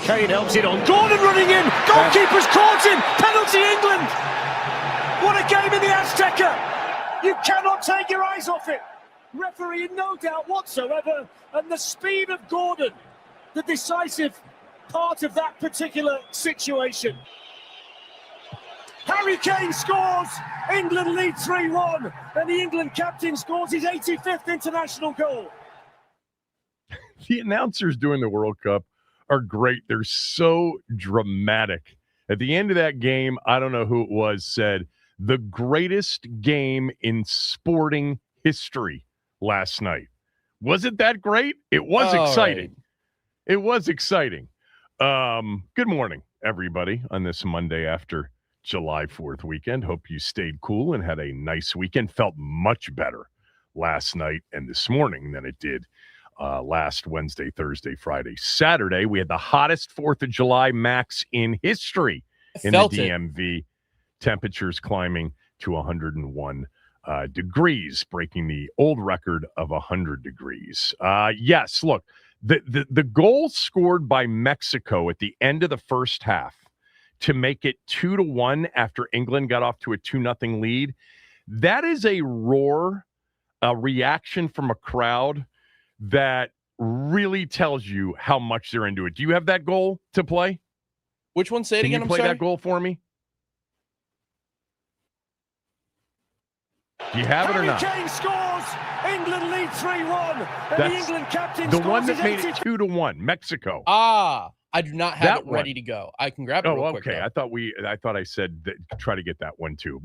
Kane helps it on. Gordon running in. Goalkeeper's caught him. Penalty England. What a game in the Azteca. You cannot take your eyes off it. Referee in no doubt whatsoever. And the speed of Gordon, the decisive part of that particular situation. Harry Kane scores. England lead 3-1. And the England captain scores his 85th international goal. The announcers doing the World Cup are great. They're so dramatic. At the end of that game, I don't know who it was, said, the greatest game in sporting history last night. Was it that great? It was exciting. Right. It was exciting. Good morning, everybody, on this Monday after July 4th weekend. Hope you stayed cool and had a nice weekend. Felt much better last night and this morning than it did last Wednesday, Thursday, Friday, Saturday. We had the hottest 4th of July max in history in the DMV. Temperatures climbing to 101 degrees, breaking the old record of 100 degrees. Yes, look, the goal scored by Mexico at the end of the first half to make it 2-1 after England got off to a 2-0 lead, that is a roar, a reaction from a crowd that really tells you how much they're into it. Do you have that goal to play? Which one? Say it again. Can you play that goal for me? Do you have it or not? Kane scores. England lead 3-1. And the England captain the one that made it 2-1. Mexico. I do not have it ready to go. I can grab it real quick. Okay. I thought I said that, try to get that one too.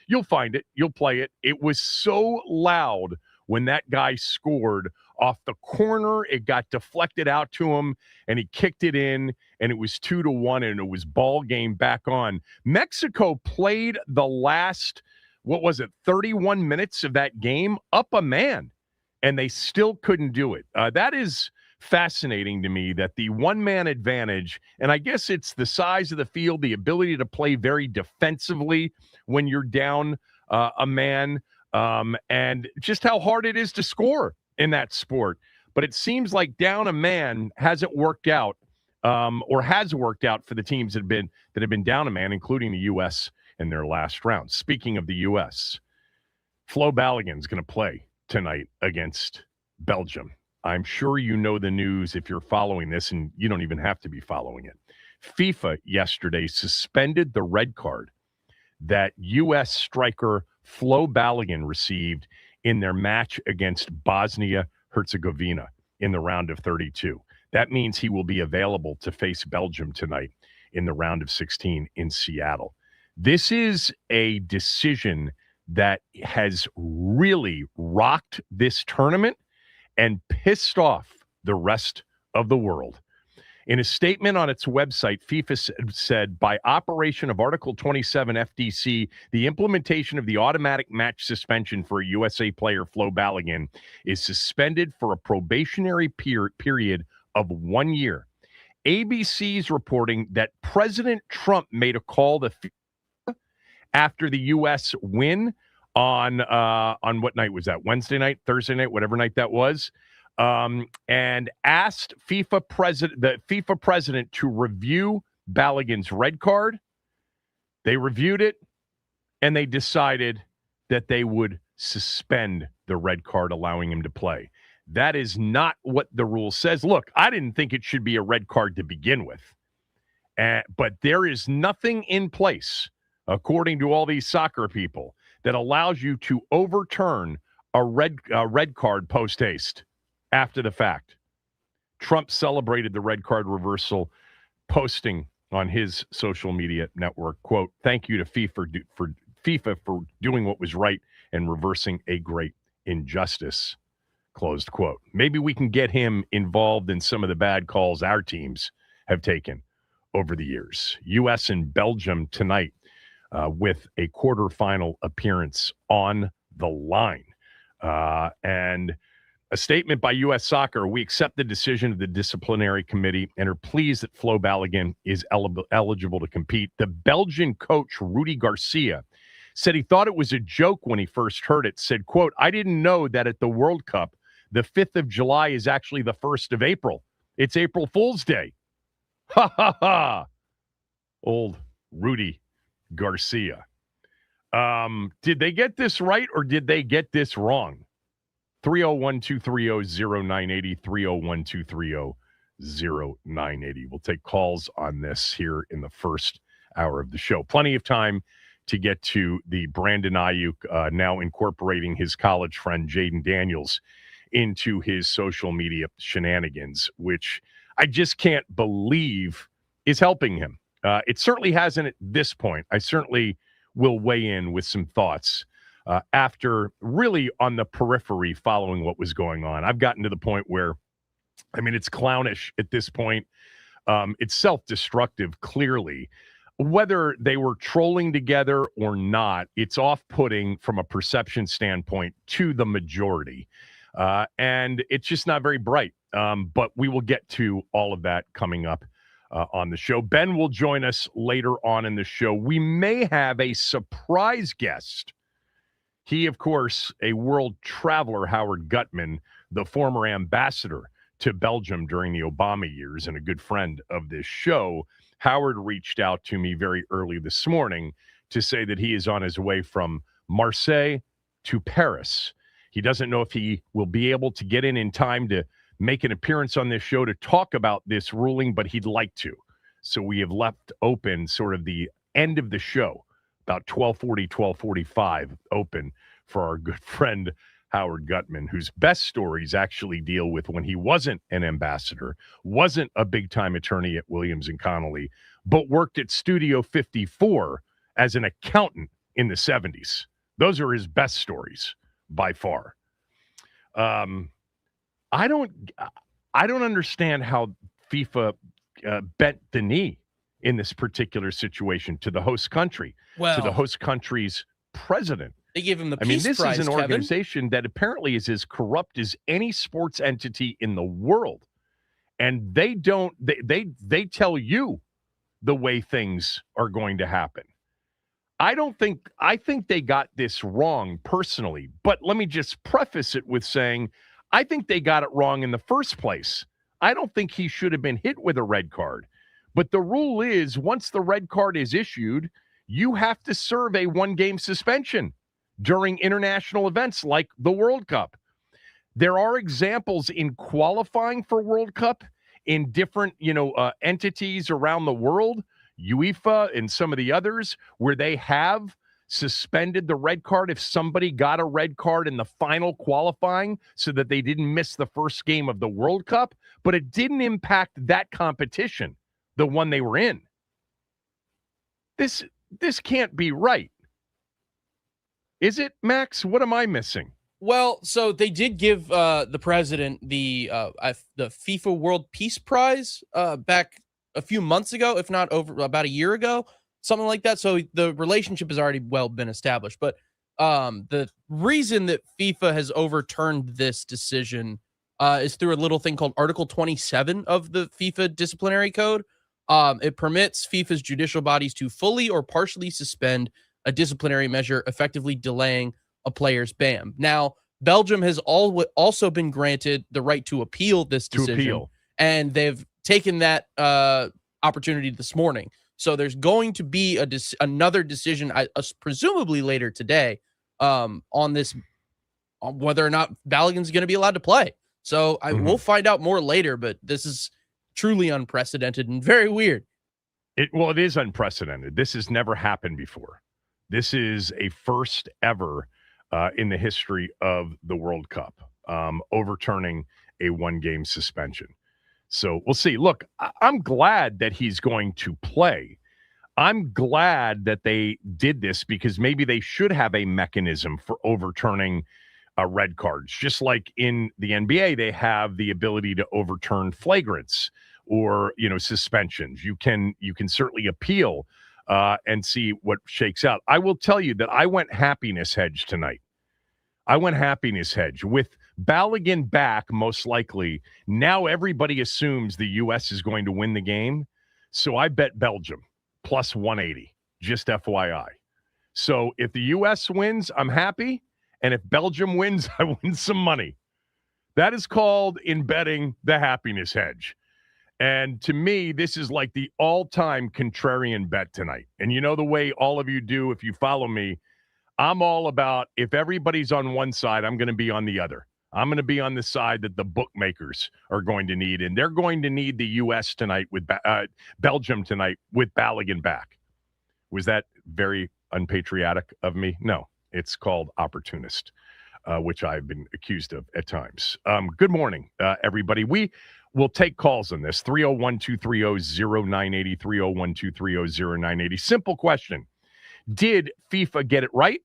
You'll find it. You'll play it. It was so loud when that guy scored off the corner. It got deflected out to him, and he kicked it in, and it was 2-1, and it was ball game back on. Mexico played the last, 31 minutes of that game up a man, and they still couldn't do it. That is fascinating to me, that the one-man advantage, and I guess it's the size of the field, the ability to play very defensively when you're down a man, and just how hard it is to score in that sport. But it seems like down a man hasn't worked out, or has worked out for the teams that have been down a man, including the U.S. in their last round. Speaking of the U.S., Flo Balogun's going to play tonight against Belgium. I'm sure you know the news if you're following this, and you don't even have to be following it. FIFA yesterday suspended the red card that U.S. striker Flo Balogun received in their match against Bosnia-Herzegovina in the round of 32. That means he will be available to face Belgium tonight in the round of 16 in Seattle. This is a decision that has really rocked this tournament and pissed off the rest of the world. In a statement on its website, FIFA said, by operation of Article 27 FDC, the implementation of the automatic match suspension for a USA player, Flo Balogun, is suspended for a probationary period of 1 year. ABC's reporting that President Trump made a call to FIFA after the U.S. win on what night was that? Wednesday night, Thursday night, whatever night that was, and asked the FIFA president to review Balogun's red card. They reviewed it, and they decided that they would suspend the red card, allowing him to play. That is not what the rule says. Look, I didn't think it should be a red card to begin with, but there is nothing in place, according to all these soccer people, that allows you to overturn a red card post-haste after the fact. Trump celebrated the red card reversal, posting on his social media network, quote, "Thank you to FIFA for doing what was right and reversing a great injustice," closed quote. Maybe we can get him involved in some of the bad calls our teams have taken over the years. U.S. and Belgium tonight, with a quarterfinal appearance on the line. And a statement by U.S. Soccer: we accept the decision of the disciplinary committee and are pleased that Flo Balogun is eligible to compete. The Belgian coach, Rudy Garcia, said he thought it was a joke when he first heard it, said, quote, "I didn't know that at the World Cup, the 5th of July is actually the 1st of April. It's April Fool's Day." Ha ha ha. Old Rudy Garcia. Did they get this right or did they get this wrong? 301-230-0980, 301-230-0980. We'll take calls on this here in the first hour of the show. Plenty of time to get to the Brandon Aiyuk, now incorporating his college friend Jaden Daniels into his social media shenanigans, which I just can't believe is helping him. It certainly hasn't at this point. I certainly will weigh in with some thoughts after really on the periphery following what was going on. I've gotten to the point where, I mean, it's clownish at this point. It's self-destructive, clearly. Whether they were trolling together or not, it's off-putting from a perception standpoint to the majority. And it's just not very bright. But we will get to all of that coming up on the show. Ben will join us later on in the show. We may have a surprise guest. He, of course, a world traveler, Howard Gutman, the former ambassador to Belgium during the Obama years and a good friend of this show. Howard reached out to me very early this morning to say that he is on his way from Marseille to Paris. He doesn't know if he will be able to get in time to make an appearance on this show to talk about this ruling, but he'd like to. So we have left open sort of the end of the show, about 12:40, 12:45, open for our good friend Howard Gutman, whose best stories actually deal with when he wasn't an ambassador, wasn't a big-time attorney at Williams & Connolly, but worked at Studio 54 as an accountant in the 70s. Those are his best stories by far. I don't understand how FIFA bent the knee in this particular situation to the host country, to the host country's president. They give him the peace prize, this is an Kevin. organization that apparently is as corrupt as any sports entity in the world. And they don't, they tell you the way things are going to happen. I think they got this wrong personally, but let me just preface it with saying, I think they got it wrong in the first place. I don't think he should have been hit with a red card. But the rule is, once the red card is issued, you have to serve a one-game suspension during international events like the World Cup. There are examples in qualifying for World Cup in different, entities around the world, UEFA and some of the others, where they have suspended the red card if somebody got a red card in the final qualifying so that they didn't miss the first game of the World Cup, but it didn't impact that competition, the one they were in. This can't be right. Is it, Max? What am I missing? Well, so they did give the president the FIFA World Peace Prize back a few months ago, if not over about a year ago, something like that. So the relationship has already well been established. But the reason that FIFA has overturned this decision is through a little thing called Article 27 of the FIFA Disciplinary Code. It permits FIFA's judicial bodies to fully or partially suspend a disciplinary measure, effectively delaying a player's ban. Now, Belgium has also been granted the right to appeal this decision, and they've taken that opportunity this morning. So there's going to be another decision, presumably later today, on whether or not Balogun's going to be allowed to play. So we'll find out more later, but this is truly unprecedented and very weird. It is unprecedented. This has never happened before. This is a first ever in the history of the World Cup, overturning a one-game suspension. So we'll see. Look, I'm glad that he's going to play. I'm glad that they did this because maybe they should have a mechanism for overturning red cards. Just like in the NBA, they have the ability to overturn flagrants or, suspensions. You can certainly appeal and see what shakes out. I will tell you that I went happiness hedge tonight. I went happiness hedge with Balogun back, most likely. Now everybody assumes the U.S. is going to win the game. So I bet Belgium plus 180, just FYI. So if the U.S. wins, I'm happy. And if Belgium wins, I win some money. That is called in betting the happiness hedge. And to me, this is like the all-time contrarian bet tonight. And you know the way all of you do, if you follow me, I'm all about if everybody's on one side, I'm going to be on the other. I'm going to be on the side that the bookmakers are going to need. And they're going to need the U.S. tonight with Belgium tonight with Balogun back. Was that very unpatriotic of me? No, it's called opportunist, which I've been accused of at times. Good morning, everybody. We will take calls on this. 301-230-0980, 301-230-0980. Simple question. Did FIFA get it right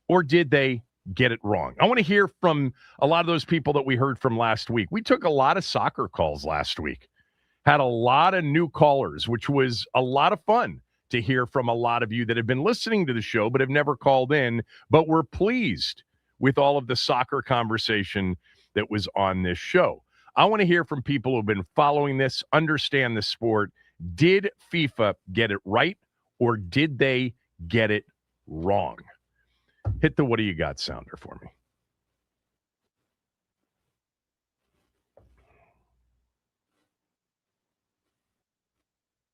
or did they get it wrong? I want to hear from a lot of those people that we heard from last week. We took a lot of soccer calls last week, had a lot of new callers, which was a lot of fun to hear from a lot of you that have been listening to the show but have never called in, but we're pleased with all of the soccer conversation that was on this show. I want to hear from people who have been following this, understand the sport. Did FIFA get it right or did they get it wrong? Hit the what do you got sounder for me.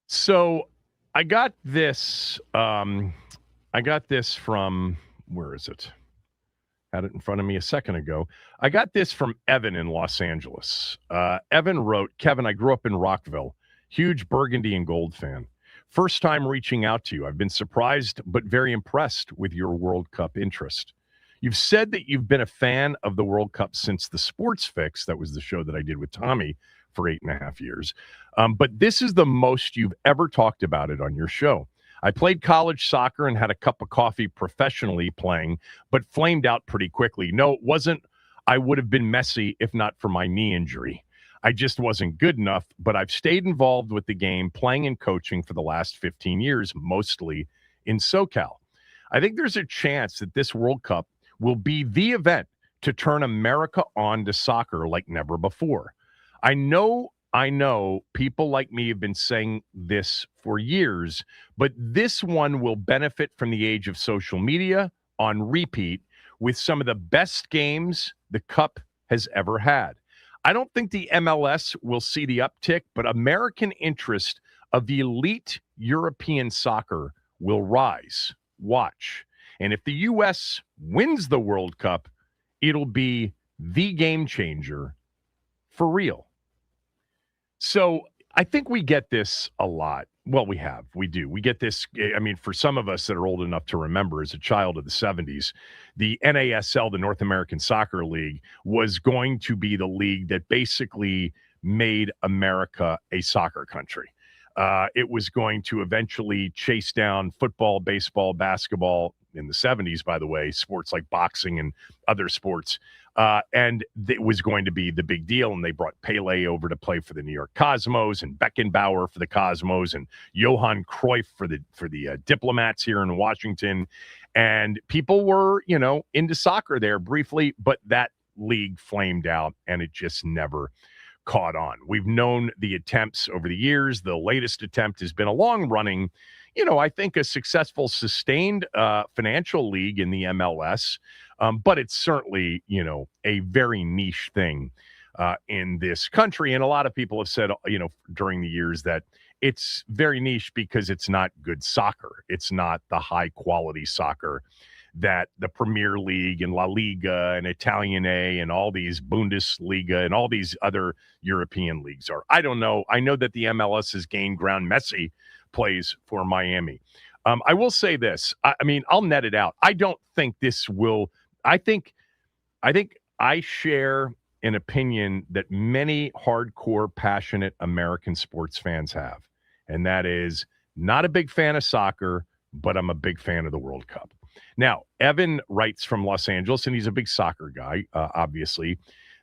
So I got this from, where is it? Had it in front of me a second ago. I got this from Evan in Los Angeles. Evan wrote, Kevin, I grew up in Rockville, huge burgundy and gold fan. First time reaching out to you. I've been surprised but very impressed with your World Cup interest. You've said that you've been a fan of the World Cup since the Sports Fix. That was the show that I did with Tommy for 8.5 years. But this is the most you've ever talked about it on your show. I played college soccer and had a cup of coffee professionally playing, but flamed out pretty quickly. No, it wasn't. I would have been messy if not for my knee injury. I just wasn't good enough, but I've stayed involved with the game, playing and coaching for the last 15 years, mostly in SoCal. I think there's a chance that this World Cup will be the event to turn America on to soccer like never before. I know people like me have been saying this for years, but this one will benefit from the age of social media on repeat with some of the best games the Cup has ever had. I don't think the MLS will see the uptick, but American interest of the elite European soccer will rise. Watch. And if the U.S. wins the World Cup, it'll be the game changer for real. So I think we get this a lot. Well, we do. We get this. I mean, for some of us that are old enough to remember as a child of the 70s, the NASL, the North American Soccer League, was going to be the league that basically made America a soccer country. It was going to eventually chase down football, baseball, basketball in the 70s, by the way, sports like boxing and other sports. And it was going to be the big deal. And they brought Pele over to play for the New York Cosmos and Beckenbauer for the Cosmos and Johan Cruyff for the Diplomats here in Washington. And people were, into soccer there briefly, but that league flamed out and it just never caught on. We've known the attempts over the years. The latest attempt has been a long running, I think a successful, sustained financial league in the MLS. But it's certainly, a very niche thing in this country. And a lot of people have said, during the years that it's very niche because it's not good soccer. It's not the high quality soccer that the Premier League and La Liga and Italian A and all these Bundesliga and all these other European leagues are. I don't know. I know that the MLS has gained ground. Messi plays for Miami. I will say this. I mean, I'll net it out. I don't think this will. I think I share an opinion that many hardcore, passionate American sports fans have, and that is not a big fan of soccer, but I'm a big fan of the World Cup. Now, Evan writes from Los Angeles, and he's a big soccer guy, obviously.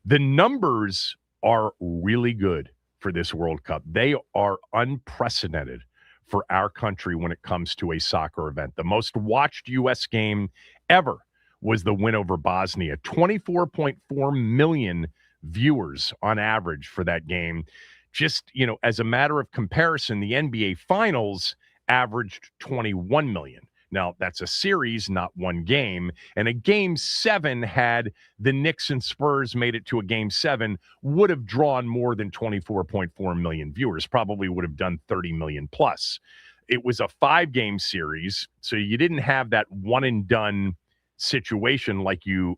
The numbers are really good for this World Cup. They are unprecedented for our country when it comes to a soccer event. The most watched U.S. game ever was the win over Bosnia. 24.4 million viewers on average for that game. Just, as a matter of comparison, the NBA Finals averaged 21 million. Now, that's a series, not one game. And a game 7, had the Knicks and Spurs made it to a game 7, would have drawn more than 24.4 million viewers, probably would have done 30 million plus. It was a 5-game series, so you didn't have that one and done situation like the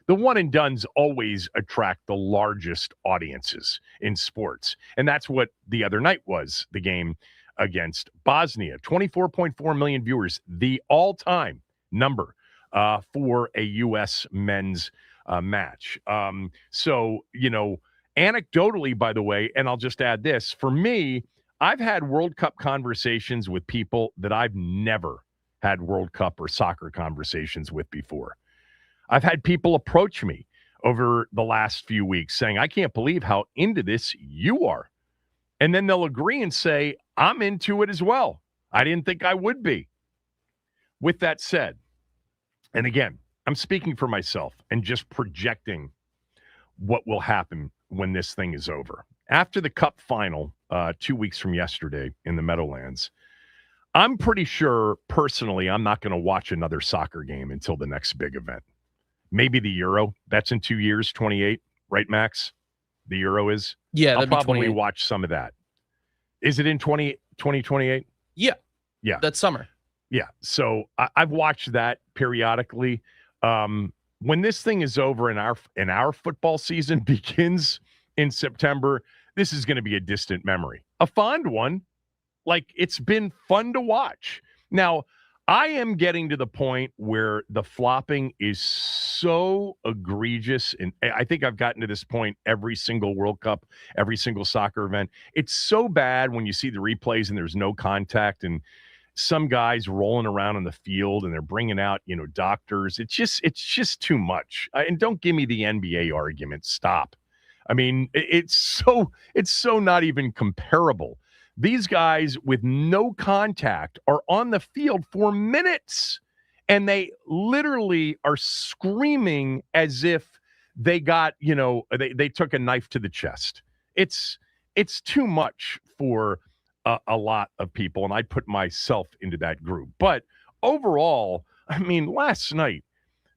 one and dones always attract the largest audiences in sports. And that's what the other night was, the game against Bosnia. 24.4 million viewers, the all-time number for a U.S. men's match. So, anecdotally, by the way, and I'll just add this, for me, I've had World Cup conversations with people that I've never had World Cup or soccer conversations with before. I've had people approach me over the last few weeks saying, I can't believe how into this you are. And then they'll agree and say, I'm into it as well. I didn't think I would be. With that said, and again, I'm speaking for myself and just projecting what will happen when this thing is over. After the Cup final, 2 weeks from yesterday in the Meadowlands, I'm pretty sure, personally, I'm not going to watch another soccer game until the next big event. Maybe the Euro. That's in 2 years, 28, right, Max? The Euro is? Yeah, I'll that'd be probably 28. watch some of that. Is it in 2028? Yeah. Yeah. That's summer. Yeah. So I've watched that periodically. When this thing is over and our football season begins in September, this is going to be a distant memory. A fond one. Like, it's been fun to watch. Now, I am getting to the point where the flopping is so egregious, and I think I've gotten to this point every single World Cup, every single soccer event. It's so bad when you see the replays and there's no contact, and some guys rolling around on the field and they're bringing out, doctors. It's just too much. And don't give me the NBA argument. Stop. I mean, it's so not even comparable. These guys with no contact are on the field for minutes, and they literally are screaming as if they got, they took a knife to the chest. It's too much for a lot of people, and I put myself into that group. But overall, I mean, last night,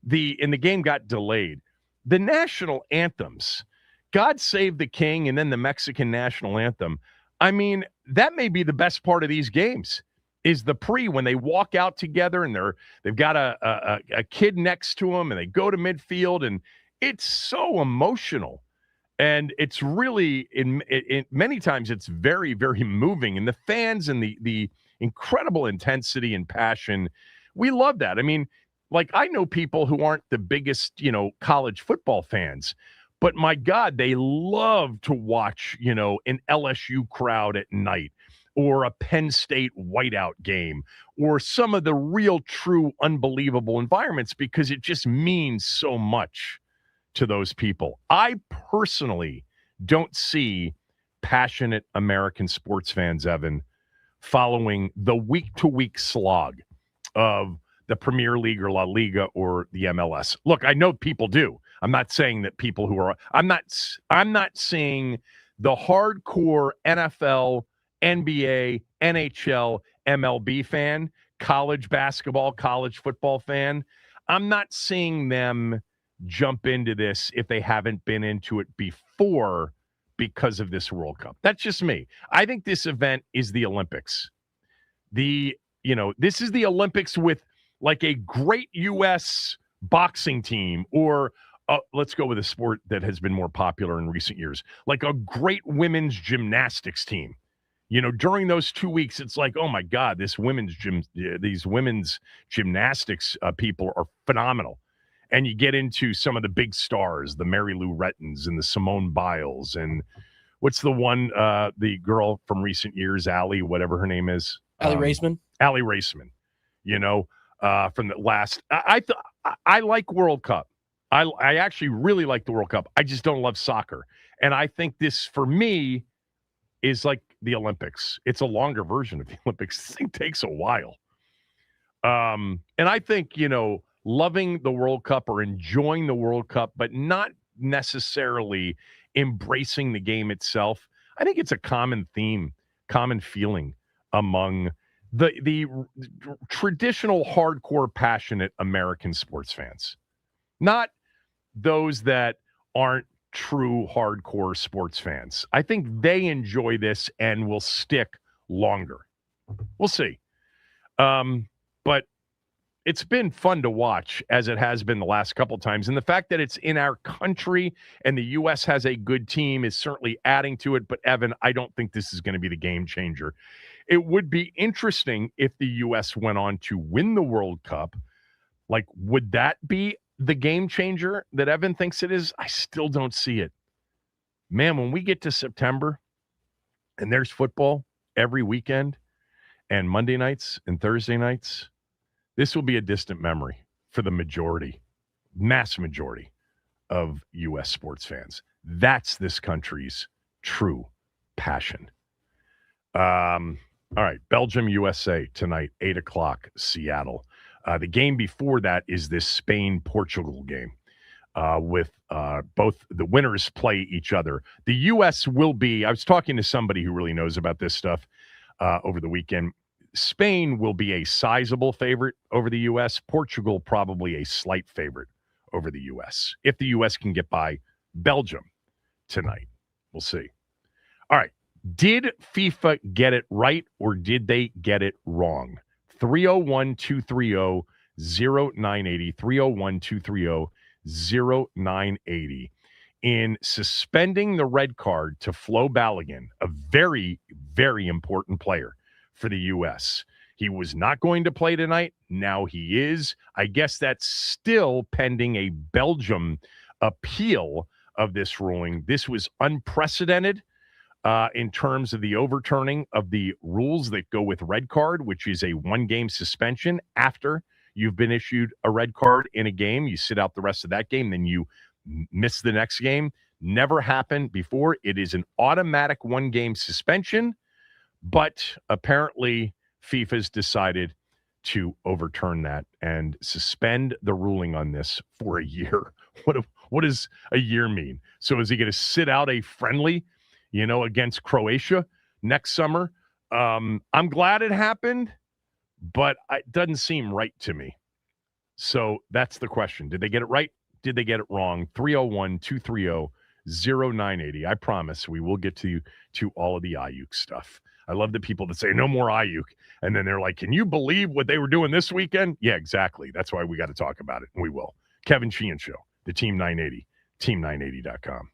the game got delayed. The national anthems, God Save the King, and then the Mexican national anthem, I mean, that may be the best part of these games, is the when they walk out together and they've got a kid next to them and they go to midfield, and it's so emotional. And it's really, in many times, it's very, very moving. And the fans and the incredible intensity and passion, we love that. I mean, like, I know people who aren't the biggest, college football fans, but my God, they love to watch, an LSU crowd at night, or a Penn State whiteout game, or some of the real, true, unbelievable environments, because it just means so much to those people. I personally don't see passionate American sports fans, Evan, following the week-to-week slog of the Premier League or La Liga or the MLS. Look, I know people do. I'm not saying that people who are, I'm not seeing the hardcore NFL, NBA, NHL, MLB fan, college basketball, college football fan. I'm not seeing them jump into this if they haven't been into it before because of this World Cup. That's just me. I think this event is the Olympics. This is the Olympics with like a great U.S. boxing team, or let's go with a sport that has been more popular in recent years, like a great women's gymnastics team. During those 2 weeks, it's like, oh my God, these women's gymnastics people are phenomenal. And you get into some of the big stars, the Mary Lou Rettons and the Simone Biles, and what's the one, the girl from recent years, Allie, whatever her name is, Allie Raceman. Allie Raceman. From the last, I like World Cup. I actually really like the World Cup. I just don't love soccer. And I think this, for me, is like the Olympics. It's a longer version of the Olympics. This thing takes a while. And I think, loving the World Cup or enjoying the World Cup, but not necessarily embracing the game itself, I think it's a common theme, common feeling among the traditional hardcore passionate American sports fans, not those that aren't true hardcore sports fans. I think they enjoy this and will stick longer. We'll see. But it's been fun to watch, as it has been the last couple times. And the fact that it's in our country and the U.S. has a good team is certainly adding to it. But, Evan, I don't think this is going to be the game changer. It would be interesting if the U.S. went on to win the World Cup. Like, would that be the game changer that Evan thinks it is? I still don't see it. Man, when we get to September and there's football every weekend and Monday nights and Thursday nights, this will be a distant memory for the majority, mass majority of U.S. sports fans. That's this country's true passion. All right, Belgium, USA tonight, 8 o'clock, Seattle. The game before that is this Spain-Portugal game with both the winners play each other. The U.S. will be, I was talking to somebody who really knows about this stuff over the weekend. Spain will be a sizable favorite over the U.S. Portugal probably a slight favorite over the U.S. If the U.S. can get by Belgium tonight. We'll see. All right. Did FIFA get it right or did they get it wrong? 301-230-0980. 301-230-0980. In suspending the red card to Flo Balogun, a very, very important player for the U.S. He was not going to play tonight. Now he is. I guess that's still pending a Belgium appeal of this ruling. This was unprecedented in terms of the overturning of the rules that go with red card, which is a one-game suspension after you've been issued a red card in a game. You sit out the rest of that game, then you miss the next game. Never happened before. It is an automatic one-game suspension. But apparently, FIFA's decided to overturn that and suspend the ruling on this for a year. What does a year mean? So is he going to sit out a friendly, against Croatia next summer? I'm glad it happened, but it doesn't seem right to me. So that's the question. Did they get it right? Did they get it wrong? 301-230-0980. I promise we will get to all of the Aiyuk stuff. I love the people that say no more Aiyuk. And then they're like, can you believe what they were doing this weekend? Yeah, exactly. That's why we got to talk about it. And we will. Kevin Sheehan Show, the Team 980, team980.com.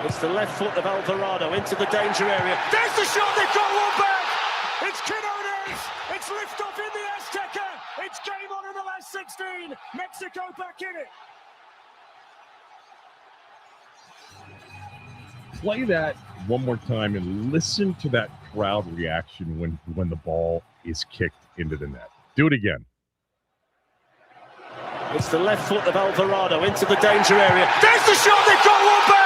It's the left foot of Alvarado into the danger area. There's the shot, they've got one back! It's Quinones! It's liftoff in the Azteca! It's game on in the last 16! Mexico back in it! Play that one more time and listen to that crowd reaction when the ball is kicked into the net. Do it again. It's the left foot of Alvarado into the danger area. There's the shot, they've got one back!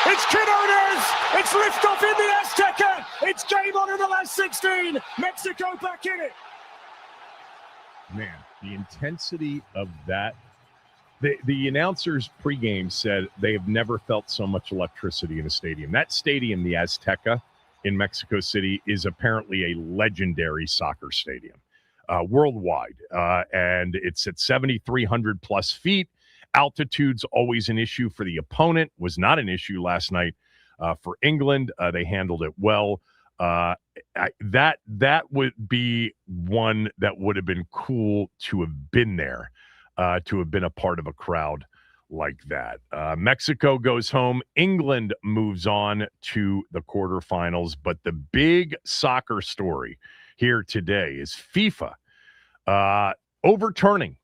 It's Quinones! It's liftoff in the Azteca! It's game on in the last 16! Mexico back in it! Man, the intensity of that. The announcers pregame said they have never felt so much electricity in a stadium. That stadium, the Azteca in Mexico City, is apparently a legendary soccer stadium worldwide. And it's at 7,300 plus feet. Altitude's always an issue for the opponent. Was not an issue last night for England. They handled it well. That would be one that would have been cool to have been there. To have been a part of a crowd like that. Mexico goes home. England moves on to the quarterfinals. But the big soccer story here today is FIFA overturning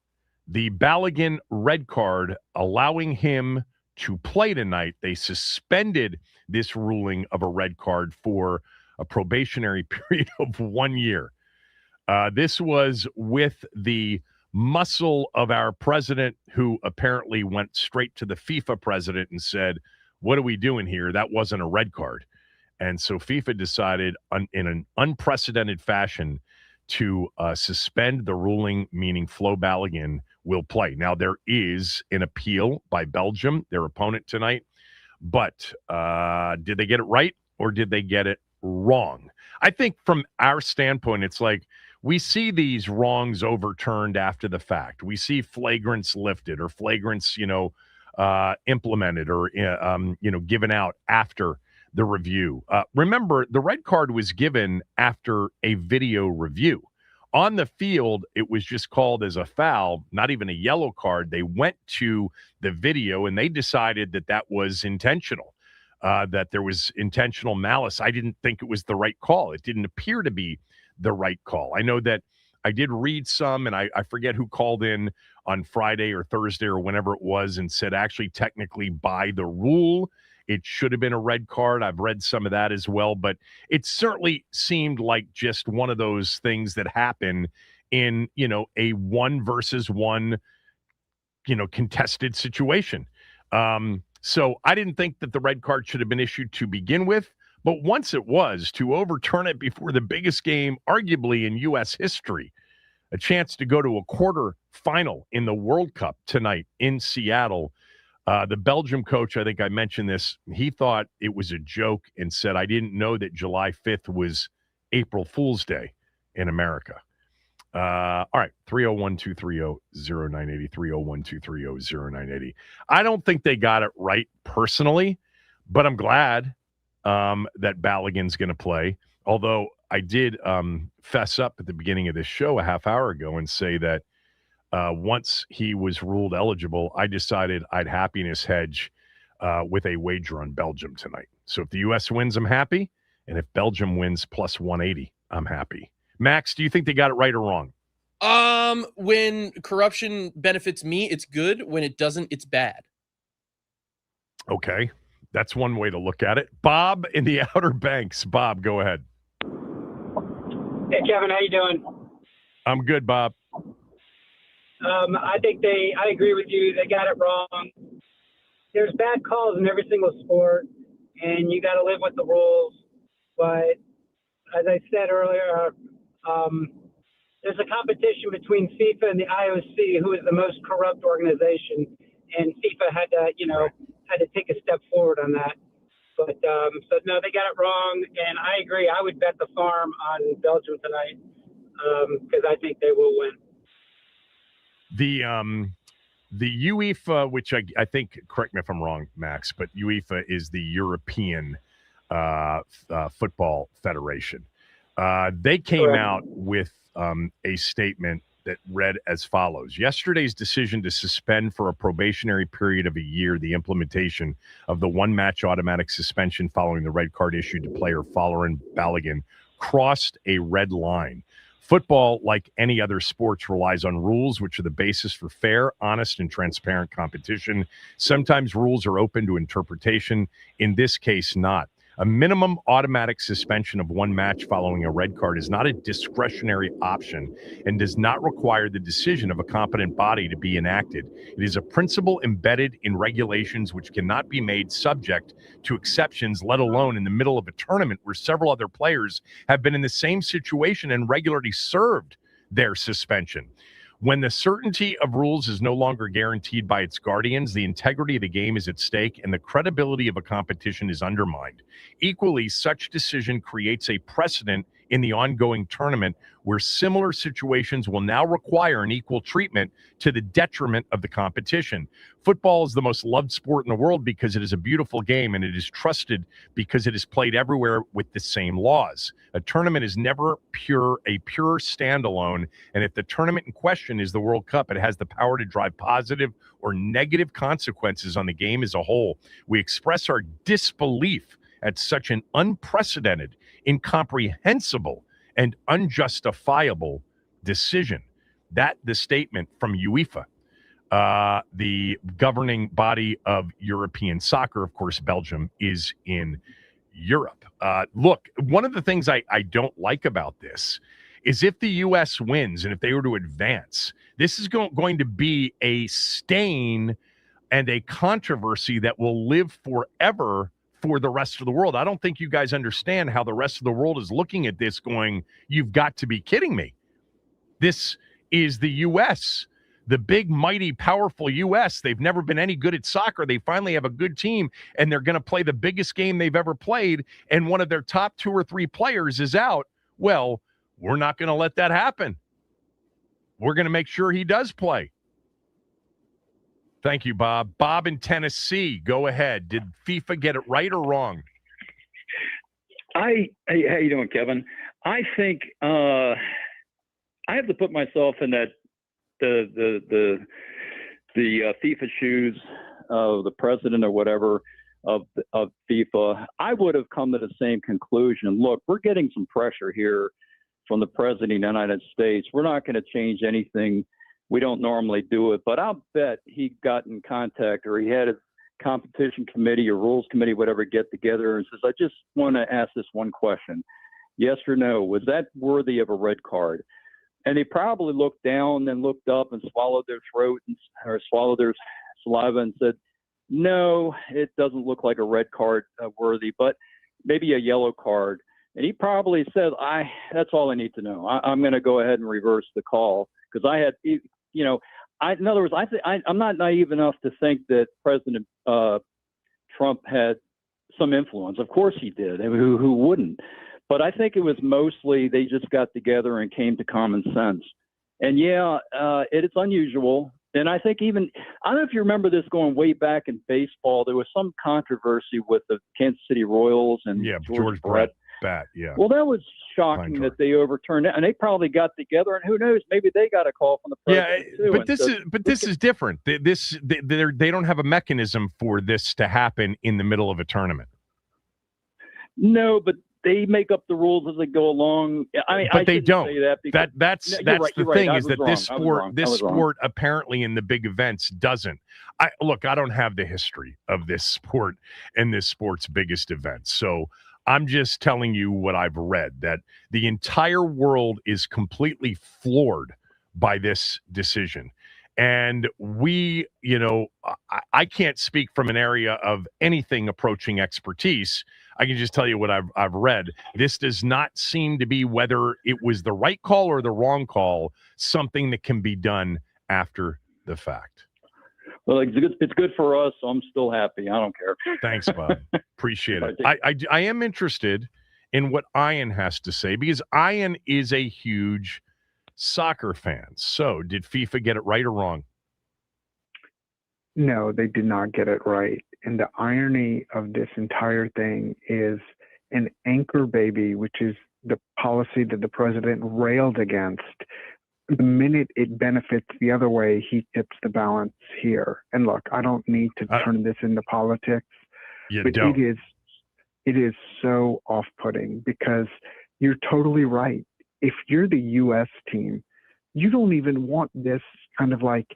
the Balogun red card, allowing him to play tonight. They suspended this ruling of a red card for a probationary period of 1 year. This was with the muscle of our president, who apparently went straight to the FIFA president and said, what are we doing here? That wasn't a red card. And so FIFA decided in an unprecedented fashion to suspend the ruling, meaning Flo Balogun will play. Now, there is an appeal by Belgium, their opponent tonight. But did they get it right or did they get it wrong? I think from our standpoint, it's like, we see these wrongs overturned after the fact. We see flagrants lifted or flagrants, implemented or, given out after the review. Remember, the red card was given after a video review. On the field, it was just called as a foul, not even a yellow card. They went to the video and they decided that that was intentional, that there was intentional malice. I didn't think it was the right call. It didn't appear to be the right call. I know that I did read some, and I forget who called in on Friday or Thursday or whenever it was and said, actually, technically, by the rule, it should have been a red card. I've read some of that as well, but it certainly seemed like just one of those things that happen in, a 1-versus-1, contested situation. So I didn't think that the red card should have been issued to begin with. But once it was, to overturn it before the biggest game, arguably in U.S. history, a chance to go to a quarter final in the World Cup tonight in Seattle. The Belgium coach, I think I mentioned this, he thought it was a joke and said, I didn't know that July 5th was April Fool's Day in America. All right, 301-230-0980, 301-230-0980. I don't think they got it right personally, but I'm glad that Balogun's going to play. Although I did fess up at the beginning of this show a half hour ago and say that once he was ruled eligible, I decided I'd happiness hedge with a wager on Belgium tonight. So if the U.S. wins, I'm happy. And if Belgium wins plus 180, I'm happy. Max, do you think they got it right or wrong? When corruption benefits me, it's good. When it doesn't, it's bad. Okay. That's one way to look at it. Bob in the Outer Banks. Bob, go ahead. Hey, Kevin, how you doing? I'm good, Bob. I think I agree with you. They got it wrong. There's bad calls in every single sport, and you got to live with the rules. But as I said earlier, there's a competition between FIFA and the IOC, who is the most corrupt organization, and FIFA had to, had to take a step forward on that. But so no, they got it wrong, and I agree. I would bet the farm on Belgium tonight because I think they will win. The UEFA, which I think, correct me if I'm wrong, Max, but UEFA is the European Football Federation. They came out with a statement that read as follows. Yesterday's decision to suspend for a probationary period of a year the implementation of the one-match automatic suspension following the red card issued to player Folarin Balogun crossed a red line. Football, like any other sports, relies on rules, which are the basis for fair, honest, and transparent competition. Sometimes rules are open to interpretation. In this case, not. A minimum automatic suspension of one match following a red card is not a discretionary option and does not require the decision of a competent body to be enacted. It is a principle embedded in regulations which cannot be made subject to exceptions, let alone in the middle of a tournament where several other players have been in the same situation and regularly served their suspension. When the certainty of rules is no longer guaranteed by its guardians, the integrity of the game is at stake and the credibility of a competition is undermined. Equally, such decision creates a precedent in the ongoing tournament where similar situations will now require an equal treatment to the detriment of the competition. Football is the most loved sport in the world because it is a beautiful game and it is trusted because it is played everywhere with the same laws. A tournament is never a pure standalone, and if the tournament in question is the World Cup, it has the power to drive positive or negative consequences on the game as a whole. We express our disbelief at such an unprecedented, incomprehensible, and unjustifiable decision. That the statement from UEFA, the governing body of European soccer. Of course, Belgium is in Europe. Look, one of the things I don't like about this is if the U.S. wins and if they were to advance, this is going to be a stain and a controversy that will live forever for the rest of the world. I don't think you guys understand how the rest of the world is looking at this going, you've got to be kidding me. This is the U.S., the big, mighty, powerful U.S. They've never been any good at soccer. They finally have a good team, and they're going to play the biggest game they've ever played, and one of their top 2 or 3 players is out. Well, we're not going to let that happen. We're going to make sure he does play. Thank you, Bob. Bob in Tennessee, go ahead. Did FIFA get it right or wrong? Hey, how you doing, Kevin? I think I have to put myself in that the FIFA shoes of the president or whatever of FIFA. I would have come to the same conclusion. Look, we're getting some pressure here from the president of the United States. We're not going to change anything. We don't normally do it, but I'll bet he got in contact or he had his competition committee or rules committee, whatever, get together and says, I just want to ask this one question. Yes or no? Was that worthy of a red card? And they probably looked down and looked up and swallowed their throat or swallowed their saliva and said, no, it doesn't look like a red card worthy, but maybe a yellow card. And he probably said, that's all I need to know. I'm going to go ahead and reverse the call because I had, in other words, I'm not naive enough to think that President Trump had some influence. Of course he did. I mean, who wouldn't? But I think it was mostly they just got together and came to common sense. And it is unusual. And I think I don't know if you remember this going way back in baseball, there was some controversy with the Kansas City Royals and George Brett. Well, that was shocking that they overturned it, and they probably got together, and who knows, maybe they got a call from the president too. But this is different. They don't have a mechanism for this to happen in the middle of a tournament. No, but they make up the rules as they go along. I mean, but they don't. Say that because, that's the thing is that this sport apparently in the big events doesn't. I don't have the history of this sport and this sport's biggest events, so I'm just telling you what I've read, that the entire world is completely floored by this decision. And we, I can't speak from an area of anything approaching expertise. I can just tell you what I've read. This does not seem to be, whether it was the right call or the wrong call, something that can be done after the fact. Well, it's good for us, so I'm still happy. I don't care. Thanks, Bob. Appreciate it. I am interested in what Ian has to say because Ian is a huge soccer fan. So did FIFA get it right or wrong? No, they did not get it right. And the irony of this entire thing is an anchor baby, which is the policy that the president railed against, the minute it benefits the other way, he tips the balance here. And look, I don't need to turn this into politics, but it is so off-putting because you're totally right. If you're the U.S. team, you don't even want this kind of like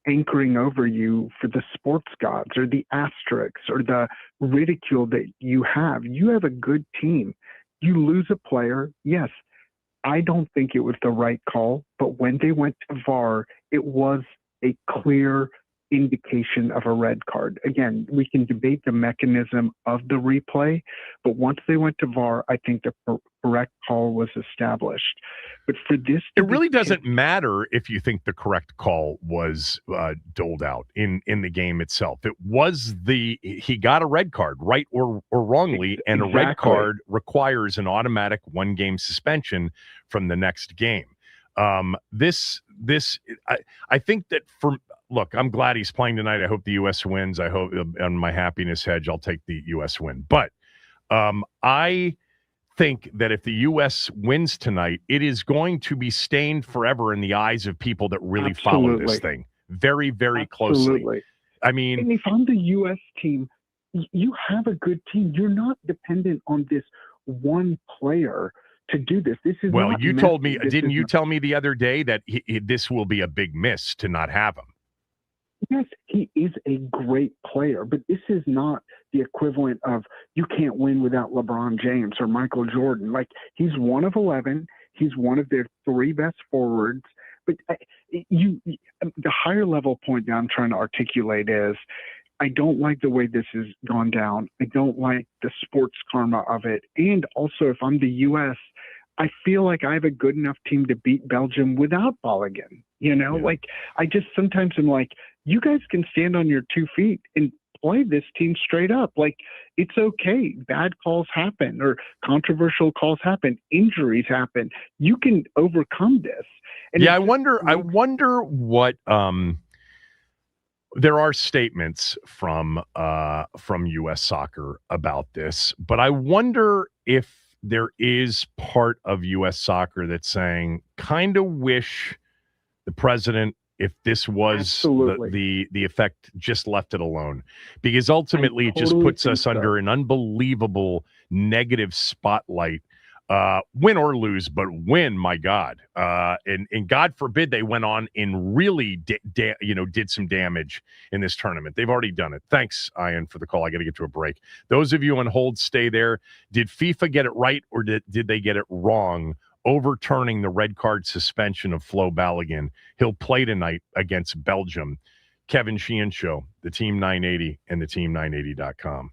anchoring over you for the sports gods or the asterisks or the ridicule that you have. You have a good team. You lose a player, yes, I don't think it was the right call, but when they went to VAR, it was a clear indication of a red card. Again, we can debate the mechanism of the replay, but once they went to VAR, I think the correct call was established. But for this, it really doesn't matter if you think the correct call was doled out in the game itself. It was he got a red card, right or wrongly, and a red card requires an automatic 1-game suspension from the next game. I think that look, I'm glad he's playing tonight. I hope the U.S. wins. I hope on my happiness hedge, I'll take the U.S. win. But I think that if the U.S. wins tonight, it is going to be stained forever in the eyes of people that really follow this thing very, very closely. I mean, and if I'm the U.S. team, you have a good team. You're not dependent on this one player to do this. This is well, you told me, didn't you tell me the other day that this will be a big miss to not have him? Yes, he is a great player, but this is not the equivalent of you can't win without LeBron James or Michael Jordan. Like, he's one of 11. He's one of their 3 best forwards. But the higher level point that I'm trying to articulate is I don't like the way this has gone down. I don't like the sports karma of it. And also, if I'm the U.S., I feel like I have a good enough team to beat Belgium without Balogun. Like, I just sometimes am like, you guys can stand on your 2 feet and play this team straight up. Like, it's okay. Bad calls happen or controversial calls happen. Injuries happen. You can overcome this. And I wonder what there are statements from U.S. Soccer about this, but I wonder if there is part of U.S. Soccer that's saying, kind of wish the president, if this was the effect, just left it alone, because ultimately it just puts us under an unbelievable negative spotlight. Win or lose, but win, my God. And God forbid they went on and really did some damage in this tournament. They've already done it. Thanks, Ian, for the call. I got to get to a break. Those of you on hold, stay there. Did FIFA get it right or did they get it wrong, overturning the red card suspension of Flo Balogun? He'll play tonight against Belgium. Kevin Sheehan Show, the Team 980 and the Team980.com.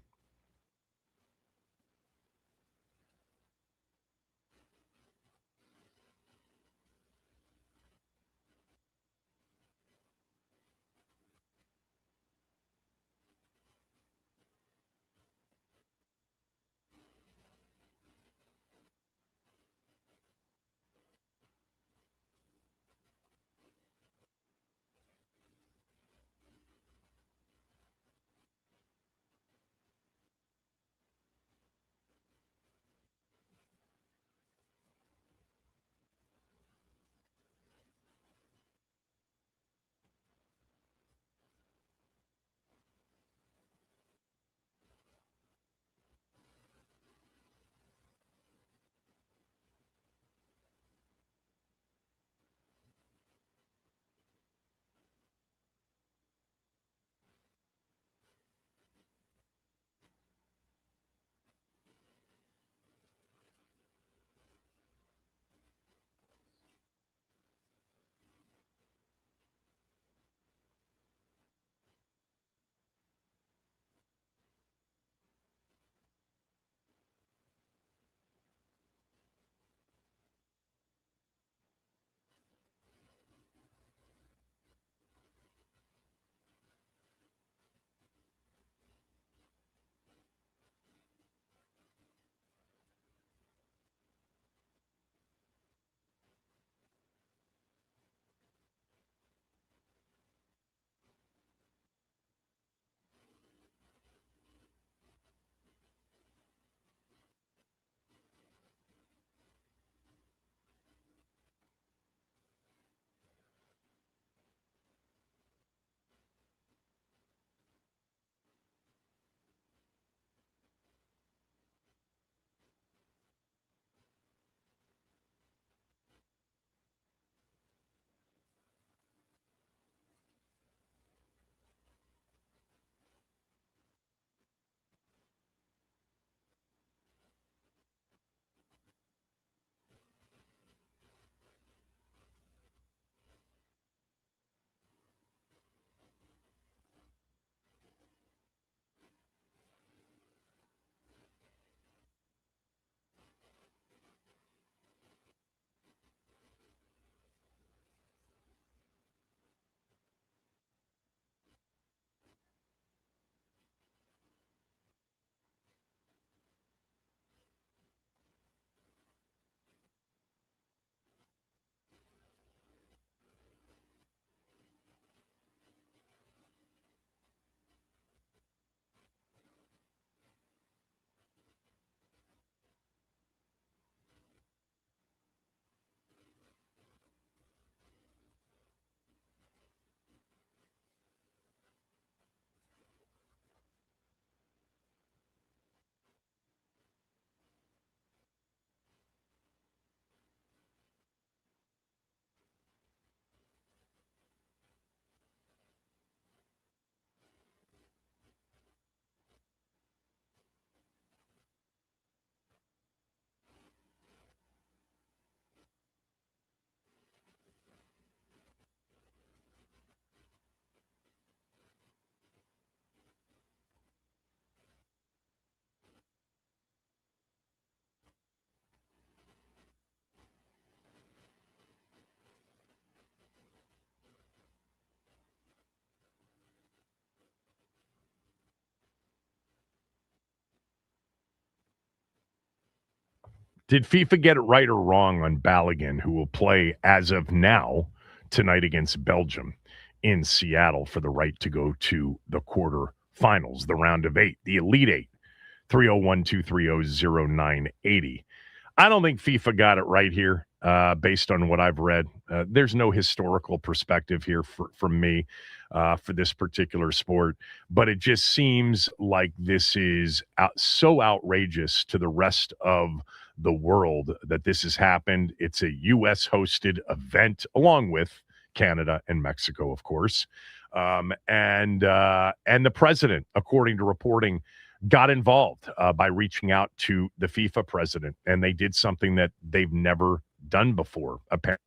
Did FIFA get it right or wrong on Balogun, who will play as of now tonight against Belgium in Seattle for the right to go to the quarterfinals, the round of 8, the Elite 8, 301-230-0980. I don't think FIFA got it right here based on what I've read. There's no historical perspective here from me for this particular sport, but it just seems like this is so outrageous to the rest of the world that this has happened. It's a U.S.-hosted event along with Canada and Mexico, of course. And the president, according to reporting, got involved by reaching out to the FIFA president, and they did something that they've never done before, apparently,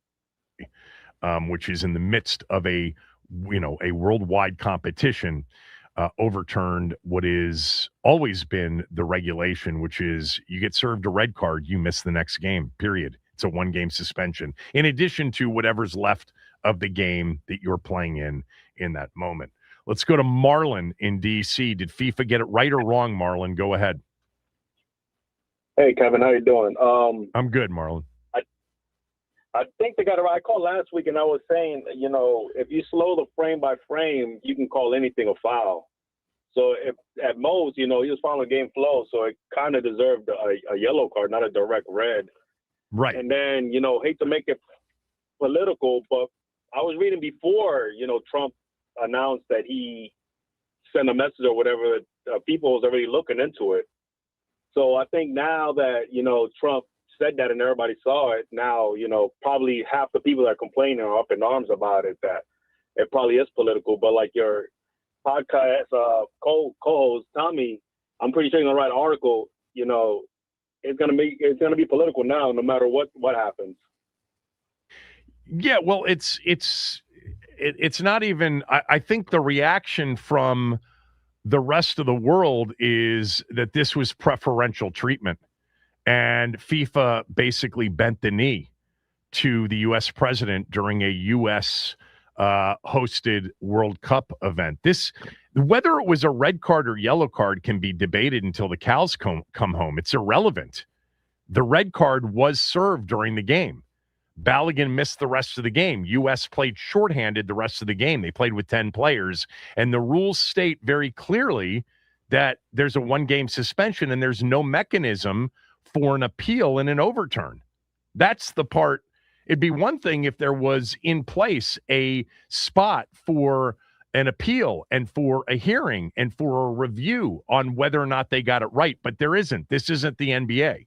which is in the midst of a worldwide competition, overturned what is always been the regulation, which is you get served a red card, you miss the next game, period. It's a 1-game suspension, in addition to whatever's left of the game that you're playing in that moment. Let's go to Marlon in D.C. Did FIFA get it right or wrong, Marlon? Go ahead. Hey, Kevin, how you doing? I'm good, Marlon. I think they got it right. I called last week, and I was saying, if you slow the frame by frame, you can call anything a foul. So if at most, he was following game flow, so it kind of deserved a yellow card, not a direct red. Right. And then, hate to make it political, but I was reading before, Trump announced that he sent a message or whatever, people was already looking into it. So I think now that, Trump said that and everybody saw it, now, probably half the people that are complaining are up in arms about it, that it probably is political. But like your podcast co-host, Tommy, I'm pretty sure you're going to write an article, it's going to be political now, no matter what happens. Yeah, well, it's not even. I think the reaction from the rest of the world is that this was preferential treatment, and FIFA basically bent the knee to the U.S. president during a U.S. Hosted World Cup event. Whether it was a red card or yellow card can be debated until the cows come home. It's irrelevant. The red card was served during the game. Balogun missed the rest of the game. U.S. played shorthanded the rest of the game. They played with 10 players. And the rules state very clearly that there's a 1-game suspension and there's no mechanism for an appeal and an overturn. That's the part. It'd be one thing if there was in place a spot for an appeal and for a hearing and for a review on whether or not they got it right. But there isn't. This isn't the NBA.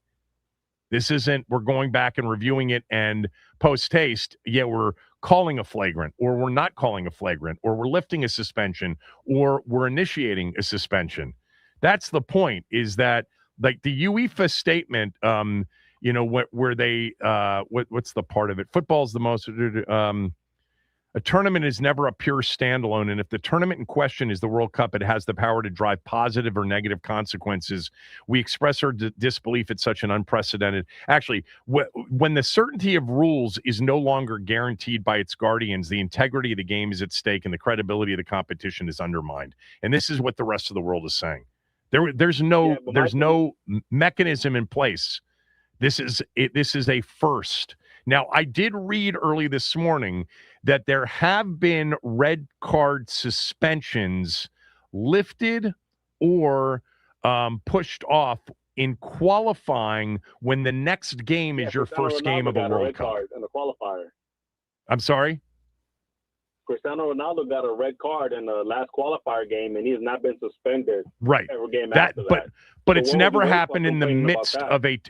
This isn't, we're going back and reviewing it and post-haste, we're calling a flagrant, or we're not calling a flagrant, or we're lifting a suspension, or we're initiating a suspension. That's the point, is that, like, the UEFA statement, where they, what's the part of it? Football's the most, a tournament is never a pure standalone, and if the tournament in question is the World Cup, it has the power to drive positive or negative consequences. We express our disbelief at such an unprecedented. Actually, when the certainty of rules is no longer guaranteed by its guardians, the integrity of the game is at stake, and the credibility of the competition is undermined. And this is what the rest of the world is saying. There's no mechanism in place. This is a first. Now, I did read early this morning that there have been red card suspensions lifted or pushed off in qualifying when the next game is your first game of a World Cup. In the qualifier. I'm sorry? Cristiano Ronaldo got a red card in the last qualifier game, and he has not been suspended. Right. Every game after that. But it's never happened in the midst of a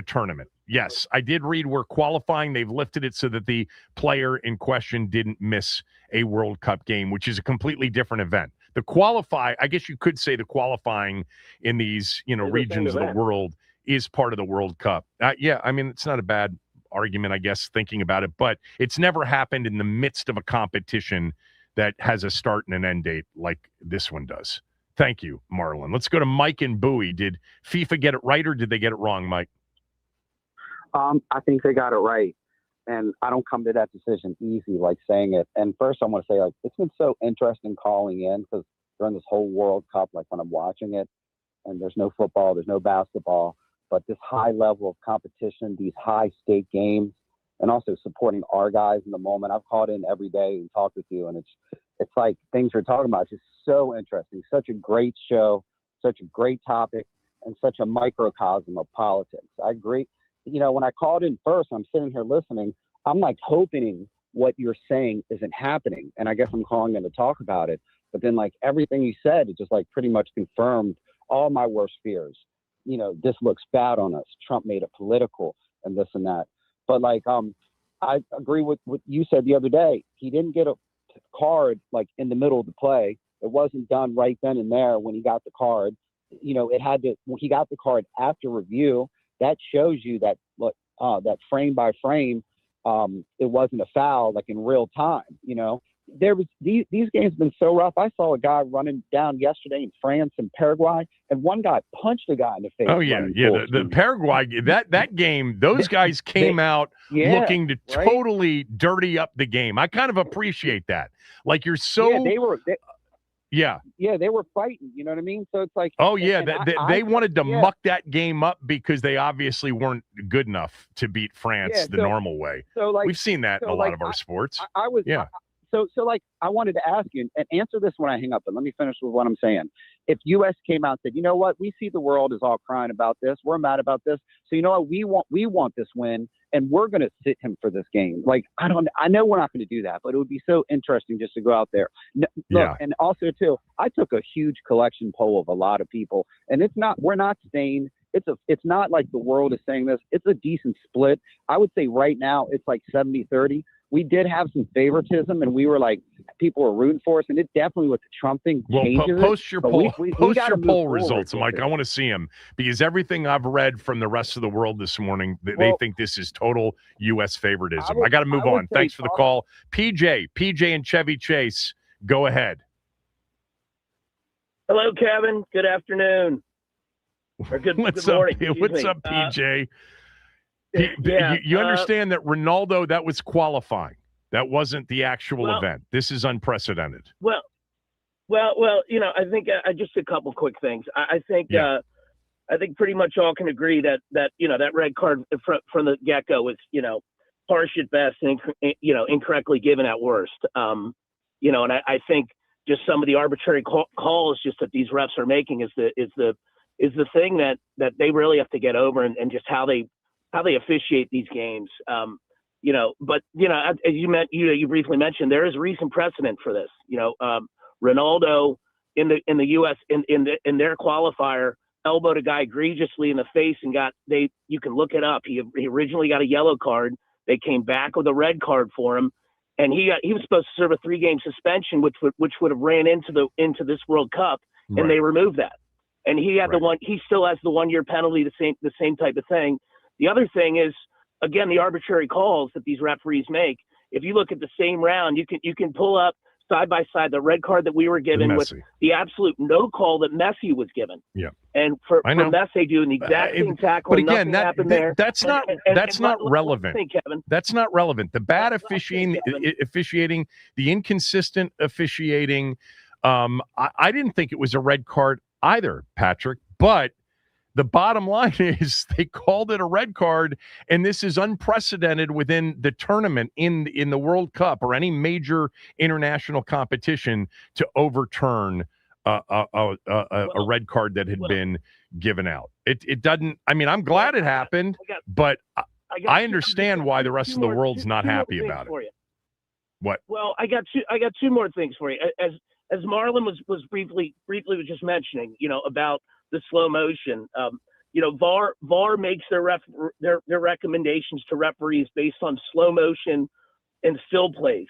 tournament. Yes, I did read where qualifying, they've lifted it so that the player in question didn't miss a World Cup game, which is a completely different event. I guess you could say the qualifying in these, regions of the world is part of the World Cup. It's not a bad argument, I guess, thinking about it, but it's never happened in the midst of a competition that has a start and an end date like this one does. Thank you, Marlon. Let's go to Mike in Bowie. Did FIFA get it right or did they get it wrong, Mike? I think they got it right. And I don't come to that decision easy, like saying it. And first I want to say, it's been so interesting calling in because during this whole World Cup, when I'm watching it and there's no football, there's no basketball, but this high level of competition, these high stake games, and also supporting our guys in the moment. I've called in every day and talked with you, and it's like things we're talking about. It's just so interesting. Such a great show, such a great topic, and such a microcosm of politics. I agree. You know, when I called in first, I'm sitting here listening. I'm like hoping what you're saying isn't happening, and I guess I'm calling in to talk about it. But then, like, everything you said, it just like pretty much confirmed all my worst fears. You know, this looks bad on us. Trump made it political and this and that. But like, I agree with what you said the other day. He didn't get a card like in the middle of the play. It wasn't done right then and there when he got the card. You know, it had to. When he got the card after review, that shows you that that frame by frame, it wasn't a foul like in real time. You know, there was these games have been so rough. I saw a guy running down yesterday in France and Paraguay, and one guy punched a guy in the face. Oh yeah, the Paraguay that game, those guys came out looking to totally dirty up the game. I kind of appreciate that. Like you're so they were fighting. You know what I mean? So it's like they wanted to muck that game up because they obviously weren't good enough to beat France the normal way. So like we've seen that in a lot of our sports. So like, I wanted to ask you and answer this when I hang up, but let me finish with what I'm saying. If U.S. came out and said, you know what, we see the world is all crying about this. We're mad about this. So you know what, we want this win, and we're going to sit him for this game. Like, I know we're not going to do that, but it would be so interesting just to go out there. Look, and also too, I took a huge collection poll of a lot of people, and we're not saying it's not like the world is saying this. It's a decent split. I would say right now it's like 70-30. We did have some favoritism, and we were like, people were rooting for us, and it definitely with the Trump thing changes. Well, post your poll results, Mike. I want to see them because everything I've read from the rest of the world this morning, they think this is total U.S. favoritism. I got to move on. Thanks for the call, PJ, and Chevy Chase. Go ahead. Hello, Kevin. Good afternoon. Or good morning. What's up, PJ? You understand that Ronaldo, that was qualifying. That wasn't the actual event. This is unprecedented. Well, you know, I think just a couple quick things. I think pretty much all can agree that you know, that red card from the get-go was, you know, harsh at best and, you know, incorrectly given at worst. You know, and I think just some of the arbitrary calls just that these refs are making is the thing that they really have to get over, and just how they officiate these games. You know, but you know, as you briefly mentioned, there is recent precedent for this. You know, Ronaldo in the U.S. in their qualifier elbowed a guy egregiously in the face and you can look it up. He originally got a yellow card. They came back with a red card for him, and he was supposed to serve a 3-game suspension, which would have ran into this World Cup, and they removed that. And he had he still has the 1-year penalty, the same type of thing. The other thing is, again, the arbitrary calls that these referees make. If you look at the same round, you can pull up side by side the red card that we were given with the absolute no call that Messi was given. Yeah. And for Messi doing the exact same tackle, but again, that's not relevant. Kevin. That's not relevant. The bad officiating, the inconsistent officiating. I didn't think it was a red card either, Patrick, but the bottom line is they called it a red card, and this is unprecedented within the tournament in the World Cup or any major international competition to overturn a red card that had been given out. It doesn't. I mean, I'm glad it happened, but I understand why the rest of the world's not happy about it. What? Well, I got two more things for you. As Marlon was briefly was just mentioning, you know, about the slow motion. You know, VAR makes their recommendations to referees based on slow motion and still plays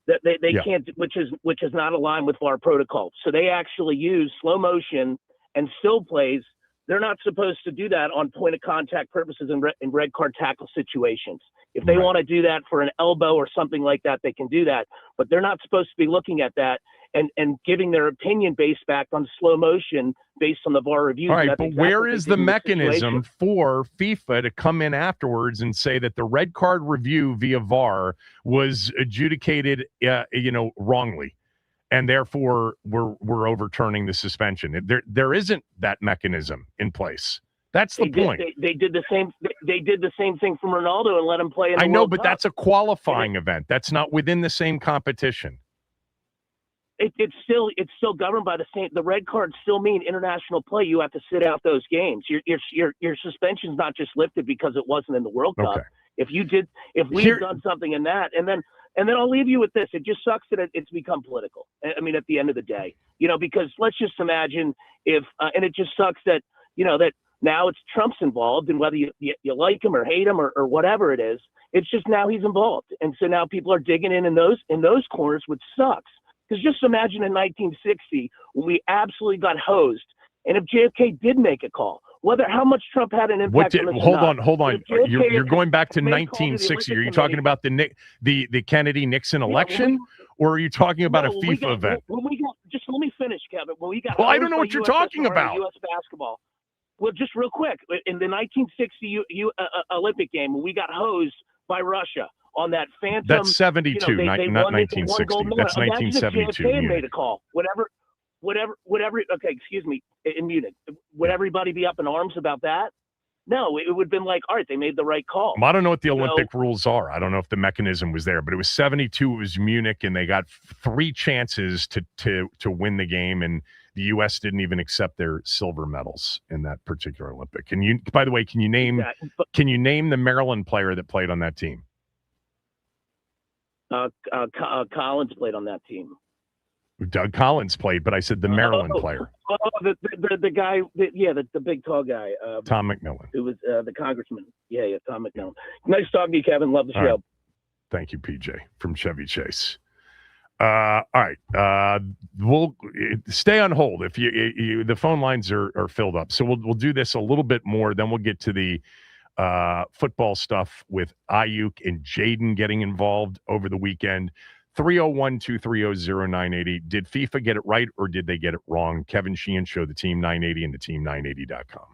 that they can't, which is not aligned with VAR protocol. So they actually use slow motion and still plays. They're not supposed to do that on point of contact purposes in red card tackle situations. If they want to do that for an elbow or something like that, they can do that. But they're not supposed to be looking at that and giving their opinion based back on slow motion based on the VAR review. All right, but where is the mechanism for FIFA to come in afterwards and say that the red card review via VAR was adjudicated, wrongly, and therefore we're overturning the suspension? There isn't that mechanism in place. That's the point. They did the same. They did the same thing from Ronaldo and let him play in the I know, World but Cup. that's a qualifying event. That's not within the same competition. It's still governed by the same. The red cards still mean international play. You have to sit out those games. Your suspension's not just lifted because it wasn't in the World Cup. Okay. If we had done something in that, and then I'll leave you with this. It just sucks that it's become political. I mean, at the end of the day, because let's just imagine if, and it just sucks that that now it's Trump's involved, and whether you like him or hate him or whatever it is, it's just now he's involved, and so now people are digging in those corners, which sucks. Because just imagine in 1960 when we absolutely got hosed, and if JFK did make a call, how much Trump had an impact on this. Hold on. You're going back to 1960. Are you talking about the Kennedy Nixon election, or are you talking about a FIFA event? Just let me finish, Kevin. When we got I don't know what you're talking about. U.S. basketball. Well, just real quick, in the 1960 Olympic game, when we got hosed by Russia on that phantom. That's 72, not 1960. That's 1972. JFK made a call. Whatever. Okay, excuse me. In Munich, would everybody be up in arms about that? No, it would have been like, all right, they made the right call. I don't know what the Olympic rules are. I don't know if the mechanism was there, but it was 72. It was Munich, and they got 3 chances to win the game, and the U.S. didn't even accept their silver medals in that particular Olympic. By the way, can you name the Maryland player that played on that team? Collins played on that team. Doug Collins played, but I said the Maryland player. The guy, the big tall guy. Tom McMillan. Who was the congressman. Yeah, Tom McMillan. Nice talking to you, Kevin. Love the show. Right. Thank you, PJ, from Chevy Chase. All right. We'll stay on hold. If you the phone lines are filled up. So we'll do this a little bit more. Then we'll get to the football stuff with Aiyuk and Jaden getting involved over the weekend. 301-230-0980. Did FIFA get it right or did they get it wrong? Kevin Sheehan Show, the Team 980 and the team980.com.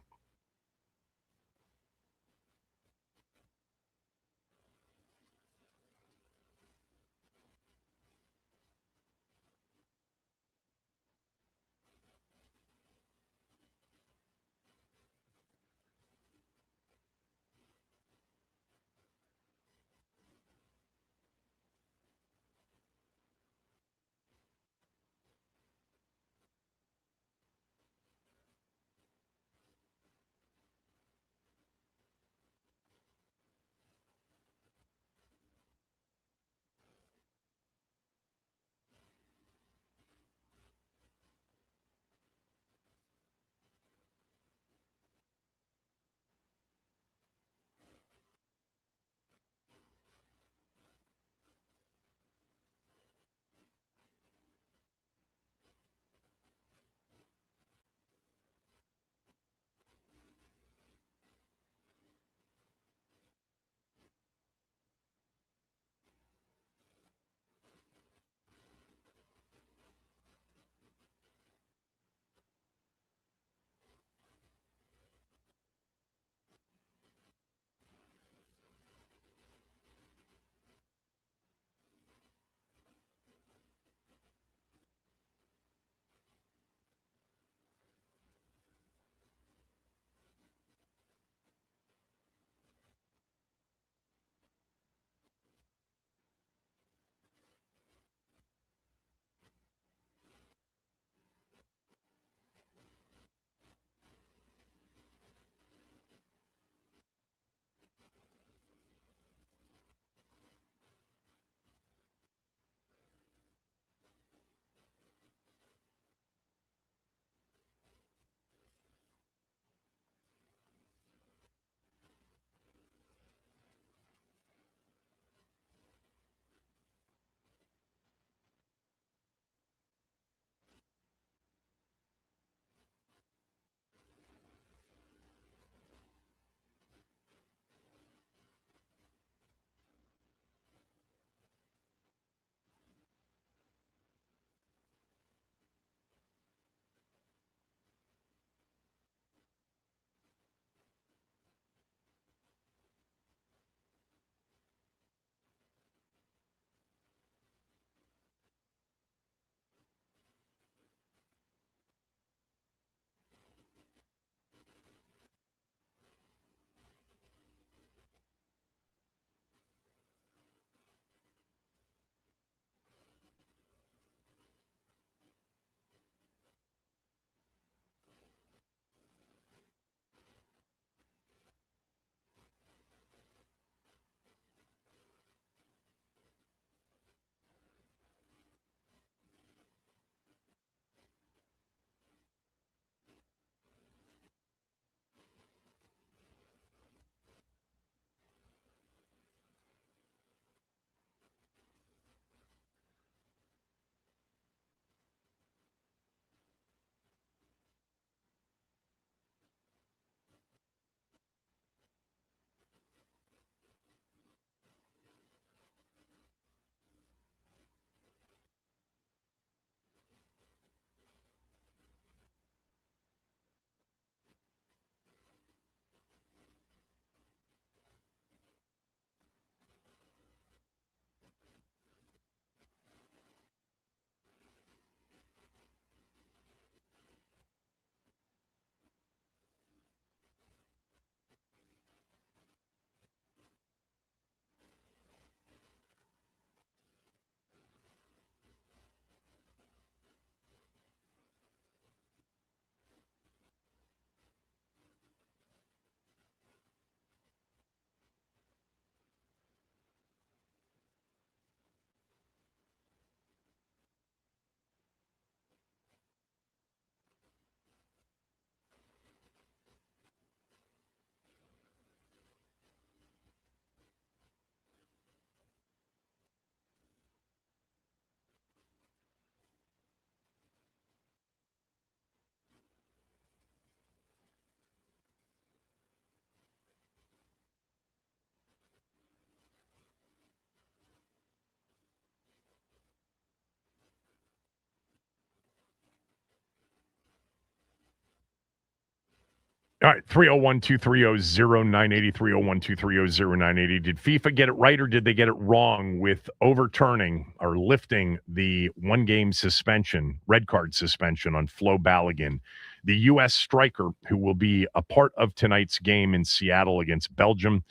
All right, 301-230-0980, 301-230-0980. Did FIFA get it right or did they get it wrong with overturning or lifting the one-game suspension, red card suspension on Flo Balogun, the U.S. striker who will be a part of tonight's game in Seattle against Belgium?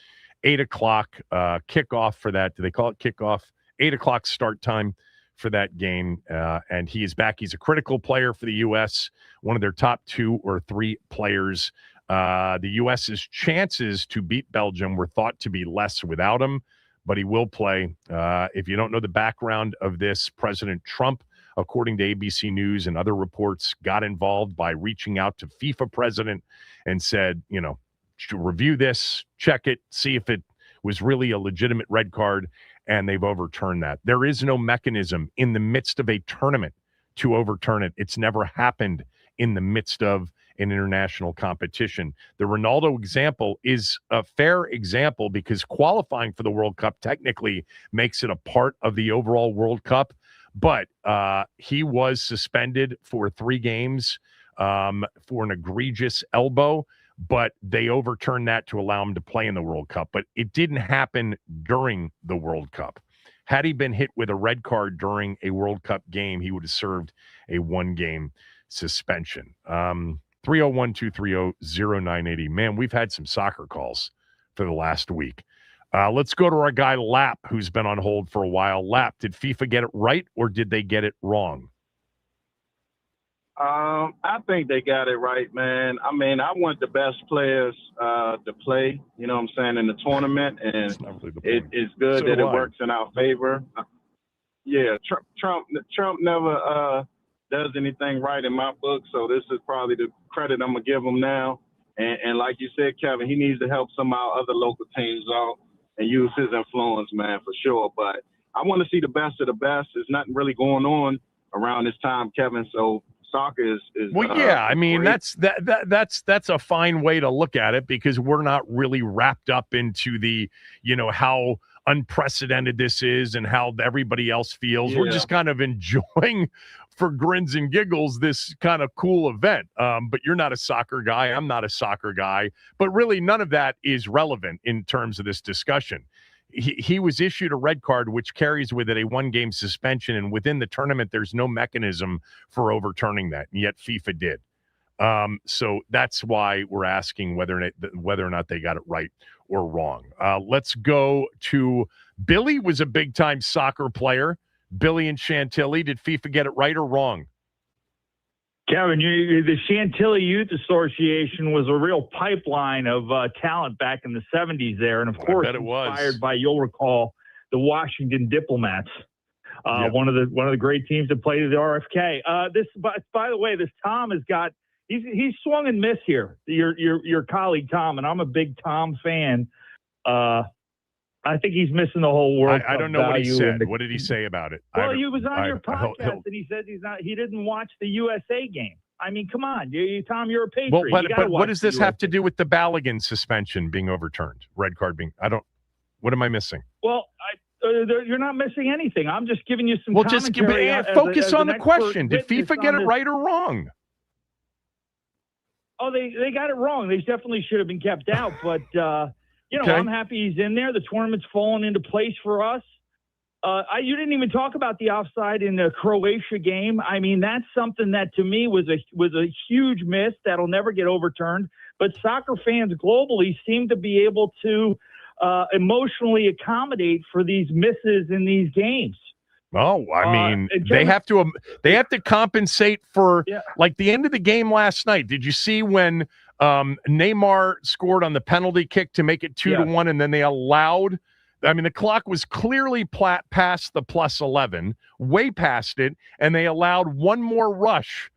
8 o'clock kickoff for that. Do they call it kickoff? 8 o'clock start time for that game, and he is back. He's a critical player for the U.S., one of their top 2 or 3 players. The U.S.'s chances to beat Belgium were thought to be less without him, but he will play. If you don't know the background of this, President Trump, according to ABC News and other reports, got involved by reaching out to FIFA president and said, to review this, check it, see if it was really a legitimate red card, and they've overturned that. There is no mechanism in the midst of a tournament to overturn it. It's never happened in the midst of an international competition. The Ronaldo example is a fair example because qualifying for the World Cup technically makes it a part of the overall World Cup, but he was suspended for 3 games for an egregious elbow, but they overturned that to allow him to play in the World Cup. But it didn't happen during the World Cup. Had he been hit with a red card during a World Cup game, he would have served a 1-game suspension. 301-230-0980. Man, we've had some soccer calls for the last week. Let's go to our guy, Lap, who's been on hold for a while. Lap, did FIFA get it right or did they get it wrong? I think they got it right, man. I mean, I want the best players to play, you know what I'm saying, in the tournament, and it's good that it works in our favor. Yeah, Trump never does anything right in my book, so this is probably the credit I'm going to give him now. And like you said, Kevin, he needs to help some of our other local teams out and use his influence, man, for sure. But I want to see the best of the best. There's nothing really going on around this time, Kevin, so soccer is well, yeah, I mean, great. that's a fine way to look at it because we're not really wrapped up into the, how unprecedented this is and how everybody else feels. Yeah. We're just kind of enjoying for grins and giggles this kind of cool event. But you're not a soccer guy. I'm not a soccer guy. But really, none of that is relevant in terms of this discussion. He was issued a red card, which carries with it a 1-game suspension, and within the tournament, there's no mechanism for overturning that, and yet FIFA did. So that's why we're asking whether or not they got it right or wrong. Let's go to Billy. Was a big-time soccer player. Billy and Chantilly, did FIFA get it right or wrong? Kevin, the Chantilly Youth Association was a real pipeline of talent back in the 70s there. And, of course, inspired by, you'll recall, the Washington Diplomats, one of the great teams that played at the RFK. By the way, this Tom has got – he's swung and missed here, your colleague Tom, and I'm a big Tom fan. I think he's missing the whole world. I don't know what he said. What did he say about it? Well, he was on your podcast, and he said he didn't watch the USA game. I mean, come on, Tom, you're a Patriot. Well, but what does this have to do with the Balogun suspension being overturned? Red card being what am I missing? Well, you're not missing anything. I'm just giving you some commentary. Just focus on the question. Did FIFA get it right or wrong? Oh, they got it wrong. They definitely should have been kept out, but okay. I'm happy he's in there. The tournament's fallen into place for us. You didn't even talk about the offside in the Croatia game. I mean, that's something that to me was a huge miss that'll never get overturned. But soccer fans globally seem to be able to emotionally accommodate for these misses in these games. Oh, I mean, they have to compensate for like the end of the game last night. Did you see when Neymar scored on the penalty kick to make it 2-1, and then they allowed? I mean, the clock was clearly past the plus 11, way past it, and they allowed one more rush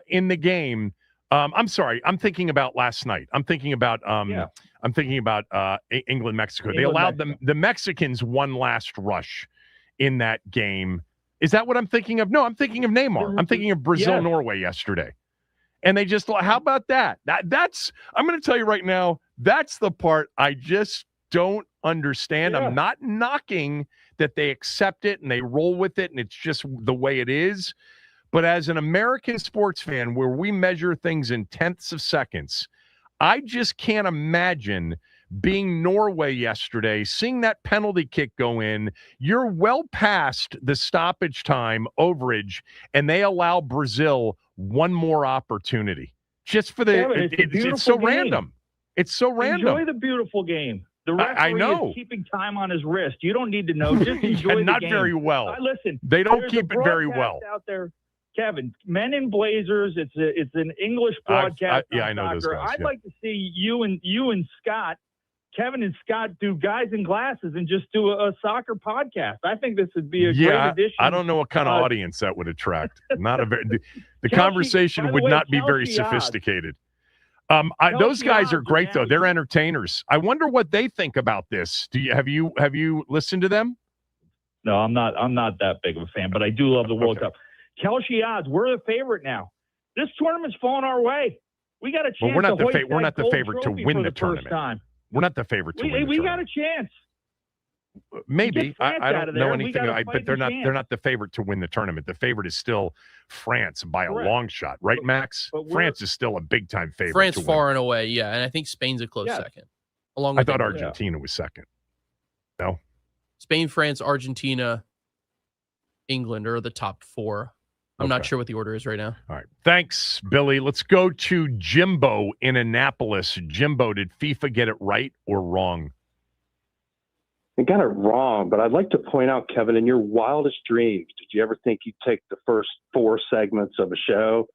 in the game. I'm sorry, I'm thinking about last night. I'm thinking about England Mexico. They allowed the Mexicans one last rush in that game. Is that what I'm thinking of? No, I'm thinking of Neymar. I'm thinking of Brazil-Norway yesterday. And they just, how about that? That's, I'm going to tell you right now, that's the part I just don't understand. I'm not knocking that they accept it and they roll with it and it's just the way it is. But as an American sports fan, where we measure things in tenths of seconds, I just can't imagine being Norway yesterday, seeing that penalty kick go in. You're well past the stoppage time overage, and they allow Brazil one more opportunity. Just for the Kevin, it's so game. Random. It's so random. Enjoy the beautiful game. The referee is keeping time on his wrist. You don't need to know. Just enjoy the not game. Very well. Listen, they don't keep it very well out there. Kevin, Men in Blazers. It's an English broadcast. I know those guys. I'd like to see you and Scott, Kevin and Scott, do Guys in Glasses and just do a soccer podcast. I think this would be a great addition. I don't know what kind of audience that would attract. Not a very. The conversation would not be very sophisticated. Those guys are great though. They're entertainers. I wonder what they think about this. Have you listened to them? No, I'm not that big of a fan, but I do love the World Cup. Kelsey odds, we're the favorite now. This tournament's falling our way. We got a chance. Well, we're not the favorite to win the tournament. We're not the favorite to win the tournament. We got a chance. Maybe. I don't know anything, but they're not the favorite to win the tournament. The favorite is still France by a long shot, right, Max? France is still a big time favorite. France far and away, yeah, and I think Spain's a close second. Along I with thought Argentina was second. No, Spain, France, Argentina, England are the top four. I'm not sure what the order is right now. All right, thanks, Billy. Let's go to Jimbo in Annapolis. Jimbo, did FIFA get it right or wrong? They got it wrong, but I'd like to point out, Kevin, in your wildest dreams, did you ever think you'd take the first 4 segments of a show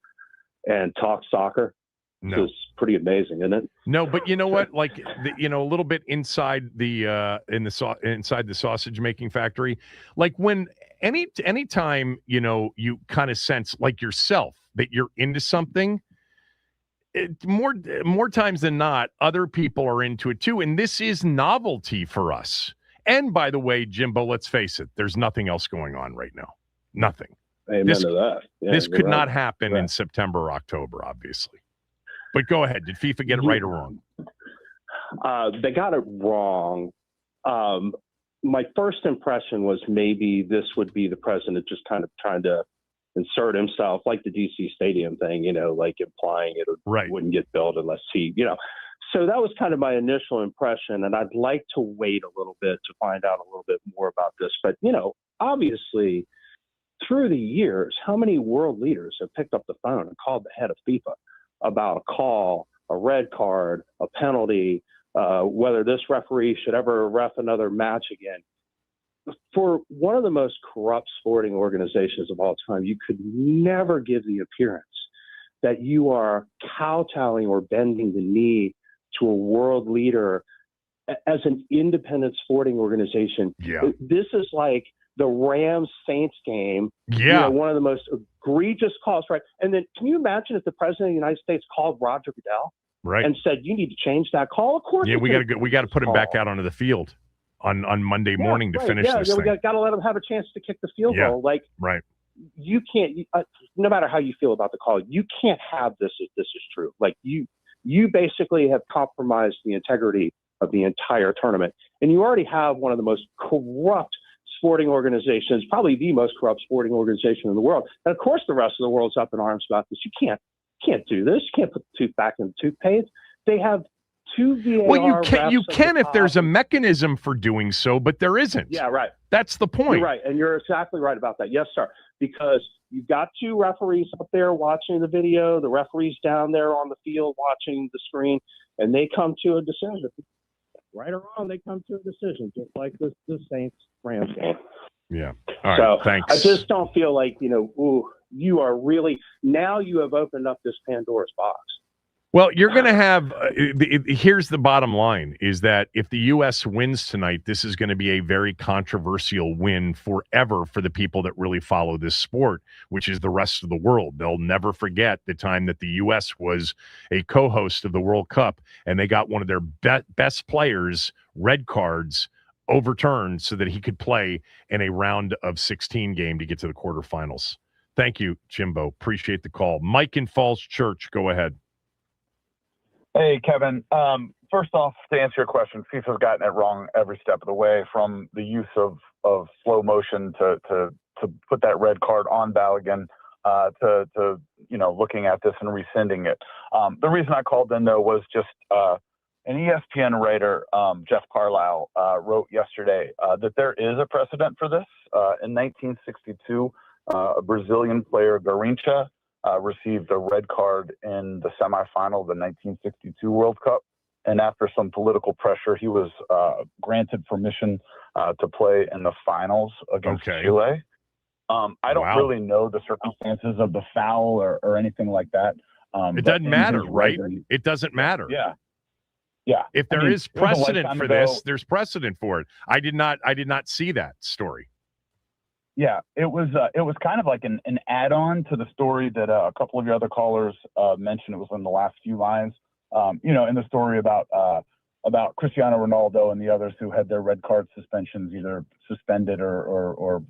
and talk soccer? No. It's pretty amazing, isn't it? No, but you know what? Like, a little bit inside inside the sausage making factory, like when anytime, you kind of sense like yourself that you're into something, more times than not, other people are into it too. And this is novelty for us. And by the way, Jimbo, let's face it, there's nothing else going on right now. Nothing. Amen to that. Yeah, this could not happen in September or October, obviously. But go ahead. Did FIFA get it right or wrong? They got it wrong. My first impression was maybe this would be the president just kind of trying to insert himself, like the DC Stadium thing, like implying it wouldn't get built unless he, So that was kind of my initial impression, and I'd like to wait a little bit to find out a little bit more about this. But, obviously, through the years, how many world leaders have picked up the phone and called the head of FIFA about a call, a red card, a penalty, whether this referee should ever ref another match again? For one of the most corrupt sporting organizations of all time, you could never give the appearance that you are kowtowing or bending the knee to a world leader as an independent sporting organization. Yeah. This is like the Rams-Saints game. Yeah. One of the most egregious calls, right? And then can you imagine if the president of the United States called Roger Goodell and said, you need to change that call? Of course. Yeah, we got to put him back out onto the field on Monday morning to finish this thing. We got to let him have a chance to kick the field goal. Like, you can't, no matter how you feel about the call, you can't have this if this is true. Like, you basically have compromised the integrity of the entire tournament. And you already have one of the most corrupt sporting organizations, probably the most corrupt sporting organization in the world. And of course, the rest of the world's up in arms about this. You can't do this. You can't put the tooth back in the toothpaste. They have 2 VAR. Well, you can if there's a mechanism for doing so, but there isn't. Yeah, right. That's the point. You're right, and you're exactly right about that. Yes, sir. Because you've got 2 referees up there watching the video, the referees down there on the field watching the screen, and they come to a decision. Right or wrong, they come to a decision, just like this Saints-Rams game. Yeah. All right, thanks. I just don't feel like, you are really, now you have opened up this Pandora's box. Well, you're going to have here's the bottom line, is that if the U.S. wins tonight, this is going to be a very controversial win forever for the people that really follow this sport, which is the rest of the world. They'll never forget the time that the U.S. was a co-host of the World Cup, and they got one of their best players, red cards, overturned so that he could play in a round of 16 game to get to the quarterfinals. Thank you, Jimbo. Appreciate the call. Mike in Falls Church, go ahead. Hey, Kevin. First off, to answer your question, FIFA's gotten it wrong every step of the way, from the use of slow motion to put that red card on Balogun. to looking at this and rescinding it. The reason I called in, though, was just an ESPN writer, Jeff Carlisle, wrote yesterday that there is a precedent for this. In 1962, a Brazilian player, Garrincha, received a red card in the semifinal of the 1962 World Cup. And after some political pressure, he was granted permission to play in the finals against Chile. I don't really know the circumstances of the foul or anything like that. It doesn't matter, right? It doesn't matter. Yeah. Yeah. If there is precedent for this, there's precedent for it. I did not see that story. Yeah, it was kind of like an add-on to the story that a couple of your other callers mentioned. It was in the last few lines. In the story about Cristiano Ronaldo and the others who had their red card suspensions either suspended or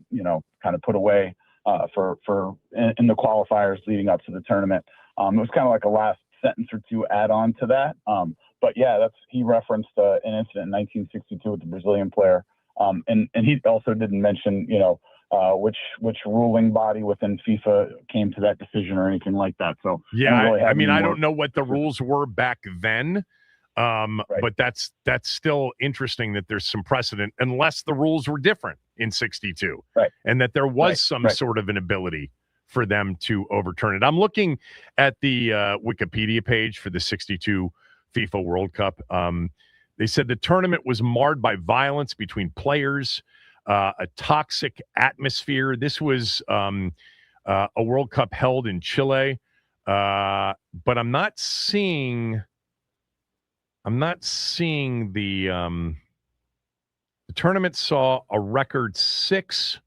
kind of put away in the qualifiers leading up to the tournament. It was kind of like a last sentence or two add on to that. But yeah, he referenced an incident in 1962 with the Brazilian player, and he also didn't mention which ruling body within FIFA came to that decision or anything like that. So yeah, I don't know what the rules were back then. But that's still interesting that there's some precedent, unless the rules were different in 62, and that there was some sort of an ability for them to overturn it. I'm looking at the Wikipedia page for the 62 FIFA World Cup. They said the tournament was marred by violence between players, a toxic atmosphere. This was a World Cup held in Chile, but I'm not seeing the tournament saw a record 6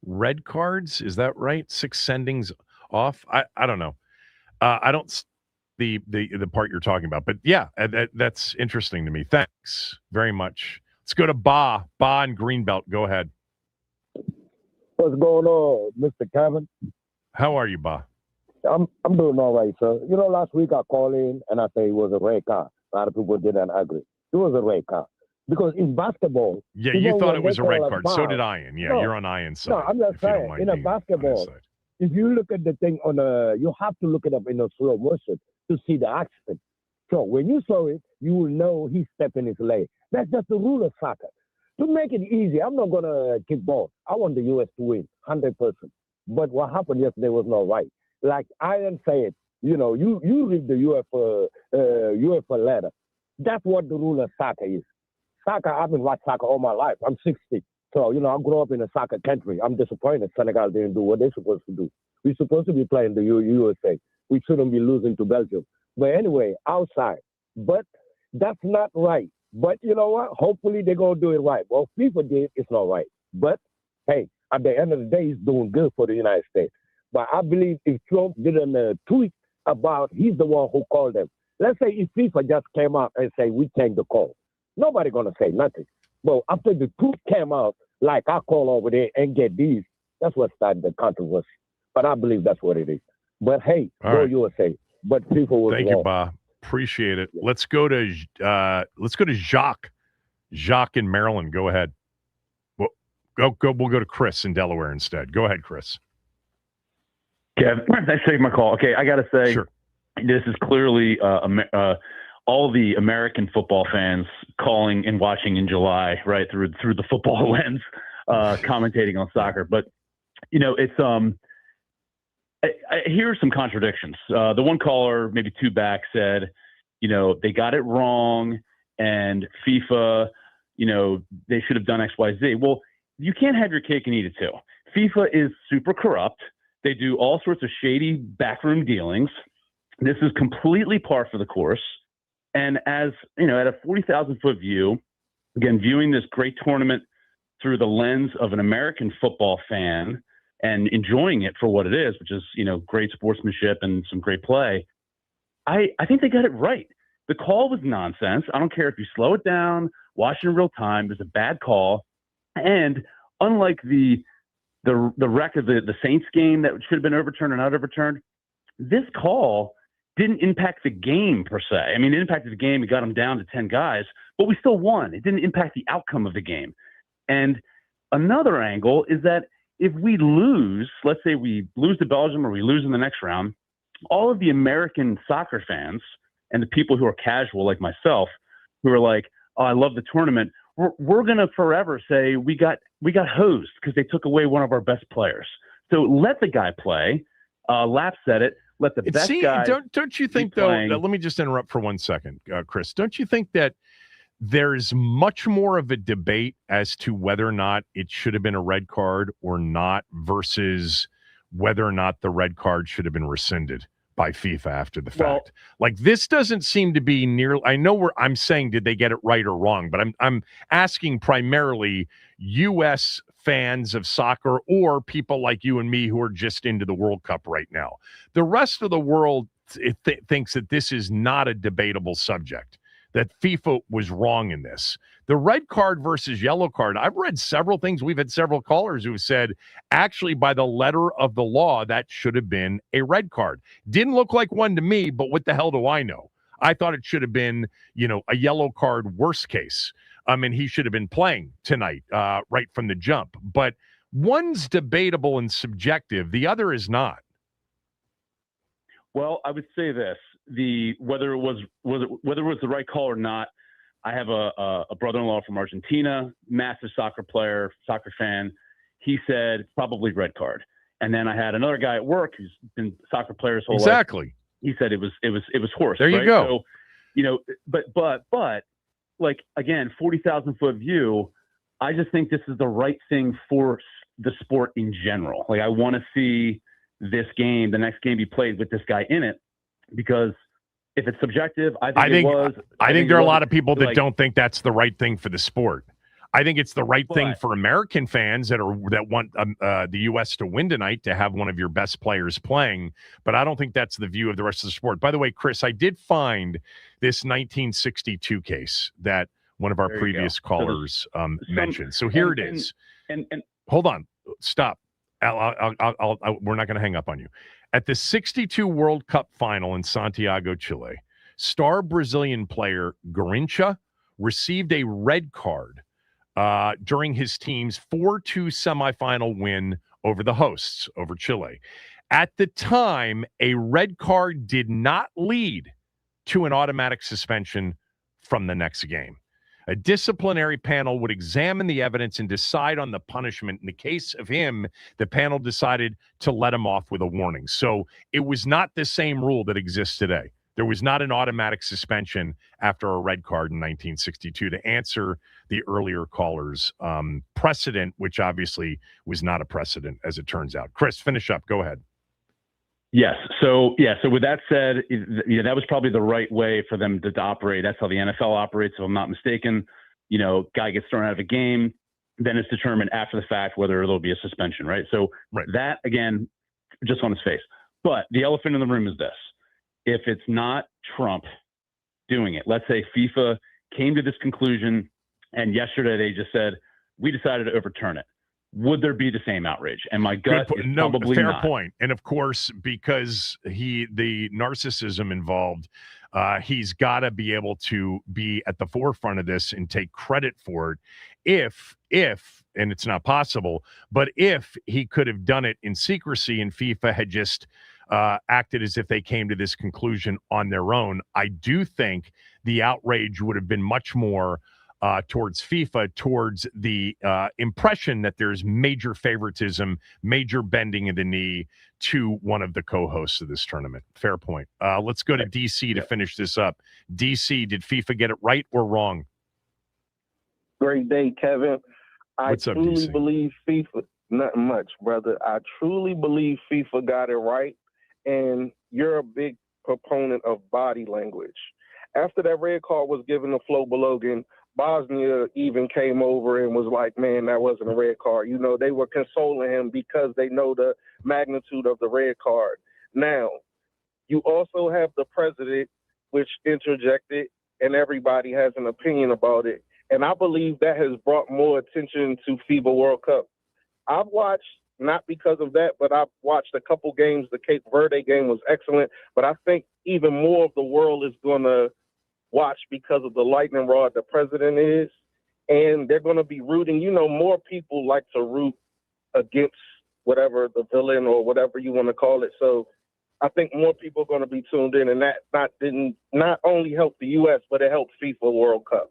red cards. Is that right? 6 sendings off. I don't know. I don't the part you're talking about, but yeah, that's interesting to me. Thanks very much. Let's go to Ba in Greenbelt. Go ahead. What's going on, Mr. Kevin? How are you, Ba? I'm doing all right, sir. Last week I called in and I say it was a red card. A lot of people didn't agree. It was a red card. Because in basketball... Yeah, you thought it was a red card. So did Ian. Yeah, you're on Ian's side. No, I'm just saying, in a basketball, if you look at the thing you have to look it up in a slow motion to see the accident. So when you saw it, you will know he's stepping his leg. That's just the rule of soccer. To make it easy, I'm not going to kick ball. I want the U.S. to win, 100%. But what happened yesterday was not right. Like Ian said, you read the UEFA letter. That's what the rule of soccer is. Soccer, I've been watching soccer all my life. I'm 60. So, I grew up in a soccer country. I'm disappointed Senegal didn't do what they're supposed to do. We're supposed to be playing the USA. We shouldn't be losing to Belgium. But anyway, outside. But that's not right. But you know what? Hopefully they're going to do it right. Well, FIFA did. It's not right. But, hey, at the end of the day, he's doing good for the United States. But I believe if Trump didn't tweet about he's the one who called them. Let's say if FIFA just came out and say we take the call. Nobody going to say nothing. But after the truth came out, like I call over there and get these, that's what started the controversy. But I believe that's what it is. But hey, go USA. But FIFA was Thank you, Bob. Appreciate it. Let's go to Jacques. Jacques in Maryland. Go ahead. We'll go to Chris in Delaware instead. Go ahead, Chris. Kev, thanks for taking my call. Okay, I got to say, this is clearly all the American football fans calling and watching in July, right, through the football lens, commentating on soccer. But, it's I hear some contradictions. The one caller, maybe 2 back, said, they got it wrong and FIFA, they should have done X, Y, Z. Well, you can't have your cake and eat it too. FIFA is super corrupt. They do all sorts of shady backroom dealings. This is completely par for the course. And as, at a 40,000-foot view, again, viewing this great tournament through the lens of an American football fan and enjoying it for what it is, which is, great sportsmanship and some great play, I think they got it right. The call was nonsense. I don't care if you slow it down, watch it in real time. It was a bad call. And unlike the wreck of the Saints game that should have been overturned or not overturned, this call didn't impact the game per se. I mean, it impacted the game. It got them down to 10 guys, but we still won. It didn't impact the outcome of the game. And another angle is that if we lose, let's say we lose to Belgium or we lose in the next round, all of the American soccer fans and the people who are casual like myself, who are like, oh, I love the tournament, we're going to forever say we got hosed because they took away one of our best players. So let the guy play. Lap said it. Let the best guy. Don't you think, though, let me just interrupt for 1 second, Chris. Don't you think that there's much more of a debate as to whether or not it should have been a red card or not versus whether or not the red card should have been rescinded by FIFA after the fact? Like, this doesn't seem to be near. I know I'm saying, did they get it right or wrong? But I'm asking primarily U.S. fans of soccer or people like you and me who are just into the World Cup right now. The rest of the world thinks that this is not a debatable subject, that FIFA was wrong in this. The red card versus yellow card, I've read several things. We've had several callers who have said, actually, by the letter of the law, that should have been a red card. Didn't look like one to me, but what the hell do I know? I thought it should have been, a yellow card, worst case. And he should have been playing tonight, right from the jump. But one's debatable and subjective. The other is not. Well, I would say this: whether it was the right call or not. I have a brother-in-law from Argentina, massive soccer player, soccer fan. He said probably red card. And then I had another guy at work who's been a soccer player his whole life. Exactly. He said it was horse. There you right? go. So, but like, again, 40,000 foot view. I just think this is the right thing for the sport in general. Like, I want to see this game, the next game be played with this guy in it, because if it's subjective, I think there are a lot of people that don't think that's the right thing for the sport. I think it's the right thing for American fans that want the U.S. to win tonight, to have one of your best players playing. But I don't think that's the view of the rest of the sport. By the way, Chris, I did find this 1962 case that one of our previous callers mentioned. So here it is. And hold on, stop. We're not going to hang up on you. At the 62 World Cup final in Santiago, Chile, star Brazilian player Garrincha received a red card during his team's 4-2 semifinal win over the hosts, over Chile. At the time, a red card did not lead to an automatic suspension from the next game. A disciplinary panel would examine the evidence and decide on the punishment. In the case of him, the panel decided to let him off with a warning. So it was not the same rule that exists today. There was not an automatic suspension after a red card in 1962, to answer the earlier caller's precedent, which obviously was not a precedent, as it turns out. Chris, finish up. Go ahead. Yes. So with that said, that was probably the right way for them to operate. That's how the NFL operates, if I'm not mistaken. Guy gets thrown out of a game, then it's determined after the fact whether there'll be a suspension, right? So that, again, just on his face. But the elephant in the room is this. If it's not Trump doing it, let's say FIFA came to this conclusion and yesterday they just said, we decided to overturn it, would there be the same outrage? And my gut is probably fair not. Point. And of course, because the narcissism involved, he's got to be able to be at the forefront of this and take credit for it. If, and it's not possible, but if he could have done it in secrecy and FIFA had just acted as if they came to this conclusion on their own, I do think the outrage would have been much more towards FIFA, towards the impression that there's major favoritism, major bending of the knee to one of the co-hosts of this tournament. Fair point. Let's go to DC to finish this up. DC, did FIFA get it right or wrong? Great day, Kevin. What's up, truly DC? believe FIFA, nothing much, brother. I truly believe FIFA got it right, and you're a big proponent of body language. After that red card was given to Flo Balogun, Bosnia even came over and was like, man, that wasn't a red card. They were consoling him because they know the magnitude of the red card. Now, you also have the president, which interjected, and everybody has an opinion about it. And I believe that has brought more attention to FIBA World Cup. I've watched, not because of that, but I've watched a couple games. The Cape Verde game was excellent, but I think even more of the world is going to watch because of the lightning rod the president is, and they're going to be rooting. More people like to root against whatever the villain or whatever you want to call it. So I think more people are going to be tuned in, and that didn't not only help the U.S., but it helped FIFA World Cup.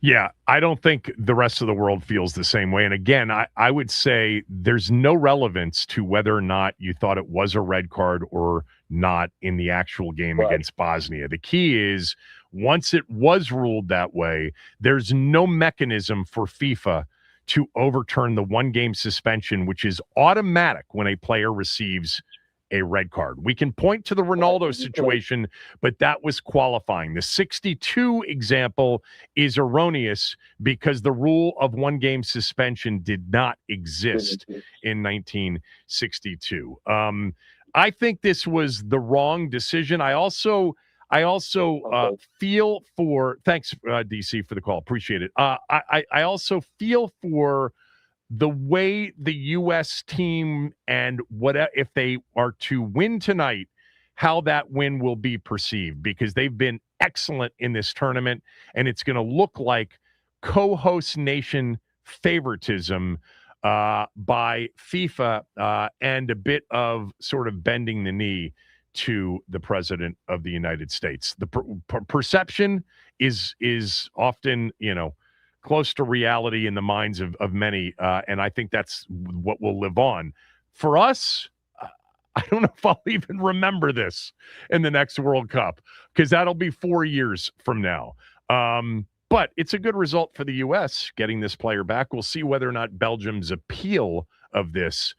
Yeah, I don't think the rest of the world feels the same way. And again, I would say there's no relevance to whether or not you thought it was a red card or not in the actual game against Bosnia. The key is once it was ruled that way, there's no mechanism for FIFA to overturn the one-game suspension, which is automatic when a player receives a red card. We can point to the Ronaldo situation, but that was qualifying. The 62 example is erroneous because the rule of one-game suspension did not exist in 1962. I think this was the wrong decision. I also feel for thanks, DC, for the call. Appreciate it. I also feel for the way the U.S. team and what if they are to win tonight, how that win will be perceived, because they've been excellent in this tournament, and it's going to look like co-host nation favoritism by FIFA and a bit of sort of bending the knee to the president of the United States. The perception is often, close to reality in the minds of many, and I think that's what will live on. For us, I don't know if I'll even remember this in the next World Cup, because that'll be 4 years from now. But it's a good result for the U.S. getting this player back. We'll see whether or not Belgium's appeal of this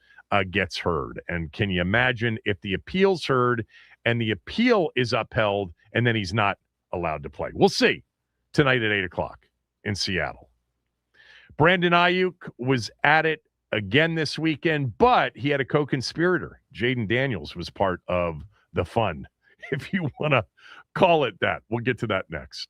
gets heard. And can you imagine if the appeal's heard and the appeal is upheld and then he's not allowed to play? We'll see tonight at 8 o'clock. In Seattle. Brandon Aiyuk was at it again this weekend, but he had a co-conspirator. Jaden Daniels was part of the fun, if you want to call it that. We'll get to that next.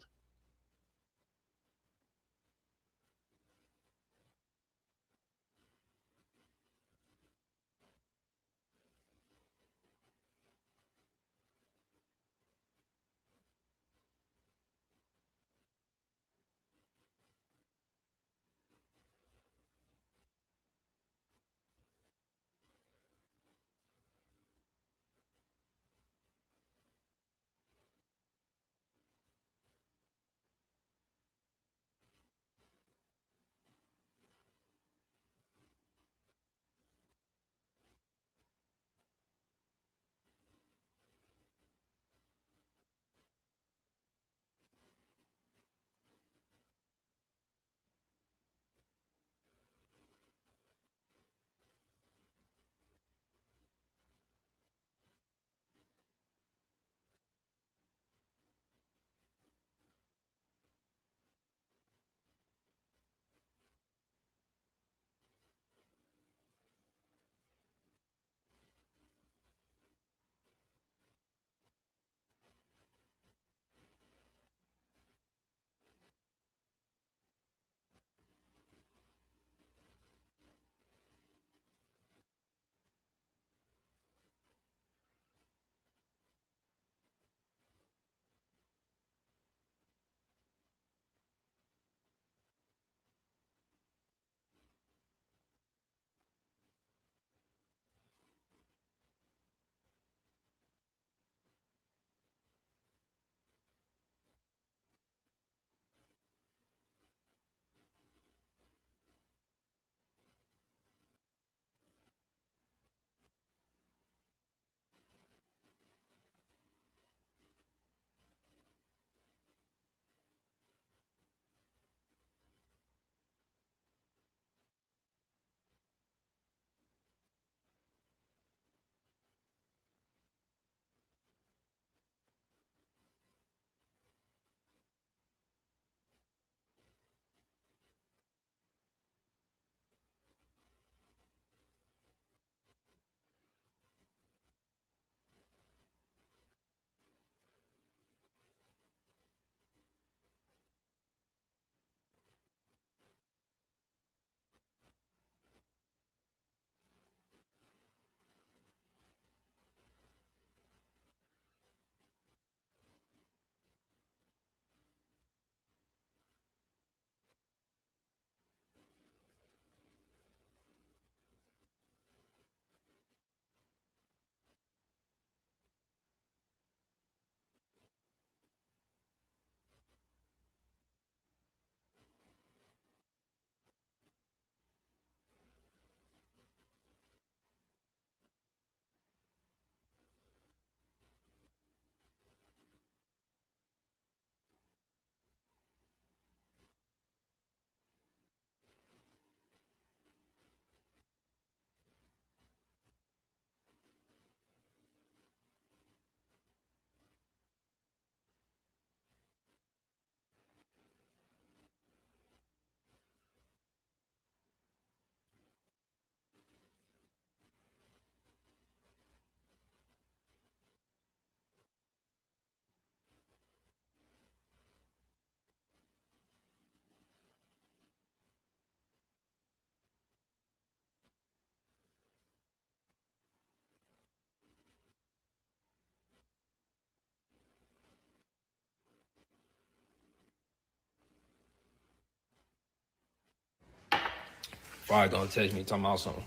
Fire gonna text me talking about something.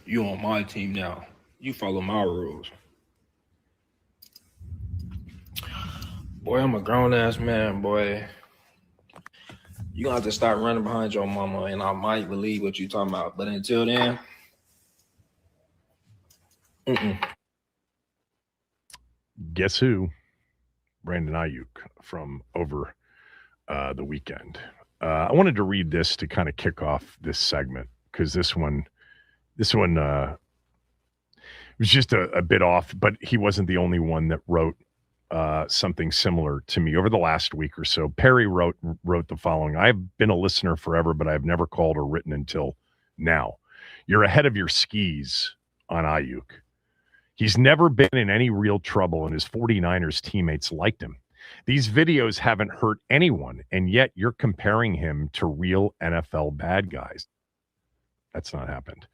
You on my team now. You follow my rules. Boy, I'm a grown-ass man, boy. You gonna have to start running behind your mama, and I might believe what you talking about. But until then, Guess who? Brandon Aiyuk from over the weekend. I wanted to read this to kind of kick off this segment because this one was just a bit off, but he wasn't the only one that wrote something similar to me over the last week or so. Perry wrote the following: I've been a listener forever, but I've never called or written until now. You're ahead of your skis on Aiyuk. He's never been in any real trouble, and his 49ers teammates liked him. These videos haven't hurt anyone, and yet you're comparing him to real NFL bad guys. That's not happened.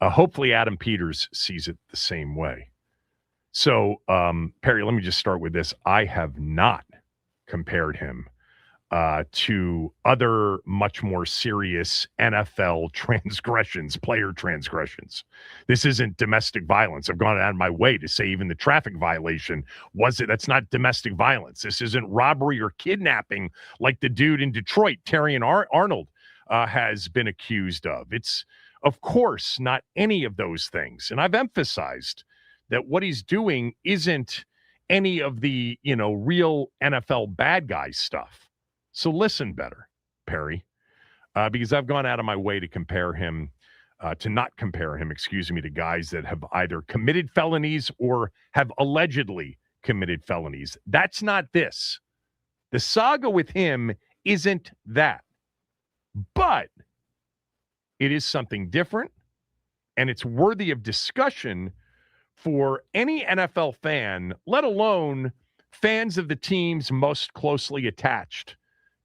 Hopefully Adam Peters sees it the same way. So, Perry, let me just start with this. I have not compared him to other much more serious NFL transgressions, player transgressions. This isn't domestic violence. I've gone out of my way to say even the traffic violation that's not domestic violence. This isn't robbery or kidnapping like the dude in Detroit, Terrion Arnold, has been accused of. It's, of course, not any of those things. And I've emphasized that what he's doing isn't any of the, real NFL bad guy stuff. So listen better, Perry, because I've gone out of my way to not compare him, to guys that have either committed felonies or have allegedly committed felonies. That's not this. The saga with him isn't that. But it is something different, and it's worthy of discussion for any NFL fan, let alone fans of the teams most closely attached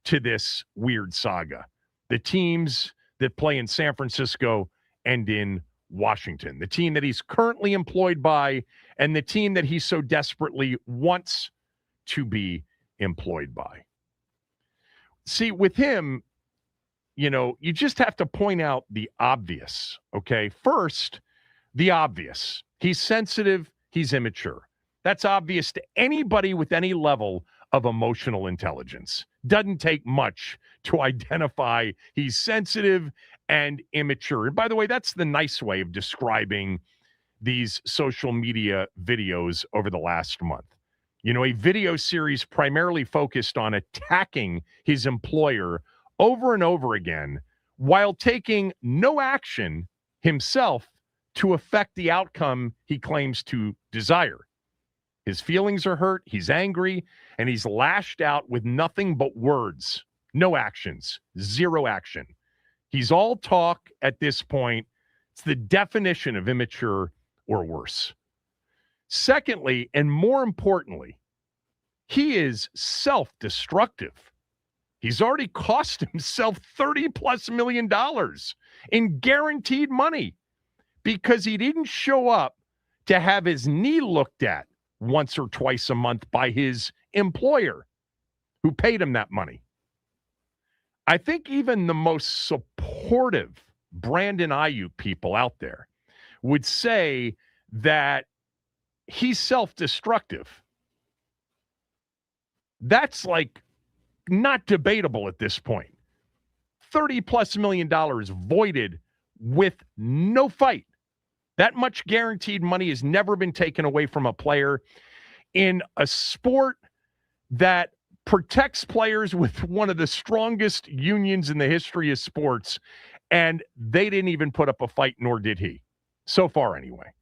to this weird saga. The teams that play in San Francisco and in Washington. The team that he's currently employed by and the team that he so desperately wants to be employed by. See, with him, you just have to point out the obvious, okay? First, the obvious. He's sensitive. He's immature. That's obvious to anybody with any level of emotional intelligence. Doesn't take much to identify he's sensitive and immature. And by the way, that's the nice way of describing these social media videos over the last month. A video series primarily focused on attacking his employer over and over again while taking no action himself to affect the outcome he claims to desire. His feelings are hurt, he's angry, and he's lashed out with nothing but words. No actions, zero action. He's all talk at this point. It's the definition of immature or worse. Secondly, and more importantly, he is self-destructive. He's already cost himself $30+ million in guaranteed money because he didn't show up to have his knee looked at once or twice a month by his employer who paid him that money. I think even the most supportive Brandon Aiyuk people out there would say that he's self-destructive. That's not debatable at this point. $30+ million voided with no fight. That much guaranteed money has never been taken away from a player in a sport that protects players with one of the strongest unions in the history of sports, and they didn't even put up a fight, nor did he. So far, anyway.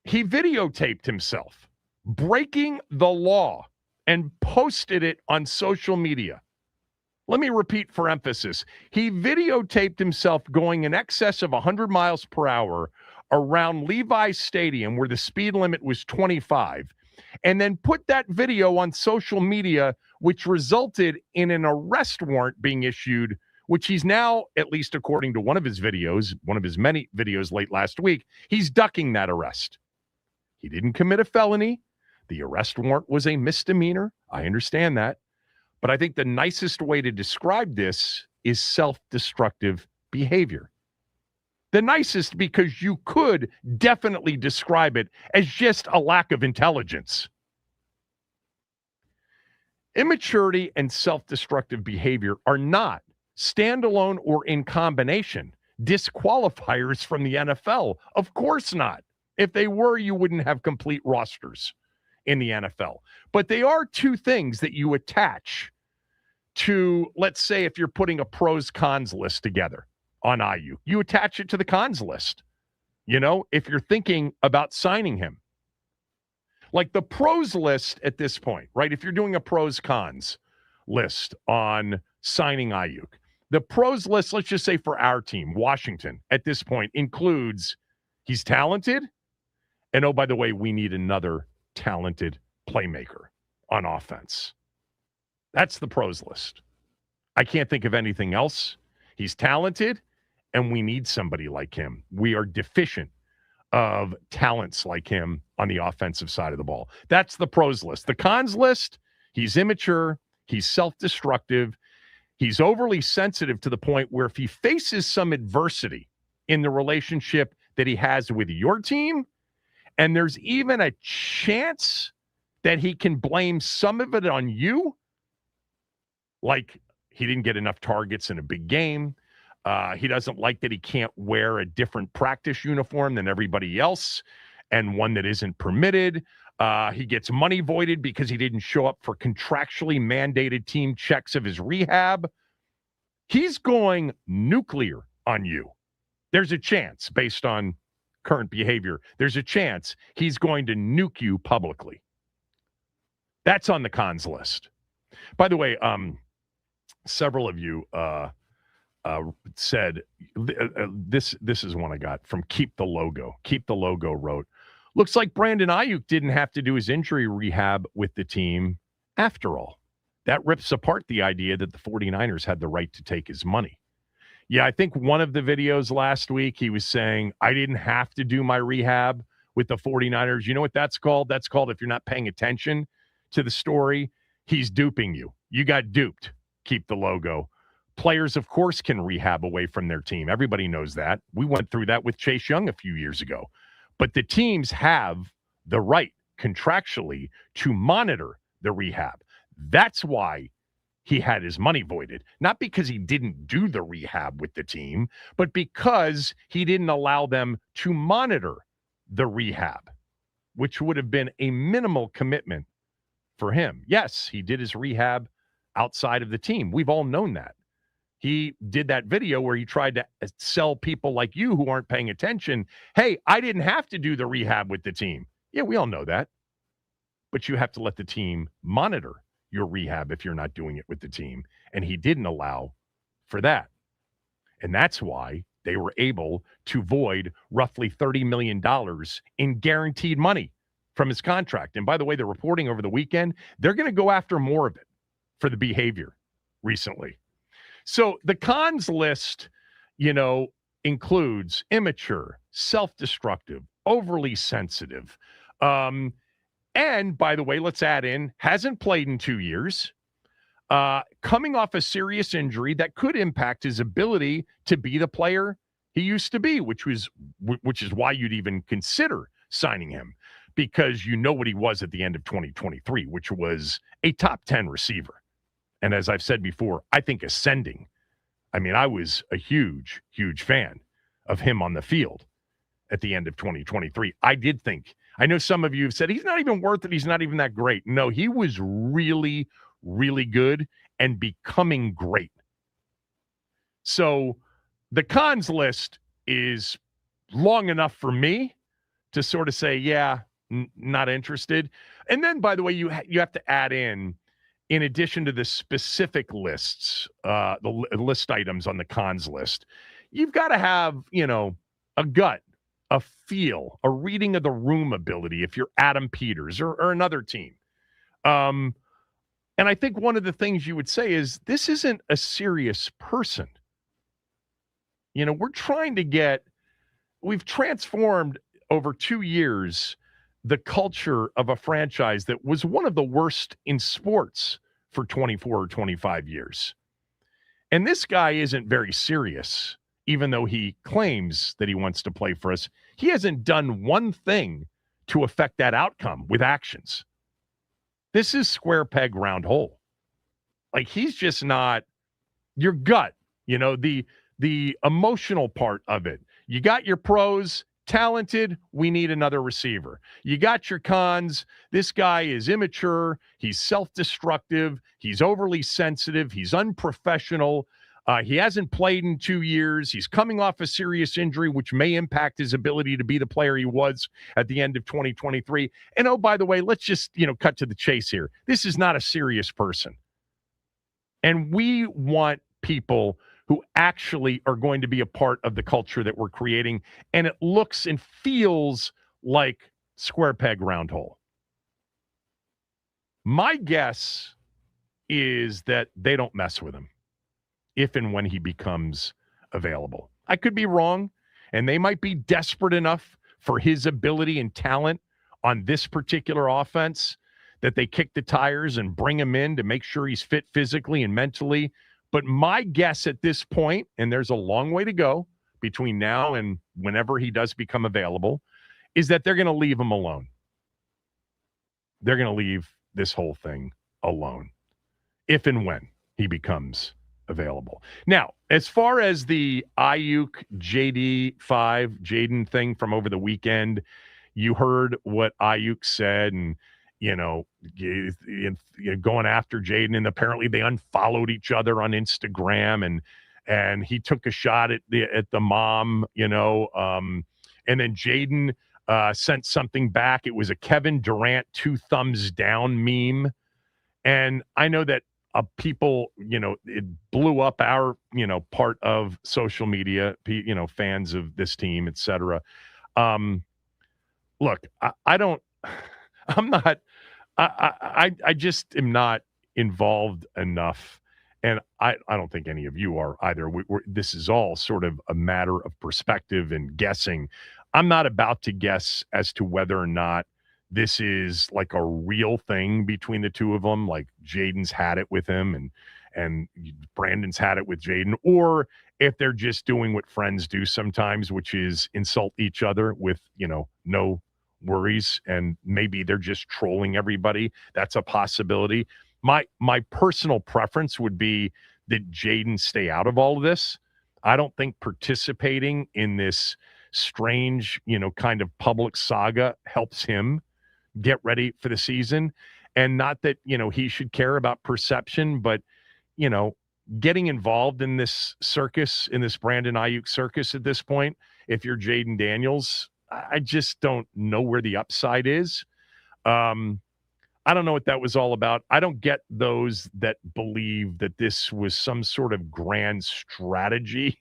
He videotaped himself breaking the law and posted it on social media. Let me repeat for emphasis. He videotaped himself going in excess of 100 miles per hour around Levi's Stadium where the speed limit was 25, and then put that video on social media, which resulted in an arrest warrant being issued, which he's now, at least according to one of his many videos late last week, he's ducking that arrest. He didn't commit a felony. The arrest warrant was a misdemeanor. I understand that. But I think the nicest way to describe this is self-destructive behavior. The nicest, because you could definitely describe it as just a lack of intelligence. Immaturity and self-destructive behavior are not, standalone or in combination, disqualifiers from the NFL. Of course not. If they were, you wouldn't have complete rosters in the NFL. But they are two things that you attach to, let's say, if you're putting a pros cons list together on Aiyuk, you attach it to the cons list. You know, if you're thinking about signing him, like the pros list at this point, right? If you're doing a pros cons list on signing Aiyuk, the pros list, let's just say for our team, Washington, at this point includes he's talented. And oh, by the way, we need another talented playmaker on offense. That's the pros list. I can't think of anything else. He's talented, and we need somebody like him. We are deficient of talents like him on the offensive side of the ball. That's the pros list. The cons list, he's immature, he's self-destructive, he's overly sensitive to the point where if he faces some adversity in the relationship that he has with your team, and there's even a chance that he can blame some of it on you, like he didn't get enough targets in a big game. He doesn't like that he can't wear a different practice uniform than everybody else and one that isn't permitted. He gets money voided because he didn't show up for contractually mandated team checks of his rehab. He's going nuclear on you. There's a chance, based on current behavior, there's a chance he's going to nuke you publicly. That's on the cons list. By the way, several of you said, this is one I got from Keep the Logo. Keep the Logo wrote, looks like Brandon Aiyuk didn't have to do his injury rehab with the team after all. That rips apart the idea that the 49ers had the right to take his money. Yeah, I think one of the videos last week, he was saying, I didn't have to do my rehab with the 49ers. You know what that's called? That's called, if you're not paying attention to the story, he's duping you. You got duped. Keep the Logo. Players, of course, can rehab away from their team. Everybody knows that. We went through that with Chase Young a few years ago. But the teams have the right contractually to monitor the rehab. That's why he had his money voided. Not because he didn't do the rehab with the team, but because he didn't allow them to monitor the rehab, which would have been a minimal commitment for him. Yes, he did his rehab outside of the team. We've all known that. He did that video where he tried to sell people like you who aren't paying attention, hey, I didn't have to do the rehab with the team. Yeah, we all know that. But you have to let the team monitor your rehab if you're not doing it with the team. And he didn't allow for that. And that's why they were able to void roughly $30 million in guaranteed money from his contract. And by the way, the reporting over the weekend, they're going to go after more of it for the behavior recently. So the cons list, includes immature, self-destructive, overly sensitive. And by the way, let's add in, hasn't played in 2 years, coming off a serious injury that could impact his ability to be the player he used to be, which is why you'd even consider signing him, because you know what he was at the end of 2023, which was a top 10 receiver. And as I've said before, I think ascending. I mean, I was a huge, huge fan of him on the field at the end of 2023. I know some of you have said he's not even worth it. He's not even that great. No, he was really, really good and becoming great. So the cons list is long enough for me to sort of say, yeah, not interested. And then, by the way, you have to add in addition to the specific lists, the list items on the cons list, you've got to have, a gut, a feel, a reading of the room ability if you're Adam Peters or another team. And I think one of the things you would say is this isn't a serious person. We've transformed over 2 years the culture of a franchise that was one of the worst in sports for 24 or 25 years. And this guy isn't very serious, even though he claims that he wants to play for us. He hasn't done one thing to affect that outcome with actions. This is square peg, round hole. Like, he's just not your gut, the emotional part of it. You got your pros, talented, we need another receiver. You got your cons. This guy is immature. He's self-destructive. He's overly sensitive. He's unprofessional. He hasn't played in 2 years. He's coming off a serious injury, which may impact his ability to be the player he was at the end of 2023. And, oh, by the way, let's just, cut to the chase here. This is not a serious person. And we want people who actually are going to be a part of the culture that we're creating. And it looks and feels like square peg, round hole. My guess is that they don't mess with him if and when he becomes available. I could be wrong, and they might be desperate enough for his ability and talent on this particular offense that they kick the tires and bring him in to make sure he's fit physically and mentally. But my guess at this point, and there's a long way to go between now and whenever he does become available, is that they're going to leave him alone. They're going to leave this whole thing alone if and when he becomes available. Now, as far as the Aiyuk JD5 Jaden thing from over the weekend, you heard what Aiyuk said, and going after Jaden, and apparently they unfollowed each other on Instagram, and he took a shot at the mom, and then Jaden sent something back. It was a Kevin Durant 2 thumbs down meme, and I know that people, it blew up our, part of social media, fans of this team, etc. Look, I just am not involved enough, and I don't think any of you are either. This is all sort of a matter of perspective and guessing. I'm not about to guess as to whether or not this is like a real thing between the two of them, like Jaden's had it with him and Brandon's had it with Jaden, or if they're just doing what friends do sometimes, which is insult each other with, no worries, and maybe they're just trolling everybody. That's a possibility. My personal preference would be that Jaden stay out of all of this. I don't think participating in this strange, kind of public saga helps him get ready for the season. And not that, he should care about perception, but, getting involved in this circus, in this Brandon Aiyuk circus at this point, if you're Jaden Daniels, I just don't know where the upside is. I don't know what that was all about. I don't get those that believe that this was some sort of grand strategy.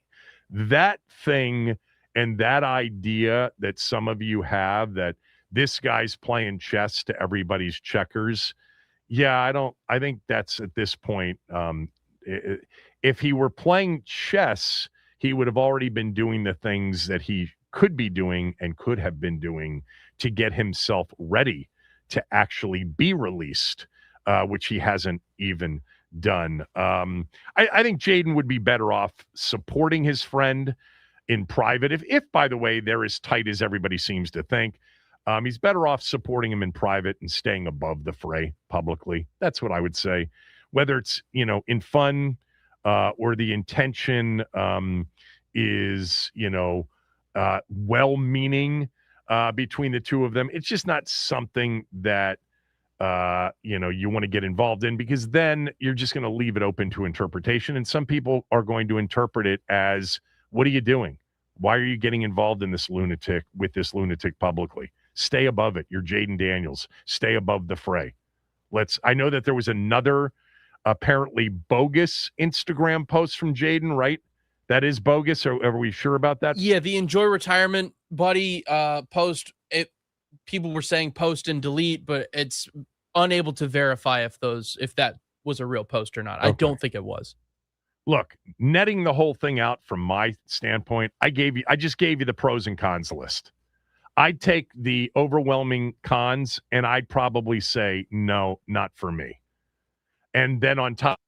That thing and that idea that some of you have that this guy's playing chess to everybody's checkers. Yeah, I think that's at this point. If he were playing chess, he would have already been doing the things that he could be doing and could have been doing to get himself ready to actually be released, which he hasn't even done. I think Jaden would be better off supporting his friend in private. If by the way, they're as tight as everybody seems to think, he's better off supporting him in private and staying above the fray publicly. That's what I would say. Whether it's, in fun or the intention is, well-meaning between the two of them. It's just not something that, you want to get involved in, because then you're just going to leave it open to interpretation. And some people are going to interpret it as, what are you doing? Why are you getting involved in this lunatic publicly? Stay above it. You're Jaden Daniels. Stay above the fray. I know that there was another apparently bogus Instagram post from Jaden, right? That is bogus. Are we sure about that? Yeah, the enjoy retirement buddy post. People were saying post and delete, but it's unable to verify if that was a real post or not. Okay. I don't think it was. Look, netting the whole thing out from my standpoint, I just gave you the pros and cons list. I'd take the overwhelming cons, and I'd probably say, no, not for me. And then on top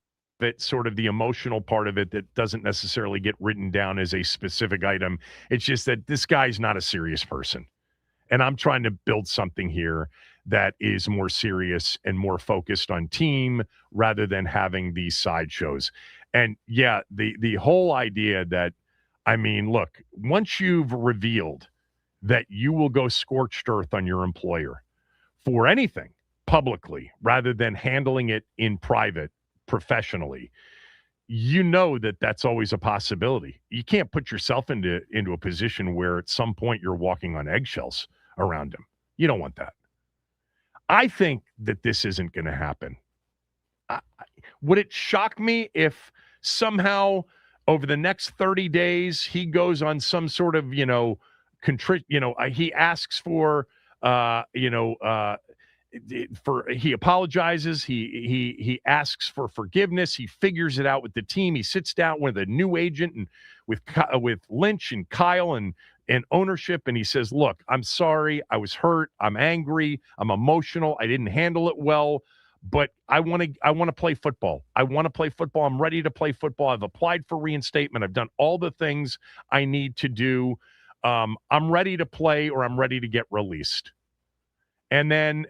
it, sort of the emotional part of it that doesn't necessarily get written down as a specific item. It's just that this guy's not a serious person. And I'm trying to build something here that is more serious and more focused on team rather than having these sideshows. And yeah, the whole idea that, I mean, look, once you've revealed that you will go scorched earth on your employer for anything publicly rather than handling it in private professionally, you know that that's always a possibility. You can't put yourself into a position where at some point you're walking on eggshells around him. You don't want that. I think that this isn't going to happen. Would it shock me if somehow over the next 30 days he goes on some sort of, he asks for, he apologizes, he asks for forgiveness, he figures it out with the team, he sits down with a new agent and with Lynch and Kyle and ownership, and he says, look, I'm sorry, I was hurt, I'm angry, I'm emotional, I didn't handle it well, but I want to play football. I want to play football. I'm ready to play football. I've applied for reinstatement. I've done all the things I need to do. I'm ready to play, or I'm ready to get released. And then,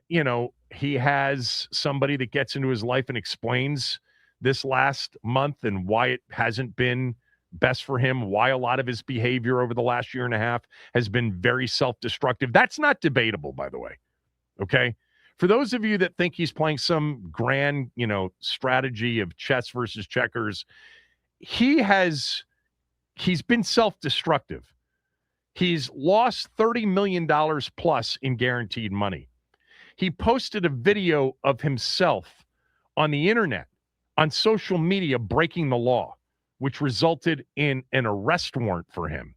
he has somebody that gets into his life and explains this last month and why it hasn't been best for him, why a lot of his behavior over the last year and a half has been very self-destructive. That's not debatable, by the way. Okay? For those of you that think he's playing some grand, strategy of chess versus checkers, he's been self-destructive. He's lost $30 million plus in guaranteed money. He posted a video of himself on the internet, on social media, breaking the law, which resulted in an arrest warrant for him.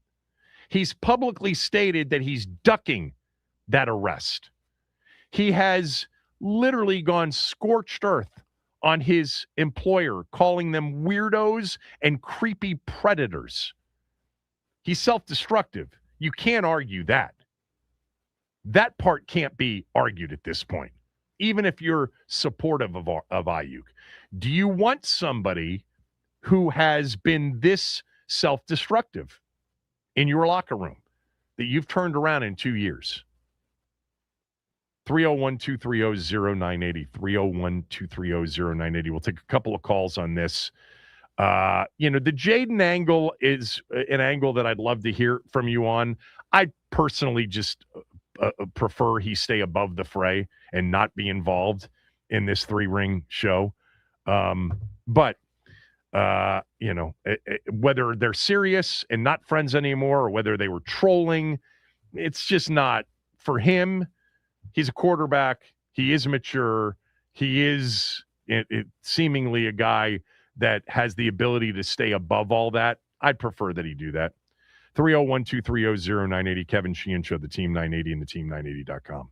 He's publicly stated that he's ducking that arrest. He has literally gone scorched earth on his employer, calling them weirdos and creepy predators. He's self-destructive. You can't argue that. That part can't be argued at this point, even if you're supportive of Aiyuk. Do you want somebody who has been this self-destructive in your locker room that you've turned around in 2 years? 301-230-0980, 301-230-0980. We'll take a couple of calls on this. The Jaden angle is an angle that I'd love to hear from you on. I personally just prefer he stay above the fray and not be involved in this three-ring show. But whether they're serious and not friends anymore or whether they were trolling, it's just not for him. He's a quarterback. He is mature. He is seemingly a guy that has the ability to stay above all that. I'd prefer that he do that. 301-230-0980. Kevin Sheehan Show, the Team 980 and the team980.com.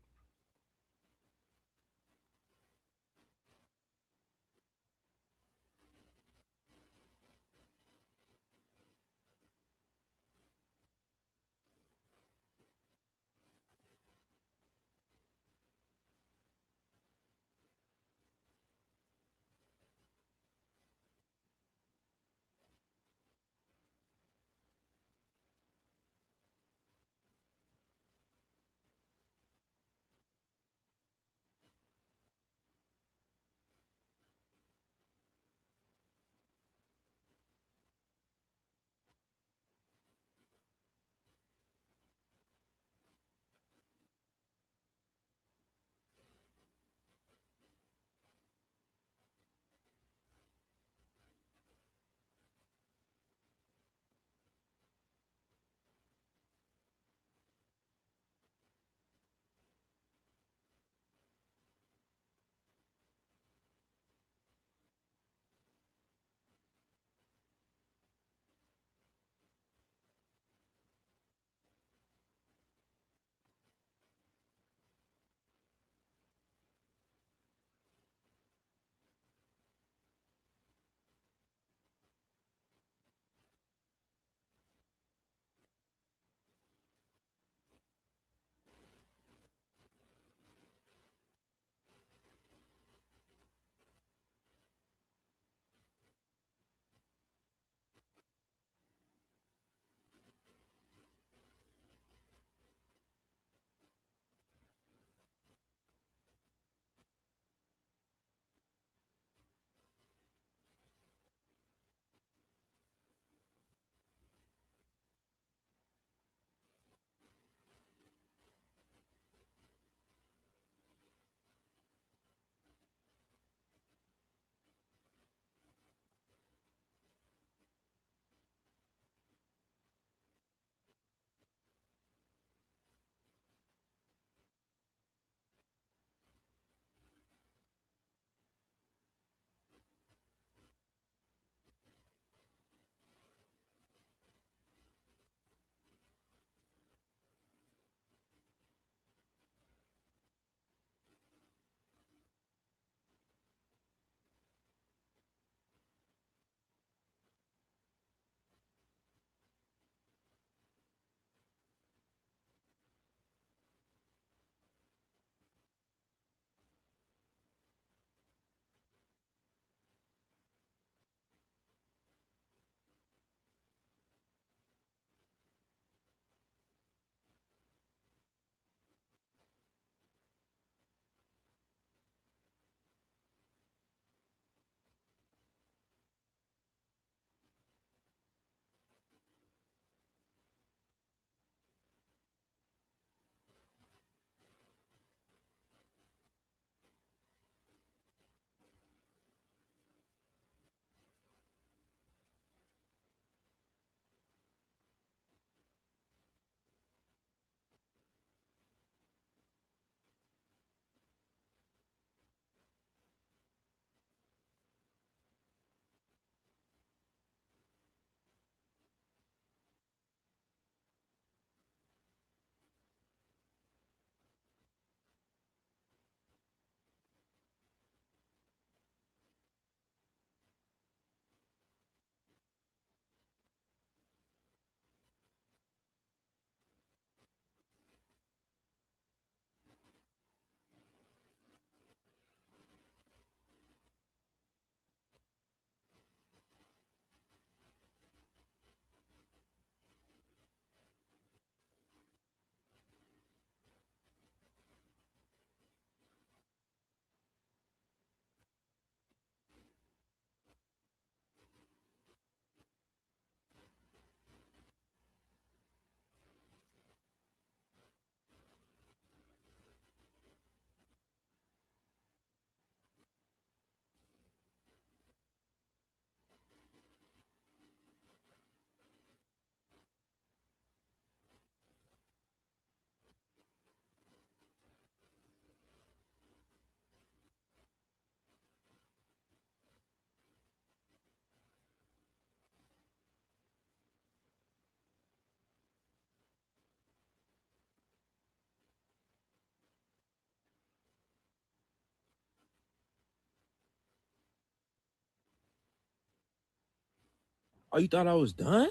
Oh, you thought I was done?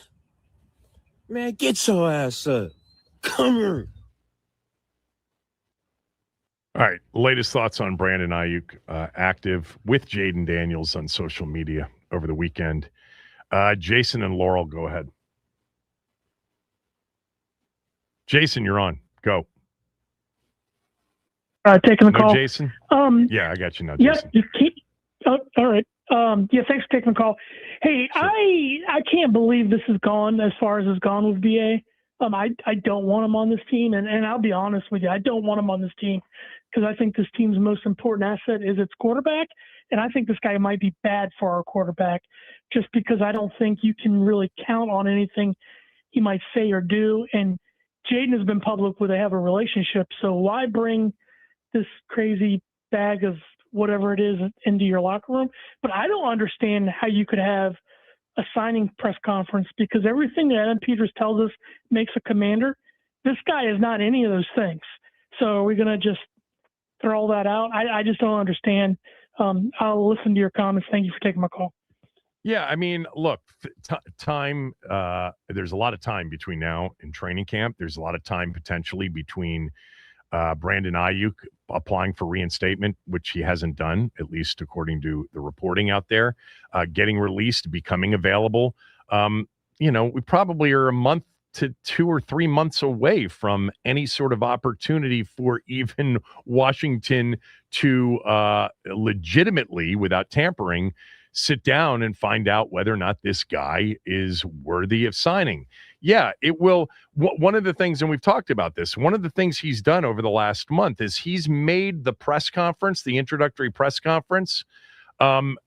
Man, get your ass up. Come here. All right. Latest thoughts on Brandon Aiyuk, active with Jaden Daniels on social media over the weekend. Jason and Laurel, go ahead. Jason, you're on. Go. Taking the call. Jason? Yeah, I got you now, Yeah, Jason. all right. Yeah, thanks for taking the call. Hey, sure. I can't believe this has gone as far as it's gone with BA. I don't want him on this team, and I'll be honest with you, I don't want him on this team because I think this team's most important asset is its quarterback, and I think this guy might be bad for our quarterback just because I don't think you can really count on anything he might say or do. And Jaden has been public where they have a relationship, so why bring this crazy bag of whatever it is into your locker room? But I don't understand how you could have a signing press conference because everything that Adam Peters tells us makes a commander. This guy is not any of those things. So are we going to just throw all that out? I just don't understand. I'll listen to your comments. Thank you for taking my call. Yeah, I mean, look, time, there's a lot of time between now and training camp. There's a lot of time potentially between Brandon Aiyuk applying for reinstatement, which he hasn't done, at least according to the reporting out there, getting released, becoming available. We probably are a month to 2 or 3 months away from any sort of opportunity for even Washington to legitimately, without tampering, sit down and find out whether or not this guy is worthy of signing. Yeah, it will. One of the things, and we've talked about this, one of the things he's done over the last month is he's made the press conference, the introductory press conference, and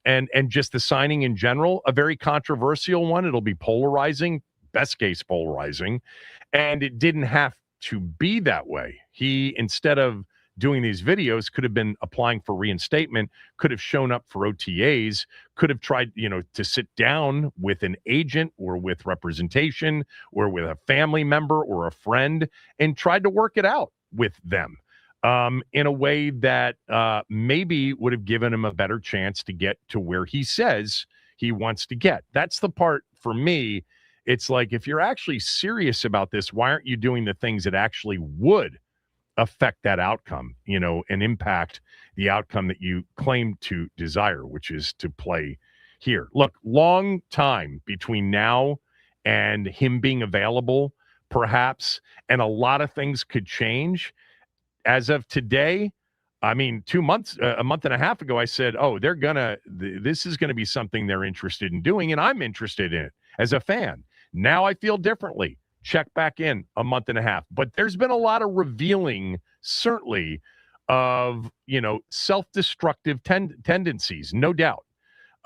just the signing in general, a very controversial one. It'll be polarizing, best case polarizing, and it didn't have to be that way. He, instead of doing these videos, could have been applying for reinstatement, could have shown up for OTAs, could have tried, to sit down with an agent or with representation or with a family member or a friend and tried to work it out with them in a way that maybe would have given him a better chance to get to where he says he wants to get. That's the part for me. It's like, if you're actually serious about this, why aren't you doing the things that actually would affect that outcome, and impact the outcome that you claim to desire, which is to play here. Look, long time between now and him being available, perhaps, and a lot of things could change. As of today, I mean, 2 months, a month and a half ago, I said, this is going to be something they're interested in doing, and I'm interested in it as a fan. Now I feel differently. Check back in a month and a half. But there's been a lot of revealing, certainly, of, self-destructive tendencies, no doubt.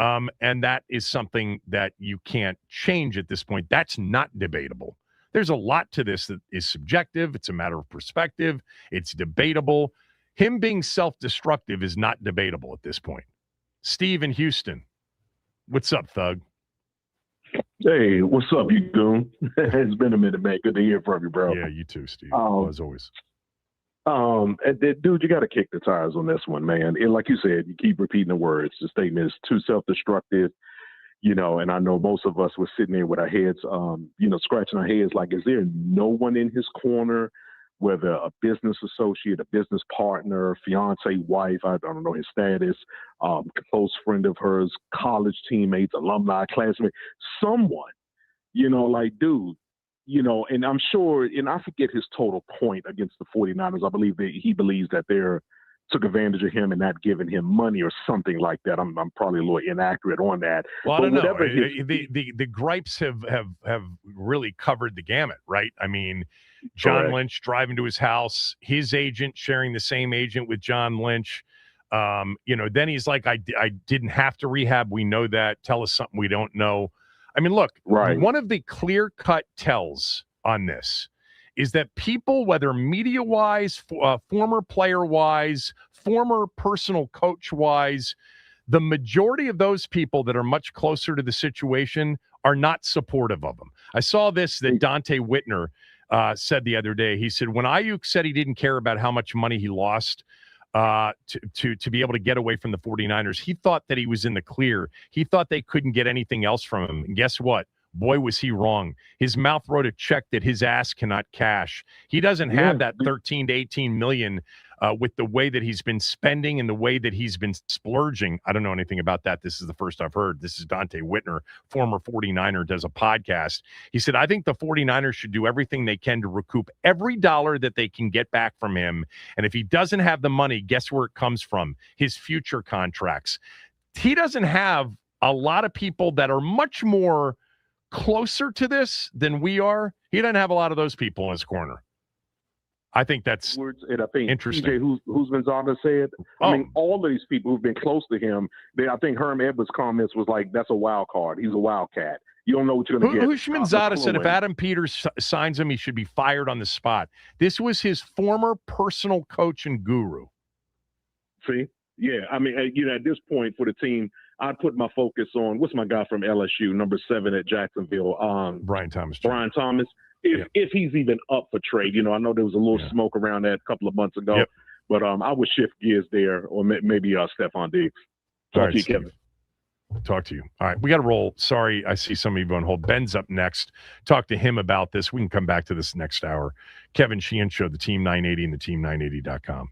And that is something that you can't change at this point. That's not debatable. There's a lot to this that is subjective. It's a matter of perspective. It's debatable. Him being self-destructive is not debatable at this point. Steve in Houston. What's up, Thug? Hey, what's up, you goon? It's been a minute, man. Good to hear from you, bro. Yeah, you too, Steve. As always. Dude, you got to kick the tires on this one, man. And like you said, you keep repeating the words. The statement is too self-destructive, and I know most of us were sitting there with our heads, scratching our heads like, is there no one in his corner, whether a business associate, a business partner, fiance, wife, I don't know his status, close friend of hers, college teammates, alumni, classmates, someone, dude, and I'm sure, and I forget his total point against the 49ers. I believe that he believes that they're took advantage of him and not giving him money or something like that. I'm probably a little inaccurate on that. Well, I don't know. The gripes have really covered the gamut, right? I mean, John Lynch driving to his house, his agent sharing the same agent with John Lynch. Then he's like, I didn't have to rehab. We know that. Tell us something we don't know. I mean, look, one of the clear-cut tells on this is that people, whether media-wise, former player-wise, former personal coach-wise, the majority of those people that are much closer to the situation are not supportive of him. I saw this that Dante Whitner said the other day. He said, when Aiyuk said he didn't care about how much money he lost to be able to get away from the 49ers, he thought that he was in the clear. He thought they couldn't get anything else from him. And guess what? Boy, was he wrong. His mouth wrote a check that his ass cannot cash. He doesn't have that 13 to 18 million with the way that he's been spending and the way that he's been splurging. I don't know anything about that. This is the first I've heard. This is Dante Whitner, former 49er, does a podcast. He said, I think the 49ers should do everything they can to recoup every dollar that they can get back from him. And if he doesn't have the money, guess where it comes from? His future contracts. He doesn't have a lot of people that are much more closer to this than we are. He doesn't have a lot of those people in his corner. I think that's and I think interesting. TJ Husmanzada said, I mean, all of these people who've been close to him, I think Herm Edwards' comments was like, that's a wild card. He's a wildcat. You don't know what you're going to get. Husmanzada said if Adam Peters signs him, he should be fired on the spot. This was his former personal coach and guru. See? Yeah, I mean, at this point for the team, I'd put my focus on, what's my guy from LSU, number 7 at Jacksonville? Brian Thomas. Brian Thomas. If he's even up for trade, I know there was a little smoke around that a couple of months ago, but I would shift gears there, or maybe Stephon Diggs. Talk to you, Kevin. Talk to you. All right, we got to roll. Sorry, I see some of you on hold. Ben's up next. Talk to him about this. We can come back to this next hour. Kevin Sheehan Show, the Team 980 and the Team980.com.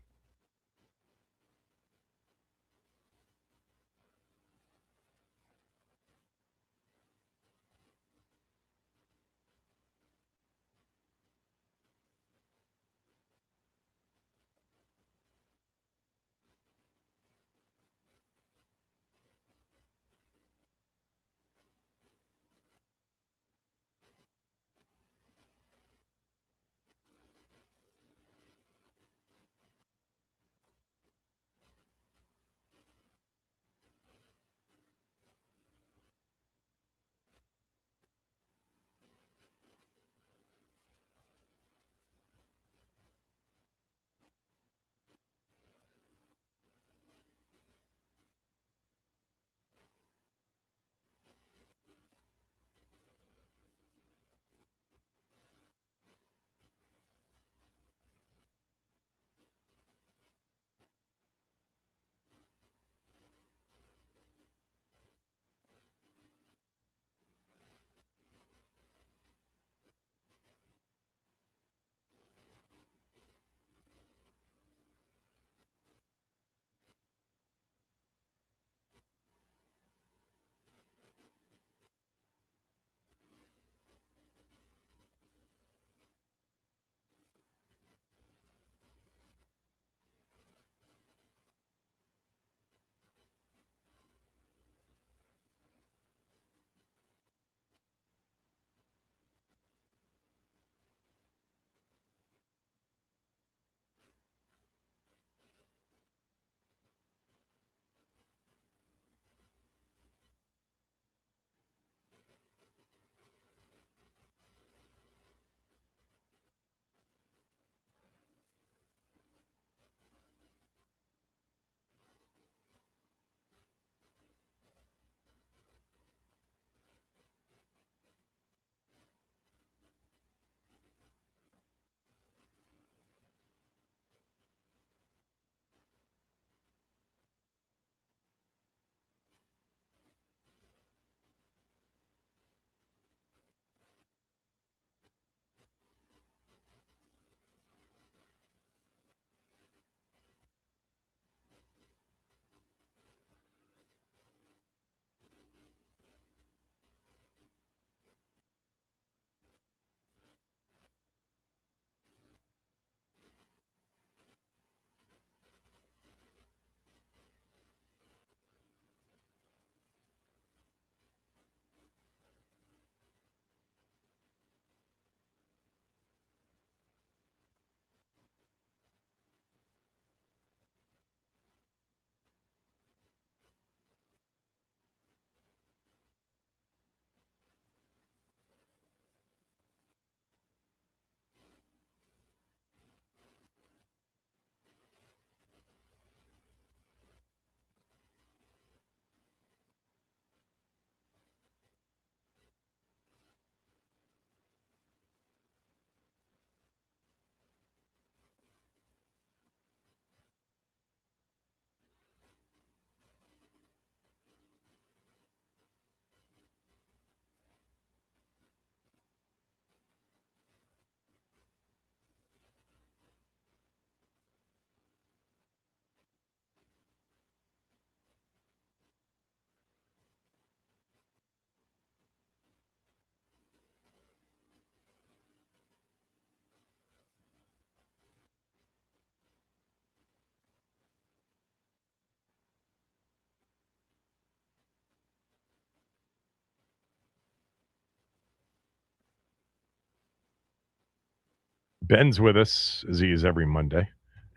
Ben's with us, as he is every Monday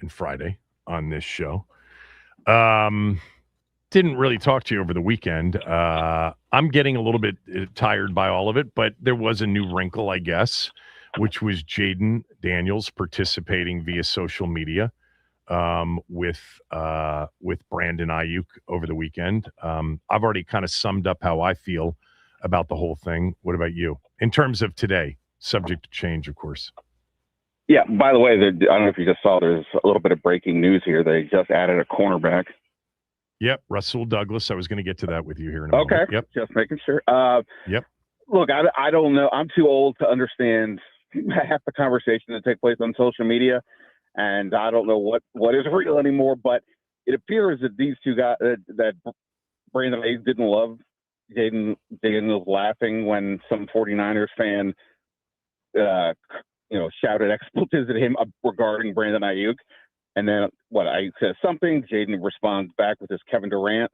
and Friday on this show. Didn't really talk to you over the weekend. I'm getting a little bit tired by all of it, but there was a new wrinkle, I guess, which was Jaden Daniels participating via social media with Brandon Aiyuk over the weekend. I've already kind of summed up how I feel about the whole thing. What about you? In terms of today, subject to change, of course. Yeah, by the way, I don't know if you just saw, there's a little bit of breaking news here. They just added a cornerback. Yep, Russell Douglas. I was going to get to that with you here in a moment. Yep. Just making sure. Yep. Look, I don't know. I'm too old to understand half the conversation that take place on social media, and I don't know what is real anymore. But it appears that these two guys, that Brandon Aiyuk didn't love Jaden Daniels laughing when some 49ers fan, shouted expletives at him regarding Brandon Aiyuk. And then Aiyuk says something, Jaden responds back with this Kevin Durant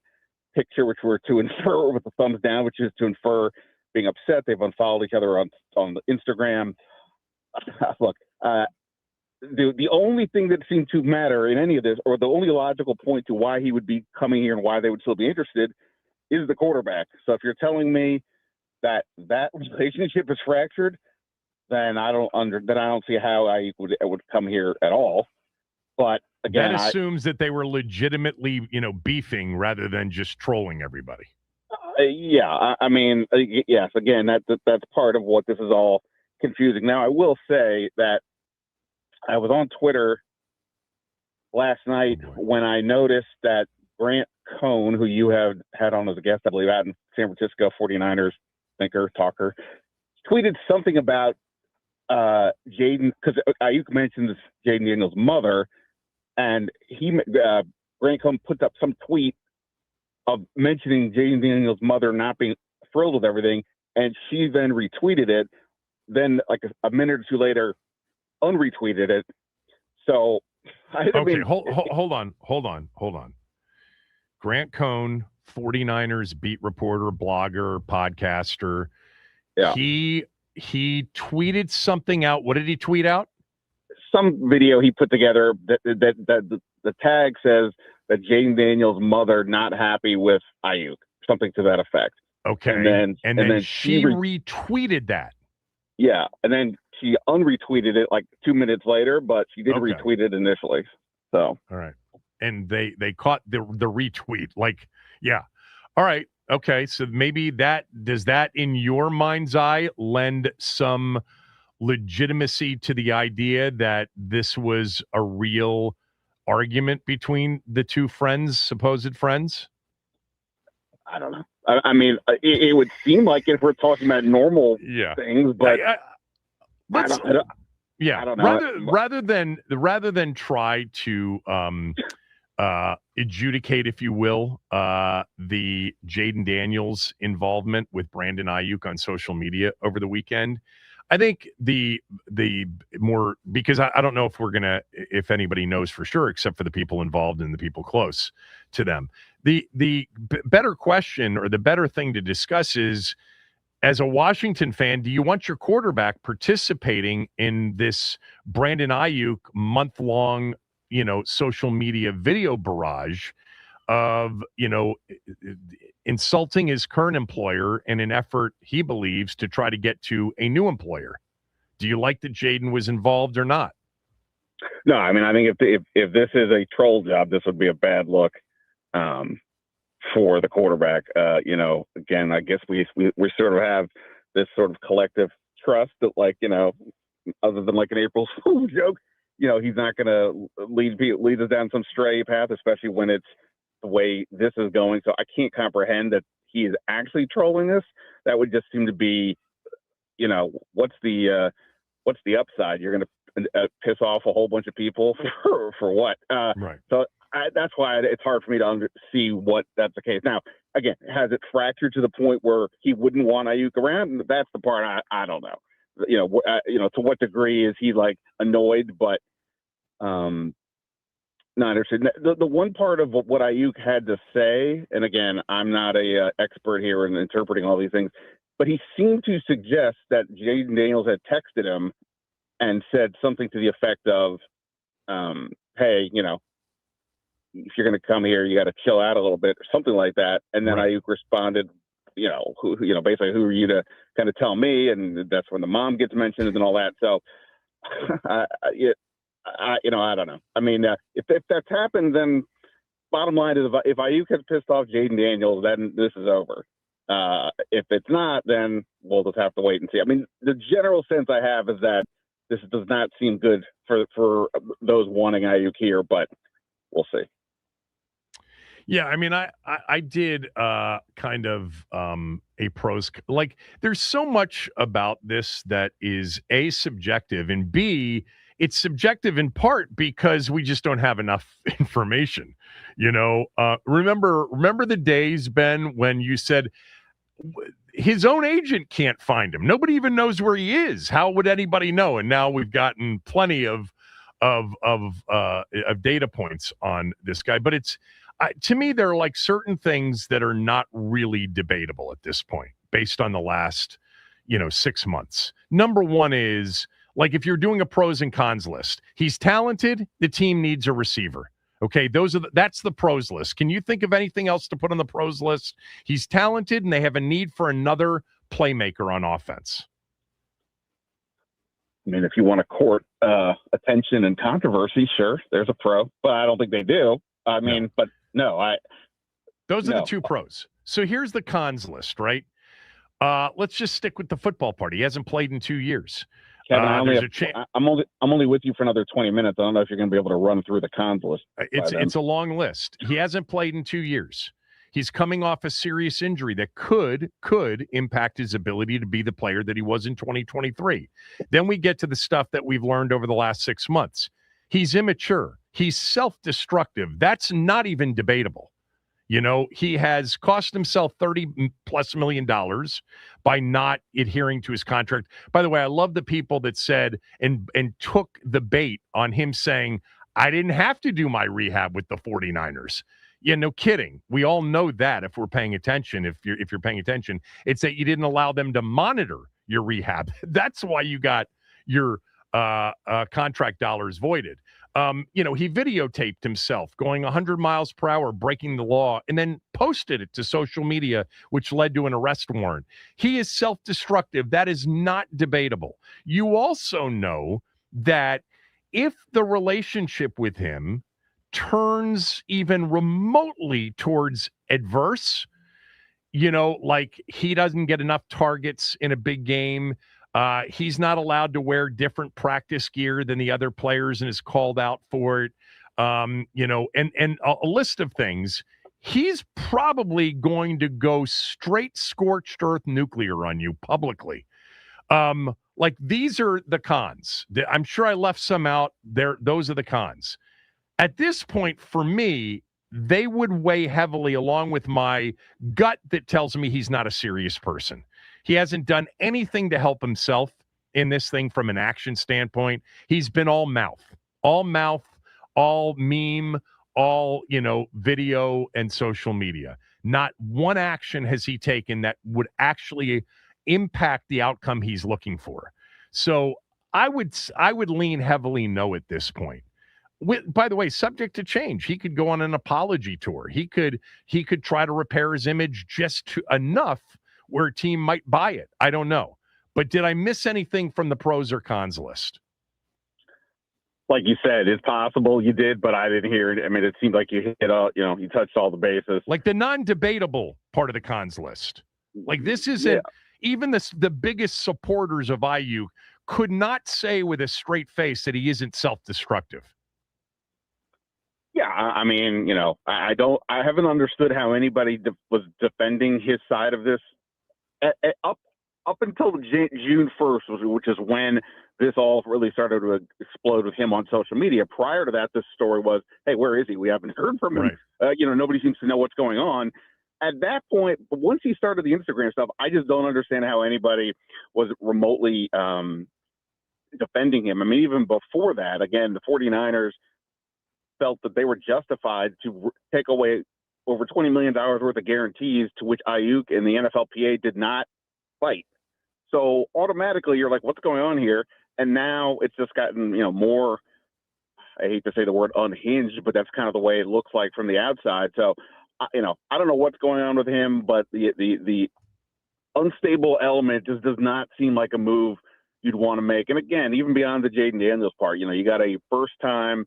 picture, which we're to infer with the thumbs down, which is to infer being upset. They've unfollowed each other on Instagram. Look, the only thing that seemed to matter in any of this, or the only logical point to why he would be coming here and why they would still be interested, is the quarterback. So if you're telling me that relationship is fractured, then I don't see how Aiyuk would come here at all. But again, that assumes that they were legitimately, beefing rather than just trolling everybody. I mean, yes. Again, that's part of what this is all confusing. Now, I will say that I was on Twitter last night when I noticed that Grant Cohn, who you have had on as a guest, I believe, out in San Francisco, 49ers thinker, talker, tweeted something about Jaden, because Aiyuk mentions Jaden Daniels' mother, and Grant Cohn put up some tweet of mentioning Jaden Daniels' mother not being thrilled with everything, and she then retweeted it. Then, like a minute or two later, unretweeted it. So, hold on. Grant Cohn, 49ers beat reporter, blogger, podcaster. Yeah. He tweeted something out. What did he tweet out? Some video he put together that the tag says that Jaden Daniels' mother not happy with Aiyuk, something to that effect. Okay. And then she retweeted that. Yeah, and then she unretweeted it like 2 minutes later, but she did retweet it initially. So all right, and they caught the retweet. Like, yeah, all right, okay. So maybe does that in your mind's eye lend some legitimacy to the idea that this was a real argument between the two supposed friends? I don't know. I mean, it would seem like if we're talking about normal things, but I don't know. Rather than try to adjudicate, if you will, the Jaden Daniels involvement with Brandon Aiyuk on social media over the weekend, I think the more, because I don't know if anybody knows for sure, except for the people involved and the people close to them. The better question, or the better thing to discuss, is, as a Washington fan, do you want your quarterback participating in this Brandon Aiyuk month-long, social media video barrage of, insulting his current employer in an effort, he believes, to try to get to a new employer? Do you like that Jaden was involved or not? No, I mean, I think if this is a troll job, this would be a bad look for the quarterback. Again, I guess we sort of have this sort of collective trust that, other than like an April Fool's joke, he's not going to lead us down some stray path, especially when it's the way this is going. So I can't comprehend that he is actually trolling this. That would just seem to be, what's the upside? You're going to piss off a whole bunch of people for what? Right. So that's why it's hard for me to see what that's the case. Now, again, has it fractured to the point where he wouldn't want Aiyuk around? That's the part I don't know. To what degree is he annoyed? But not interested. The one part of what Aiyuk had to say, and again, I'm not a expert here in interpreting all these things, but he seemed to suggest that Jaden Daniels had texted him and said something to the effect of, hey, if you're going to come here, you got to chill out a little bit or something like that. And then Aiyuk responded, basically, who are you to kind of tell me? And that's when the mom gets mentioned and all that. So, I don't know. I mean, if that's happened, then bottom line is if Aiyuk has pissed off Jaden Daniels, then this is over. If it's not, then we'll just have to wait and see. I mean, the general sense I have is that this does not seem good for those wanting Aiyuk here, but we'll see. Yeah, I mean, I did kind of a pros, like there's so much about this that is A, subjective, and B, it's subjective in part because we just don't have enough information. Remember the days, Ben, when you said his own agent can't find him. Nobody even knows where he is. How would anybody know? And now we've gotten plenty of data points on this guy, but it's to me, there are like certain things that are not really debatable at this point based on the last, 6 months. Number one is, like, if you're doing a pros and cons list, he's talented, the team needs a receiver. Okay, that's the pros list. Can you think of anything else to put on the pros list? He's talented, and they have a need for another playmaker on offense. I mean, if you want to court attention and controversy, sure, there's a pro, but I don't think they do. I mean, but no, those are the two pros. So here's the cons list, right? Let's just stick with the football part. He hasn't played in 2 years. Kevin, I'm only with you for another 20 minutes. I don't know if you're going to be able to run through the cons list. It's a long list. He hasn't played in 2 years. He's coming off a serious injury that could impact his ability to be the player that he was in 2023. Then we get to the stuff that we've learned over the last 6 months. He's immature. He's self-destructive. That's not even debatable. He has cost himself $30+ million by not adhering to his contract. By the way, I love the people that said and took the bait on him saying, I didn't have to do my rehab with the 49ers. Yeah, no kidding. We all know that if we're paying attention, if you're paying attention, it's that you didn't allow them to monitor your rehab. That's why you got your contract dollars voided. He videotaped himself going 100 miles per hour, breaking the law, and then posted it to social media, which led to an arrest warrant. He is self-destructive. That is not debatable. You also know that if the relationship with him turns even remotely towards adverse, like he doesn't get enough targets in a big game, he's not allowed to wear different practice gear than the other players and is called out for it, and a list of things, he's probably going to go straight scorched earth nuclear on you publicly. Like, these are the cons. I'm sure I left some out there. Those are the cons. At this point, for me, they would weigh heavily along with my gut that tells me he's not a serious person. He hasn't done anything to help himself in this thing from an action standpoint. He's been all mouth, all meme, all, video and social media. Not one action has he taken that would actually impact the outcome he's looking for. So I would lean heavily no at this point. By the way, subject to change. He could go on an apology tour. He could try to repair his image just enough where a team might buy it. I don't know. But did I miss anything from the pros or cons list? Like you said, it's possible you did, but I didn't hear it. I mean, it seemed like you hit all, you touched all the bases. Like the non-debatable part of the cons list. Like, this isn't even the biggest supporters of Aiyuk could not say with a straight face that he isn't self-destructive. Yeah, I mean, I haven't understood how anybody was defending his side of this up until June 1st, which is when this all really started to explode with him on social media. Prior to that, this story was, hey, where is he? We haven't heard from him. Right. Nobody seems to know what's going on. At that point, once he started the Instagram stuff, I just don't understand how anybody was remotely defending him. I mean, even before that, again, the 49ers felt that they were justified to take away over $20 million worth of guarantees, to which Aiyuk and the NFLPA did not fight. So automatically you're like, what's going on here? And now it's just gotten, more, I hate to say the word unhinged, but that's kind of the way it looks like from the outside. So, I don't know what's going on with him, but the unstable element just does not seem like a move you'd want to make. And again, even beyond the Jaden Daniels part, you got a first-time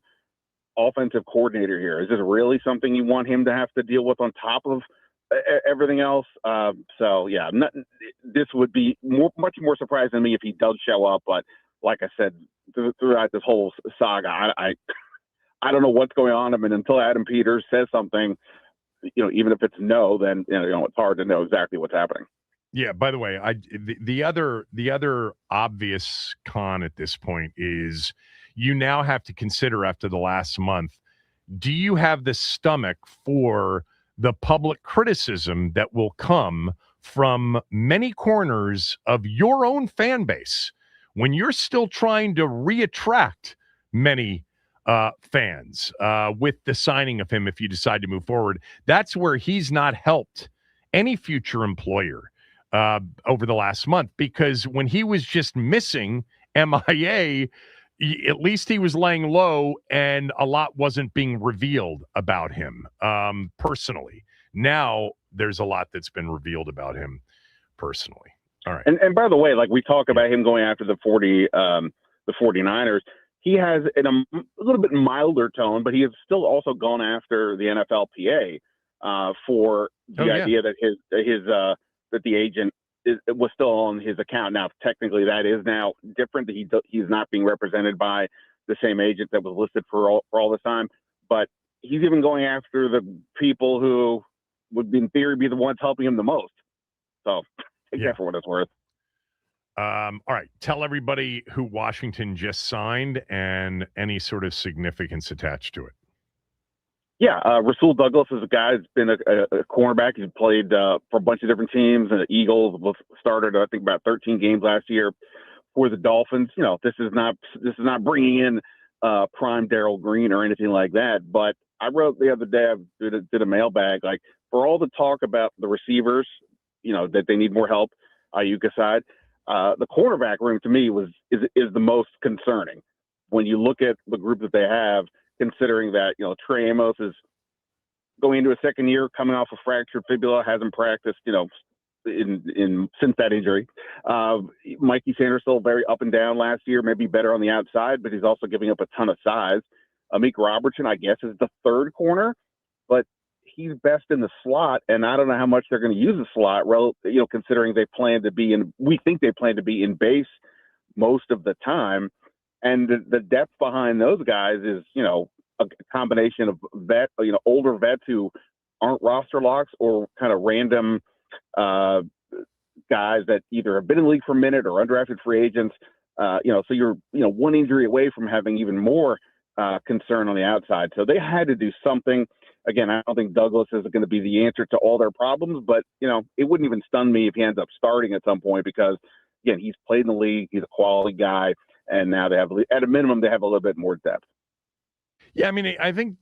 offensive coordinator here. Is this really something you want him to have to deal with on top of everything else? So yeah, this would be much more surprising to me if he does show up. But like I said, throughout this whole saga, I don't know what's going on. I mean, until Adam Peters says something, even if it's no, then it's hard to know exactly what's happening. Yeah. By the way, the other obvious con at this point is you now have to consider after the last month, do you have the stomach for the public criticism that will come from many corners of your own fan base when you're still trying to reattract many fans with the signing of him if you decide to move forward? That's where he's not helped any future employer over the last month, because when he was just missing MIA, at least he was laying low and a lot wasn't being revealed about him personally. Now there's a lot that's been revealed about him personally. All right. And by the way, like we talk about him going after the 49ers, he has in a little bit milder tone, but he has still also gone after the NFLPA for the idea that that the agent was still on his account. Now, technically, that is now different. He's not being represented by the same agent that was listed for all this time. But he's even going after the people who would, in theory, be the ones helping him the most. So take that for what it's worth. All right. Tell everybody who Washington just signed and any sort of significance attached to it. Yeah, Rasul Douglas is a guy who's been a cornerback. He's played for a bunch of different teams. And the Eagles started, I think, about 13 games last year for the Dolphins. This is not bringing in prime Darrell Green or anything like that. But I wrote the other day, I did a mailbag, like for all the talk about the receivers, that they need more help, Aiyuk aside, the cornerback room to me is the most concerning when you look at the group that they have. Considering that, Trey Amos is going into a second year, coming off a fractured fibula, hasn't practiced, since that injury. Mikey Sanders still very up and down last year, maybe better on the outside, but he's also giving up a ton of size. Amik Robertson, I guess, is the third corner, but he's best in the slot, and I don't know how much they're going to use the slot, considering we think they plan to be in base most of the time. And the depth behind those guys is, a combination of older vets who aren't roster locks or kind of random guys that either have been in the league for a minute or undrafted free agents. So you're, one injury away from having even more concern on the outside. So they had to do something. Again, I don't think Douglas is going to be the answer to all their problems, but, it wouldn't even stun me if he ends up starting at some point because, again, he's played in the league. He's a quality guy. And now they have, at a minimum, they have a little bit more depth. Yeah, I mean, I think,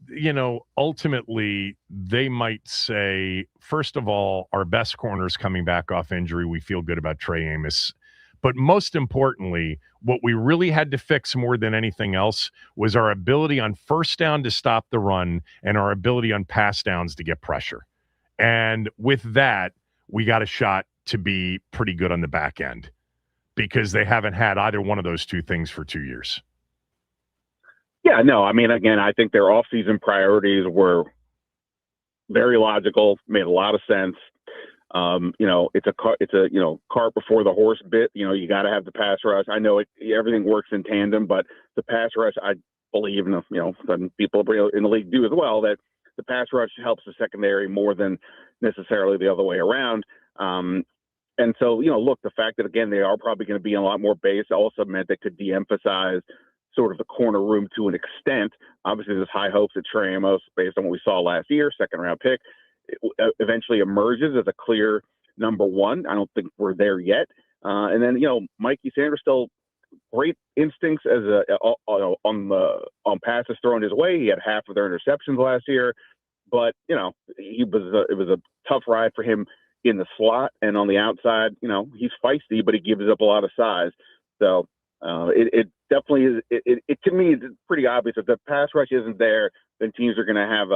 ultimately they might say, first of all, our best corners coming back off injury, we feel good about Trey Amos. But most importantly, what we really had to fix more than anything else was our ability on first down to stop the run and our ability on pass downs to get pressure. And with that, we got a shot to be pretty good on the back end, because they haven't had either one of those two things for 2 years. Yeah, no, I mean, again, I think their offseason priorities were very logical, made a lot of sense. It's a cart before the horse bit. You got to have the pass rush. I know everything works in tandem, but the pass rush, I believe, some people in the league do as well, that the pass rush helps the secondary more than necessarily the other way around. And so, look, the fact that, again, they are probably going to be in a lot more base also meant they could de-emphasize sort of the corner room to an extent. Obviously, there's high hopes that Trey Amos, based on what we saw last year, second-round pick, eventually emerges as a clear number one. I don't think we're there yet. And then, Mikey Sanders still great instincts as on passes thrown his way. He had half of their interceptions last year, but, it was a tough ride for him in the slot, and on the outside, he's feisty, but he gives up a lot of size. So it definitely is. It to me, it's pretty obvious if the pass rush isn't there, then teams are going to have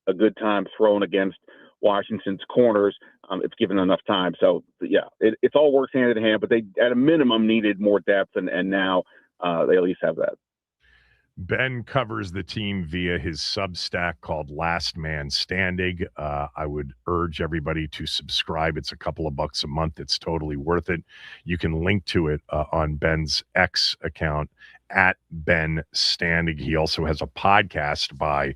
a good time throwing against Washington's corners if given enough time. So yeah, it's all works hand in hand, but they at a minimum needed more depth, and now they at least have that. Ben covers the team via his Substack called Last Man Standing. I would urge everybody to subscribe. It's a couple of bucks a month. It's totally worth it. You can link to it on Ben's X account at Ben Standing. He also has a podcast by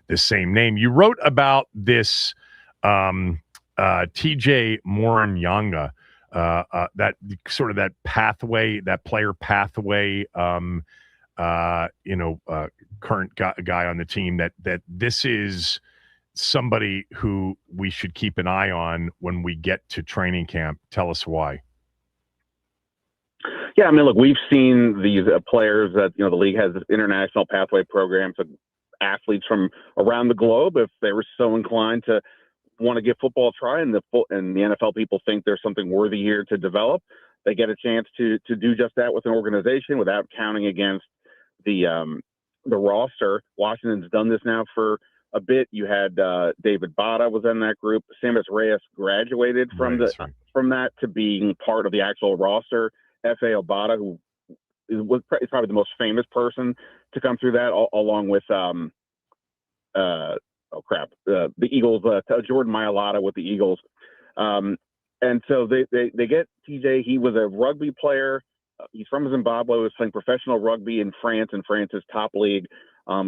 the same name. You wrote about this TJ Moranyanga, that sort of that pathway, that player pathway, current guy on the team, that this is somebody who we should keep an eye on when we get to training camp. Tell us why. Yeah, I mean, look, we've seen these players that, the league has international pathway programs of athletes from around the globe, if they were so inclined to want to give football a try, and the NFL people think there's something worthy here to develop, they get a chance to do just that with an organization without counting against the roster. Washington's done this now for a bit. You had David Bada was in that group. Samus Reyes graduated from that to being part of the actual roster. F.A. Obata, who is probably the most famous person to come through that, along with the Eagles, Jordan Mailata with the Eagles. And so they get TJ. He was a rugby player. He's from Zimbabwe. He was playing professional rugby in France, in France's top league.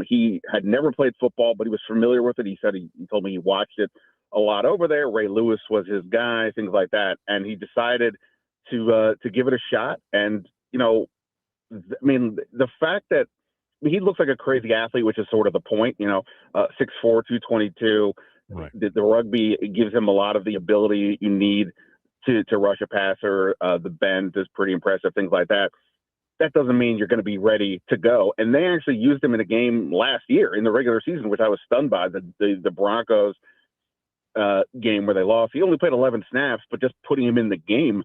He had never played football, but he was familiar with it. He said he told me he watched it a lot over there. Ray Lewis was his guy, things like that. And he decided to give it a shot. And, the fact that he looks like a crazy athlete, which is sort of the point, 6'4", 222. Right. The rugby gives him a lot of the ability you need to rush a passer. The bend is pretty impressive, things like that. That doesn't mean you're going to be ready to go. And they actually used him in a game last year in the regular season, which I was stunned by, the Broncos game where they lost. He only played 11 snaps, but just putting him in the game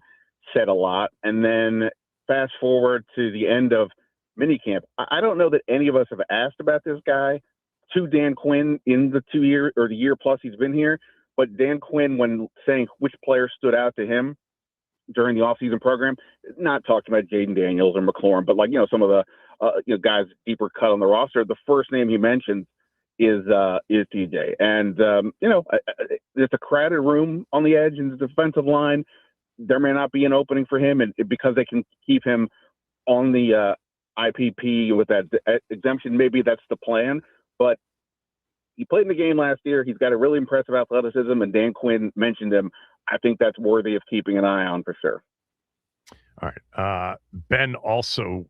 said a lot. And then fast forward to the end of minicamp. I don't know that any of us have asked about this guy to Dan Quinn in the 2 year or the year plus he's been here. But Dan Quinn, when saying which player stood out to him during the offseason program, not talking about Jaden Daniels or McLaurin, but some of the guys deeper cut on the roster, the first name he mentioned is TJ. And it's a crowded room on the edge in the defensive line. There may not be an opening for him, and because they can keep him on the IPP with that exemption, maybe that's the plan. But he played in the game last year. He's got a really impressive athleticism, and Dan Quinn mentioned him. I think that's worthy of keeping an eye on for sure. All right. Ben also,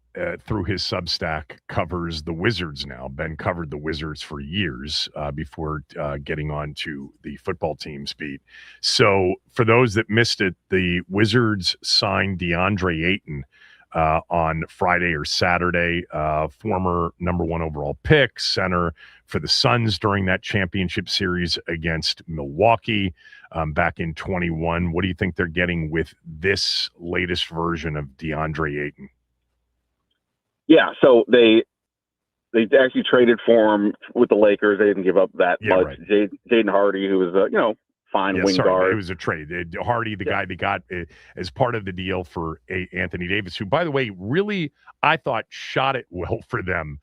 through his Substack, covers the Wizards now. Ben covered the Wizards for years before getting on to the football team's beat. So for those that missed it, the Wizards signed DeAndre Ayton on Friday or Saturday, former number 1 overall pick, center for the Suns during that championship series against Milwaukee back in 21. What do you think they're getting with this latest version of DeAndre Ayton? Yeah, so they actually traded for him with the Lakers. They didn't give up that much. Right. Jaden Hardy, who was fine wing guard. It was a trade. Hardy, the guy they got as part of the deal for Anthony Davis, who, by the way, really, I thought shot it well for them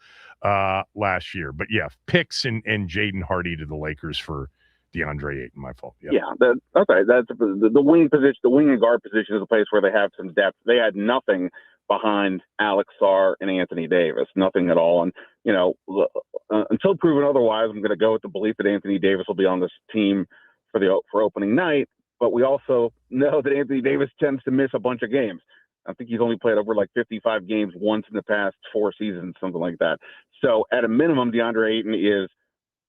last year. But yeah, picks and Jaden Hardy to the Lakers for DeAndre Ayton. My fault. Yeah, okay. That's the wing position. The wing and guard position is a place where they have some depth. They had nothing behind Alex Sarr and Anthony Davis, nothing at all. And until proven otherwise, I'm going to go with the belief that Anthony Davis will be on this team for opening night, but we also know that Anthony Davis tends to miss a bunch of games. I think he's only played over 55 games once in the past 4 seasons, something like that. So at a minimum, DeAndre Ayton is,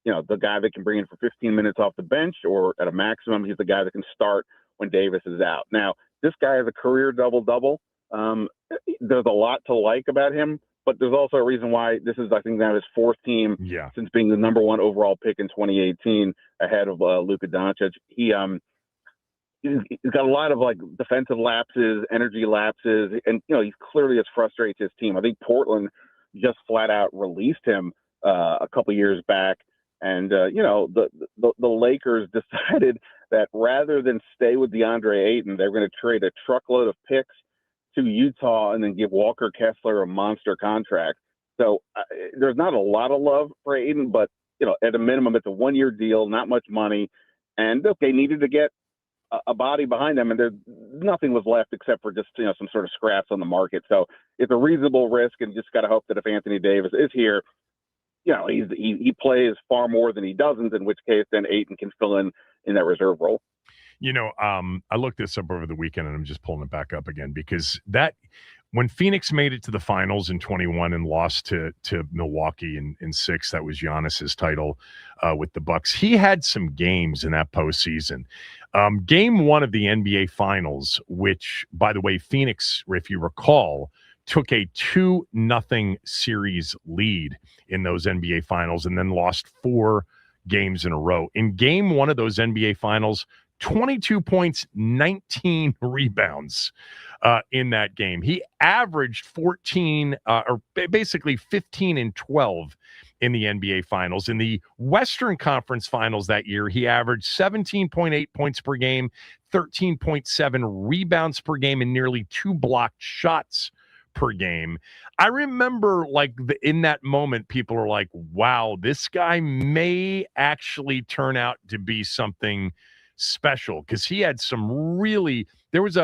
the guy that can bring in for 15 minutes off the bench, or at a maximum, he's the guy that can start when Davis is out. Now, this guy has a career double-double. There's a lot to like about him, but there's also a reason why this is, I think, now his 4th team since being the number 1 overall pick in 2018 ahead of Luka Doncic. he's got a lot of like defensive lapses, energy lapses, and he clearly has frustrated his team. I think Portland just flat out released him a couple years back, and the Lakers decided that rather than stay with DeAndre Ayton, they're going to trade a truckload of picks to Utah and then give Walker Kessler a monster contract. So there's not a lot of love for Ayton, but at a minimum, it's a 1-year deal, not much money, and they needed to get a body behind them, and nothing was left except for just some sort of scraps on the market. So it's a reasonable risk, and just got to hope that if Anthony Davis is here, he plays far more than he doesn't. In which case, then Ayton can fill in that reserve role. I looked this up over the weekend, and I'm just pulling it back up again because when Phoenix made it to the finals in 21 and lost to Milwaukee in 6, that was Giannis's title with the Bucks. He had some games in that postseason. Game 1 of the NBA Finals, which, by the way, Phoenix, if you recall, took a 2-0 series lead in those NBA Finals and then lost 4 games in a row. In Game 1 of those NBA Finals, 22 points, 19 rebounds in that game. He averaged 14, or basically 15 and 12 in the NBA Finals. In the Western Conference Finals that year, he averaged 17.8 points per game, 13.7 rebounds per game, and nearly 2 blocked shots per game. I remember in that moment, people were like, wow, this guy may actually turn out to be something special, because he had some really, there was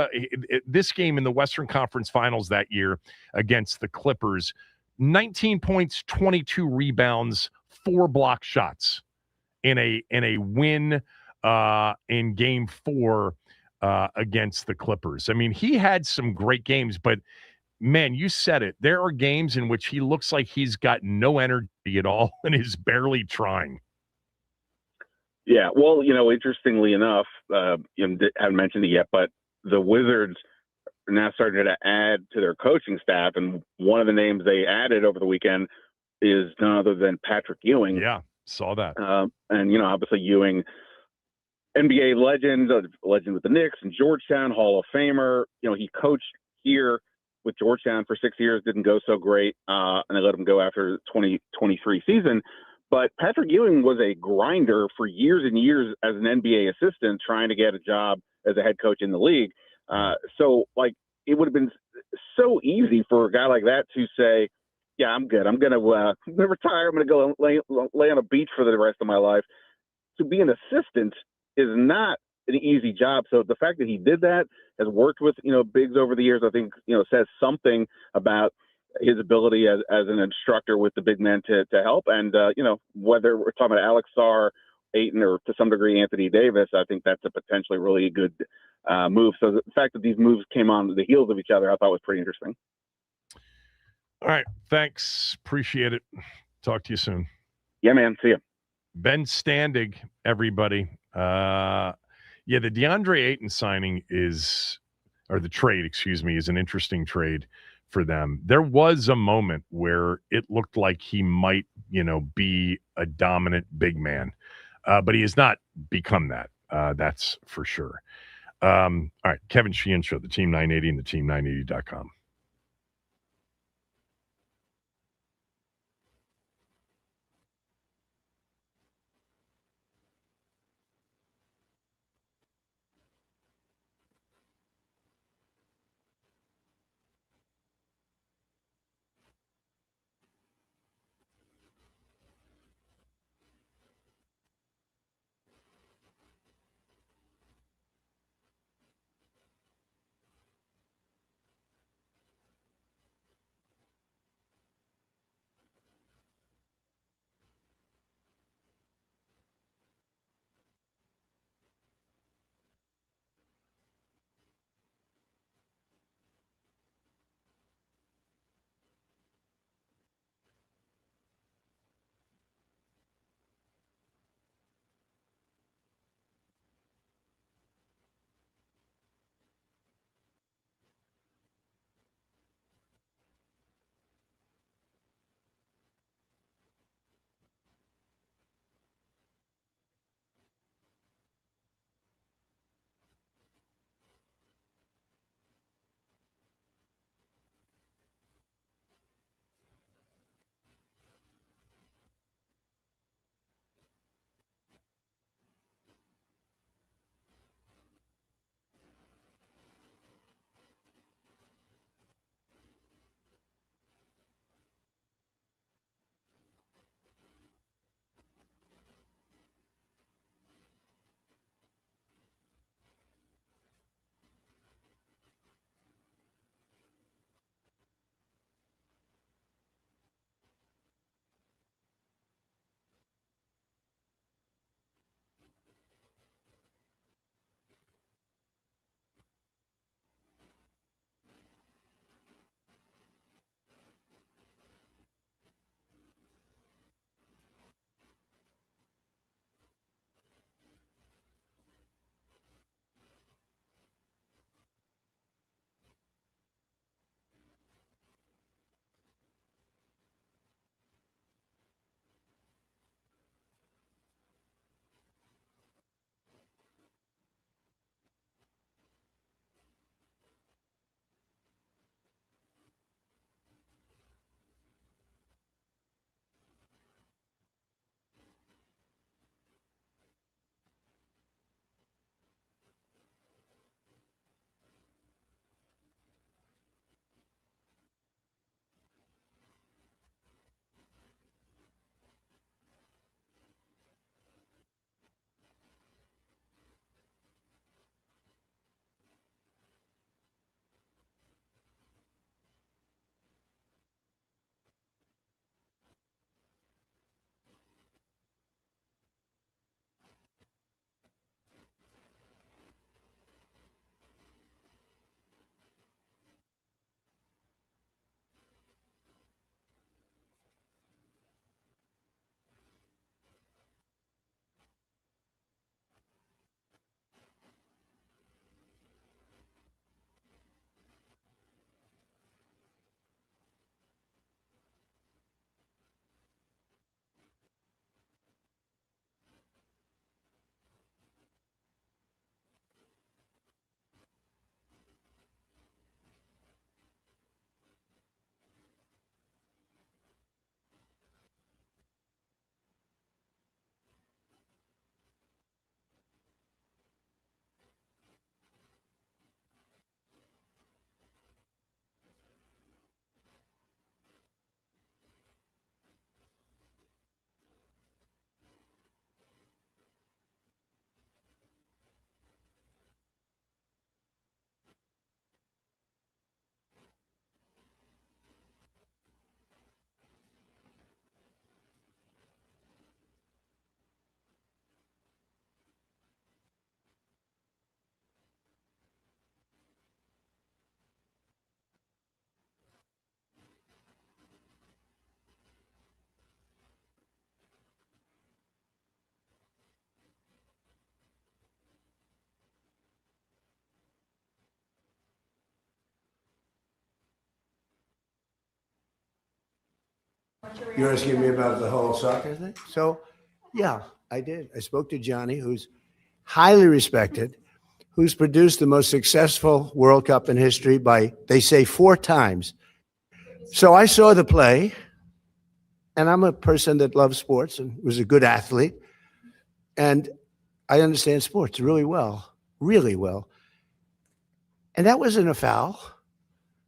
this game in the Western Conference Finals that year against the Clippers, 19 points, 22 rebounds, 4 block shots in a win in Game 4 against the Clippers. I mean, he had some great games, but man, you said it. There are games in which he looks like he's got no energy at all and is barely trying. Yeah, well, interestingly enough, haven't mentioned it yet, but the Wizards are now starting to add to their coaching staff, and one of the names they added over the weekend is none other than Patrick Ewing. Yeah, saw that. And obviously Ewing, NBA legend with the Knicks and Georgetown, Hall of Famer. He coached here with Georgetown for 6 years, didn't go so great, and they let him go after the 2023 season. But Patrick Ewing was a grinder for years and years as an NBA assistant, trying to get a job as a head coach in the league. So it would have been so easy for a guy like that to say, yeah, I'm good. I'm going to retire. I'm going to go lay on a beach for the rest of my life. To be an assistant is not an easy job. So the fact that he did that, has worked with, bigs over the years, I think, says something about his ability as an instructor with the big men to help. And, whether we're talking about Alex Sarr, Ayton, or to some degree Anthony Davis, I think that's a potentially really good move. So the fact that these moves came on the heels of each other, I thought was pretty interesting. All right. Thanks. Appreciate it. Talk to you soon. Yeah, man. See you. Ben Standig, everybody. The DeAndre Ayton signing the trade, is an interesting trade for them. There was a moment where it looked like he might, be a dominant big man, but he has not become that. That's for sure. All right, Kevin Sheehan Show, the Team 980 and the Team980.com. You're asking me about the whole soccer thing? So, yeah, I did. I spoke to Johnny, who's highly respected, who's produced the most successful World Cup in history by, they say, 4 times. So I saw the play, and I'm a person that loves sports and was a good athlete. And I understand sports really well. And that wasn't a foul.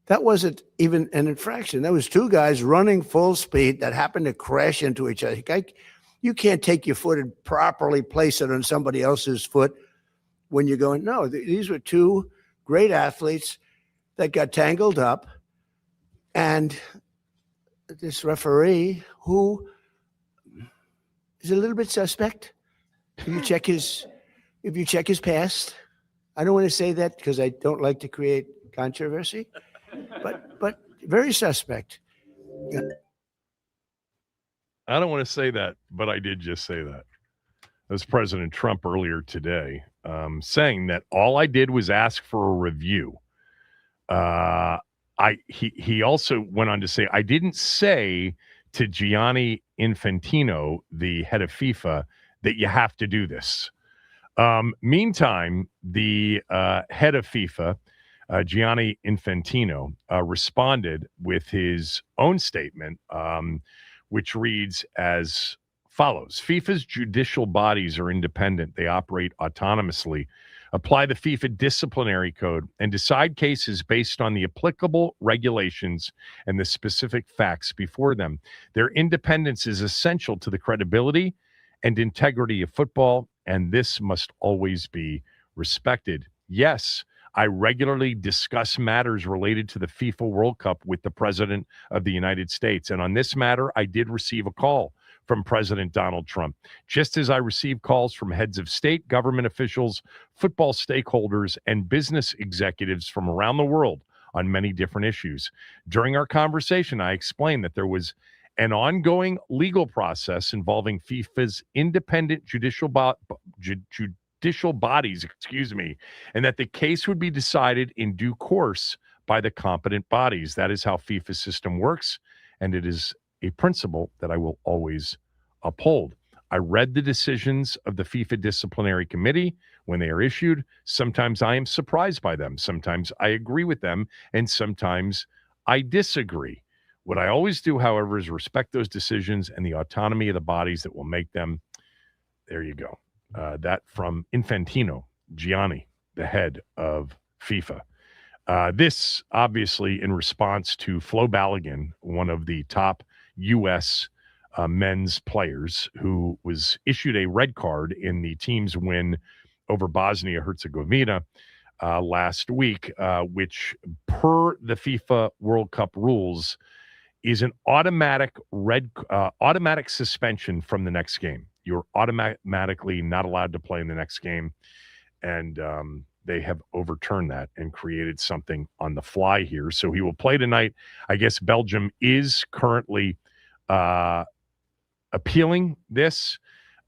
That wasn't even an infraction. That was 2 guys running full speed that happened to crash into each other. You can't take your foot and properly place it on somebody else's foot when you're going, no, these were 2 great athletes that got tangled up. And this referee, who is a little bit suspect, if you check his past, I don't want to say that because I don't like to create controversy, but very suspect. Yeah. I don't want to say that, but I did just say that. That was President Trump earlier today, saying that all I did was ask for a review. He also went on to say, I didn't say to Gianni Infantino, the head of FIFA, that you have to do this. Meantime, the head of FIFA, Gianni Infantino, responded with his own statement, which reads as follows. FIFA's judicial bodies are independent. They operate autonomously, apply the FIFA disciplinary code, and decide cases based on the applicable regulations and the specific facts before them. Their independence is essential to the credibility and integrity of football, and this must always be respected. Yes, I regularly discuss matters related to the FIFA World Cup with the President of the United States. And on this matter, I did receive a call from President Donald Trump, just as I received calls from heads of state, government officials, football stakeholders, and business executives from around the world on many different issues. During our conversation, I explained that there was an ongoing legal process involving FIFA's independent judicial bodies, and that the case would be decided in due course by the competent bodies. That is how FIFA's system works, and it is a principle that I will always uphold. I read the decisions of the FIFA Disciplinary Committee when they are issued. Sometimes I am surprised by them. Sometimes I agree with them, and sometimes I disagree. What I always do, however, is respect those decisions and the autonomy of the bodies that will make them. There you go. That from Infantino, Gianni, the head of FIFA. This, obviously, in response to Flo Balogun, one of the top U.S. Men's players, who was issued a red card in the team's win over Bosnia-Herzegovina last week, which, per the FIFA World Cup rules, is an automatic suspension from the next game. You're automatically not allowed to play in the next game. And they have overturned that and created something on the fly here. So he will play tonight. I guess Belgium is currently appealing this.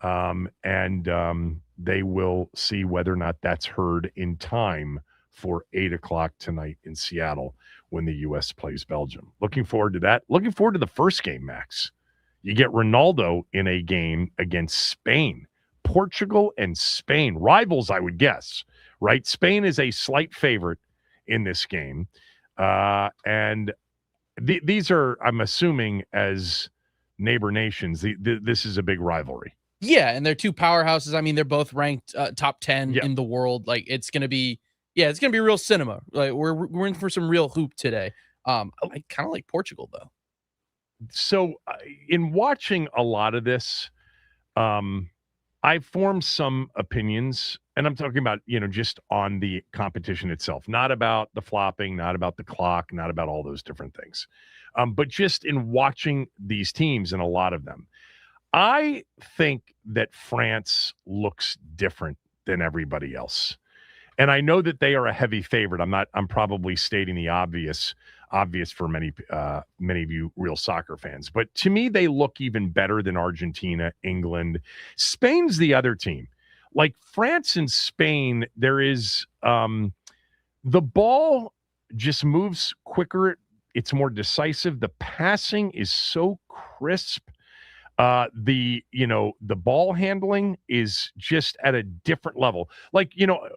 And they will see whether or not that's heard in time for 8 o'clock tonight in Seattle when the U.S. plays Belgium. Looking forward to that. Looking forward to the first game, Max. You get Ronaldo in a game against Spain. Portugal and Spain, rivals, I would guess, right? Spain is a slight favorite in this game. And these are, I'm assuming, as neighbor nations, this is a big rivalry. Yeah, and they're 2 powerhouses. I mean, they're both ranked top 10 in the world. Like, it's going to be, it's going to be real cinema. Like, we're in for some real hoop today. I kind of like Portugal, though. So in watching a lot of this, I formed some opinions, and I'm talking about, just on the competition itself, not about the flopping, not about the clock, not about all those different things, but just in watching these teams and a lot of them. I think that France looks different than everybody else. And I know that they are a heavy favorite. I'm probably stating the obvious for many of you real soccer fans. But to me, they look even better than Argentina, England. Spain's the other team. Like France and Spain, there is the ball just moves quicker It's more decisive. The passing is so crisp. The ball handling is just at a different level. Like,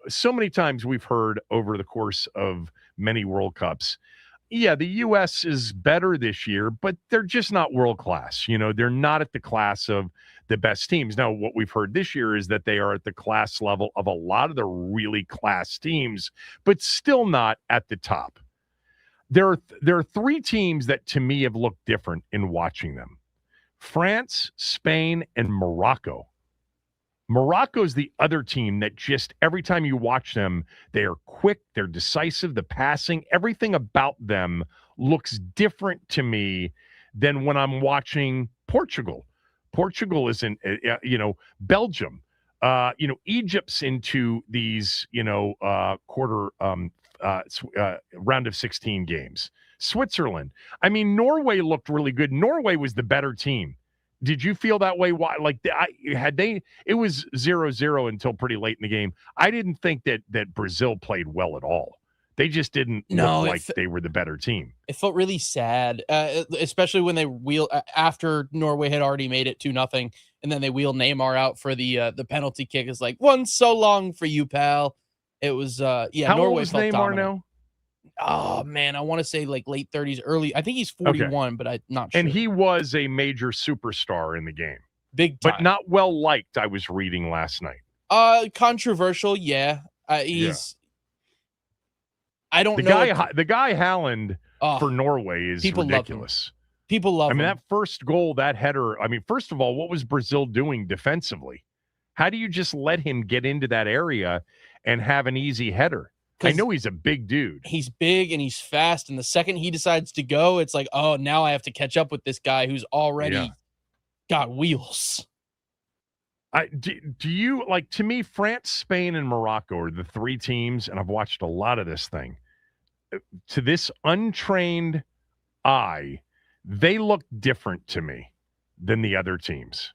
so many times we've heard over the course of many World Cups, yeah, the U.S. is better this year, but they're just not world class. They're not at the class of the best teams. Now, what we've heard this year is that they are at the class level of a lot of the really class teams, but still not at the top. There are three teams that to me have looked different in watching them. France, Spain, and Morocco. Morocco's the other team that just every time you watch them, they are quick, they're decisive, the passing, everything about them looks different to me than when I'm watching Portugal. Portugal isn't, Belgium. Egypt's into these, quarter round of 16 games. Switzerland. I mean, Norway looked really good. Norway was the better team. Did you feel that way? Why? Like, it was 0-0 until pretty late in the game. I didn't think that Brazil played well at all. They just didn't look like they were the better team. It felt really sad, especially when they after Norway had already made it 2-0, and then they wheel Neymar out for the penalty kick. It's like, one so long for you, pal. It was How Norway old is felt Neymar dominant. now? Oh man, I want to say like late 30s, early. I think he's 41, but I'm not sure. And he was a major superstar in the game. Big time. But not well liked, I was reading last night. Controversial, yeah. He's I don't the know. The guy Haaland for Norway is ridiculous. People love him. That first goal, that header. I mean, first of all, what was Brazil doing defensively? How do you just let him get into that area and have an easy header? I know he's a big dude. He's big and he's fast. And the second he decides to go, it's like, oh, now I have to catch up with this guy who's already got wheels. Do you, like, to me, France, Spain, and Morocco are the three teams, and I've watched a lot of this thing. To this untrained eye, they look different to me than the other teams.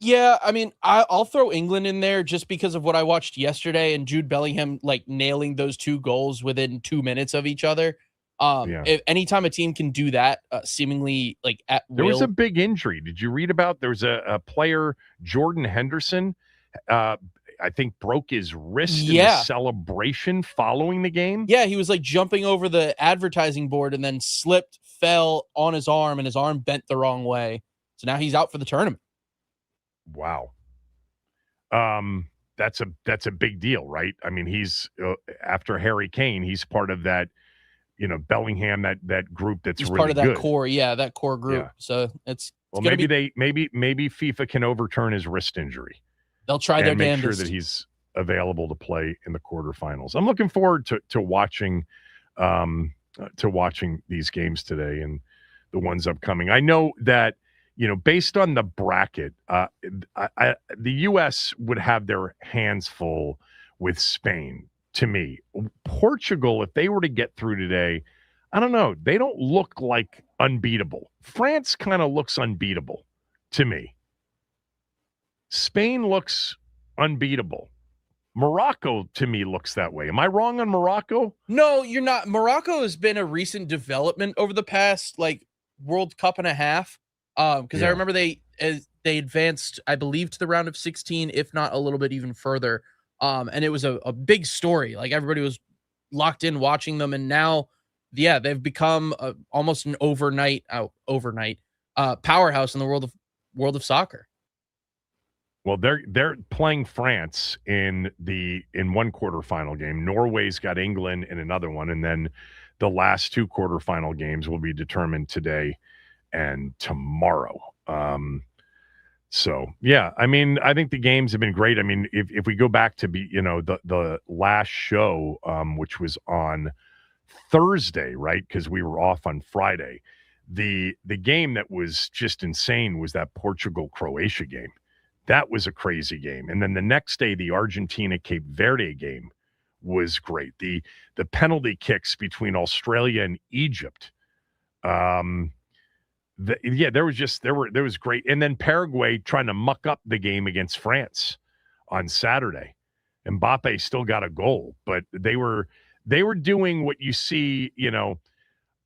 Yeah, I mean, I'll throw England in there just because of what I watched yesterday and Jude Bellingham like nailing those 2 goals within 2 minutes of each other. If anytime a team can do that, seemingly like at will. There was a big injury. Did you read about? There was a player, Jordan Henderson, I think broke his wrist in the celebration following the game. Yeah, he was like jumping over the advertising board and then slipped, fell on his arm, and his arm bent the wrong way. So now he's out for the tournament. Wow. That's a big deal, right? I mean, he's after Harry Kane, he's part of that, Bellingham, that group that's he's really part of that good. Core, that core group. Yeah. So it's maybe FIFA can overturn his wrist injury. They'll try their damnedest. Make sure that he's available to play in the quarterfinals. I'm looking forward to watching these games today and the ones upcoming. I know that, based on the bracket, the U.S. would have their hands full with Spain, to me. Portugal, if they were to get through today, I don't know. They don't look like unbeatable. France kind of looks unbeatable to me. Spain looks unbeatable. Morocco, to me, looks that way. Am I wrong on Morocco? No, you're not. Morocco has been a recent development over the past, World Cup and a half. Because I remember they advanced, I believe, to the round of 16, if not a little bit even further. And it was a big story. Like, everybody was locked in watching them, and now, they've become almost an overnight powerhouse in the world of soccer. Well, they're playing France in one quarterfinal game. Norway's got England in another one, and then the last 2 quarterfinal games will be determined today and tomorrow. So yeah, I mean, I think the games have been great. I mean, if we go back to the last show, which was on Thursday, right? Because we were off on Friday. The game that was just insane was that Portugal-Croatia game. That was a crazy game. And then the next day, the Argentina-Cape Verde game was great. The penalty kicks between Australia and Egypt. There was great. And then Paraguay trying to muck up the game against France on Saturday. Mbappe still got a goal, but they were doing what you see,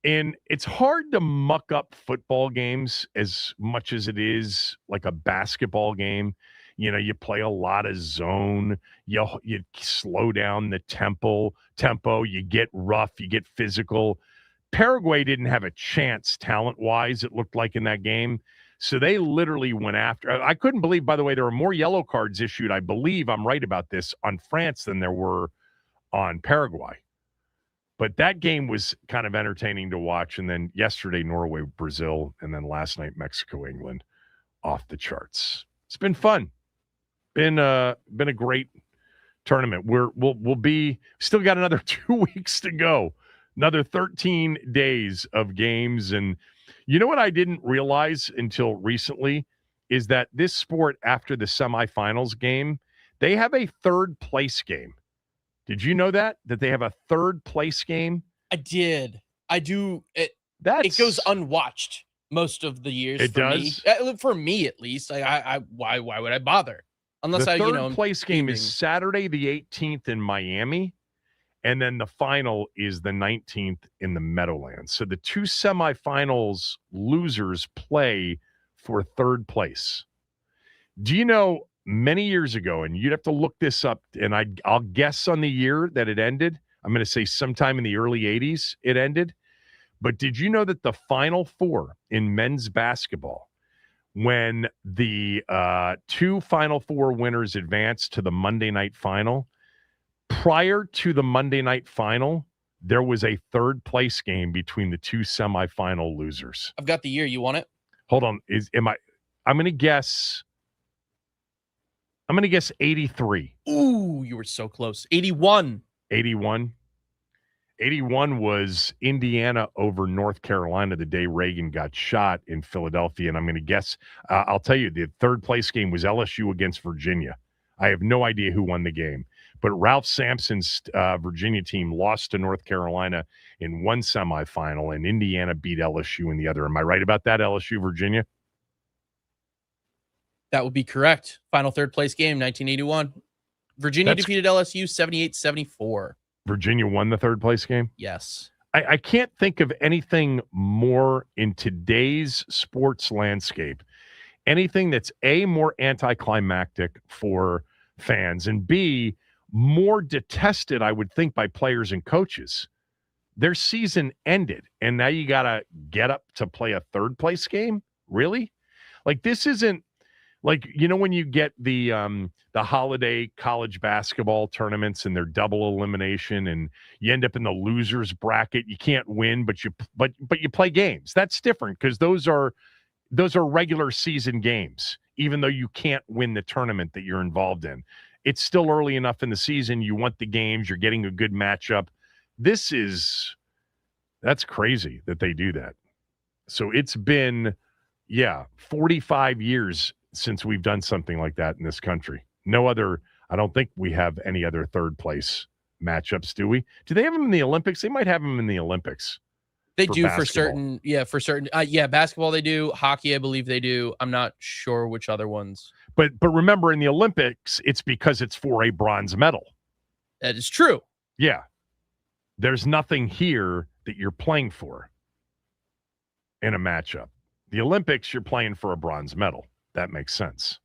And it's hard to muck up football games as much as it is like a basketball game. You play a lot of zone. You slow down the tempo. You get rough. You get physical. Paraguay didn't have a chance talent-wise, it looked like, in that game. So they literally went after. I couldn't believe, by the way, there were more yellow cards issued, I believe I'm right about this, on France than there were on Paraguay. But that game was kind of entertaining to watch. And then yesterday, Norway, Brazil, and then last night, Mexico, England, off the charts. It's been fun. Been a great tournament. We'll be still got another 2 weeks to go. Another 13 days of games. And you know what I didn't realize until recently is that this sport, after the semifinals game, they have a third place game. Did you know that they have a third place game? I did. I do. It goes unwatched most of the years. It for does? me. For me, at least. Why would I bother? Unless the I, third place game is Saturday the 18th in Miami, and then the final is the 19th in the Meadowlands. So the two semifinals losers play for third place. Do you know, many years ago, and you'd have to look this up, and I'll guess on the year that it ended. I'm going to say sometime in the early 80s it ended. But did you know that the Final Four in men's basketball, when the two Final Four winners advanced to the Monday night final, prior to the Monday night final, there was a third place game between the two semifinal losers? I've got the year. You want it? Hold on. I'm going to guess 83. Ooh, you were so close. 81. 81. 81 was Indiana over North Carolina the day Reagan got shot in Philadelphia. And I'm going to guess, I'll tell you, the third place game was LSU against Virginia. I have no idea who won the game. But Ralph Sampson's Virginia team lost to North Carolina in one semifinal, and Indiana beat LSU in the other. Am I right about that, LSU, Virginia? That would be correct. Final third place game, 1981. Virginia defeated LSU 78-74. Virginia won the third place game? Yes. I can't think of anything more in today's sports landscape, anything that's A, more anticlimactic for fans, and B, more detested, I would think, by players and coaches. Their season ended, and now you got to get up to play a third place game? Really? Like, this isn't like, when you get the holiday college basketball tournaments and they're double elimination and you end up in the losers bracket, you can't win, but you play games. That's different because those are regular season games, even though you can't win the tournament that you're involved in. It's still early enough in the season. You want the games. You're getting a good matchup. That's crazy that they do that. So it's been, 45 years since we've done something like that in this country. I don't think we have any other third place matchups, do we? Do they have them in the Olympics? They might have them in the Olympics. They do basketball. for certain. Basketball they do. Hockey, I believe they do. I'm not sure which other ones. But remember, in the Olympics, it's because it's for a bronze medal. That is true. Yeah. There's nothing here that you're playing for in a matchup. The Olympics, you're playing for a bronze medal. That makes sense.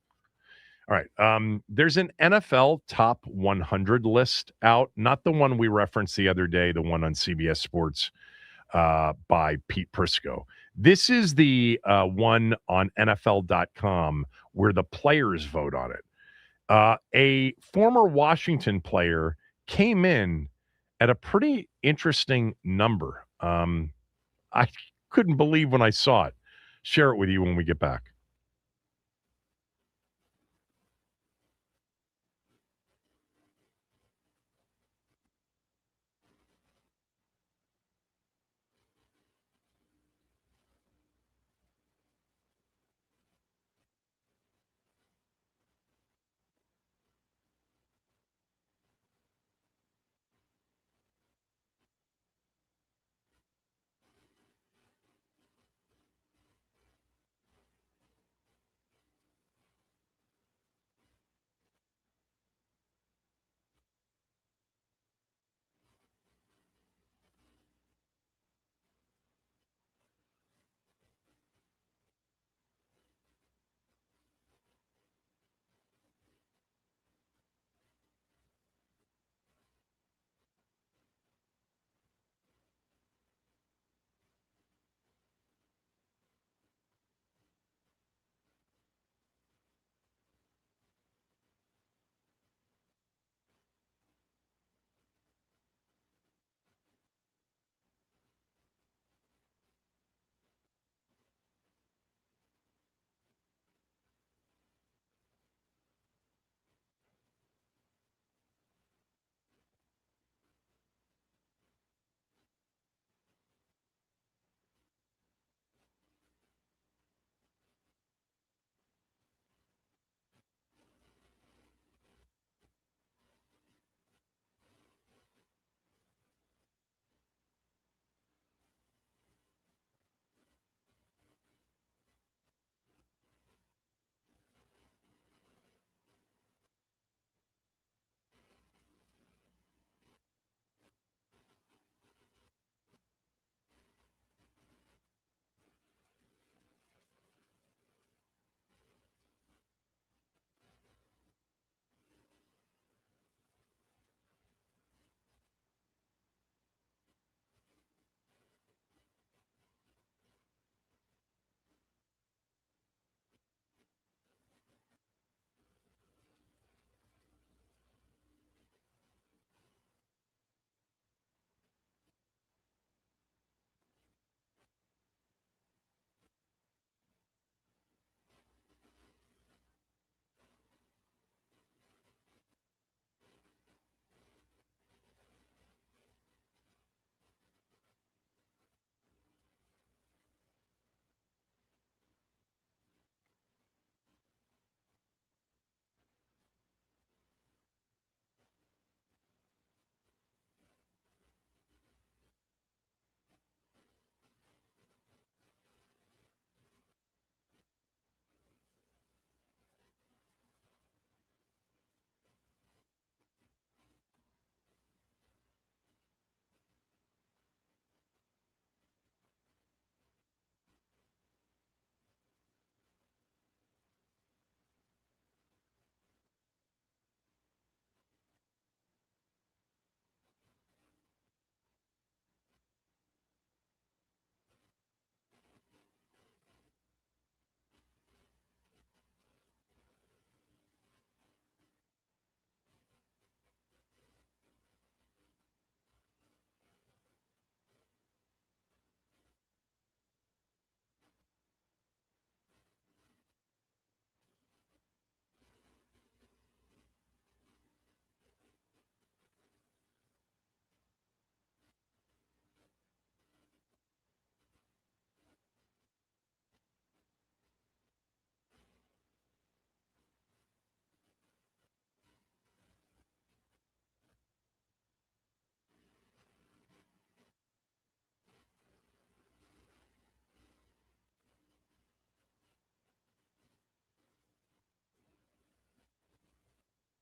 All right. There's an NFL top 100 list out, not the one we referenced the other day, the one on CBS Sports by Pete Prisco. This is the one on NFL.com where the players vote on it. A former Washington player came in at a pretty interesting number. I couldn't believe when I saw it. Share it with you when we get back.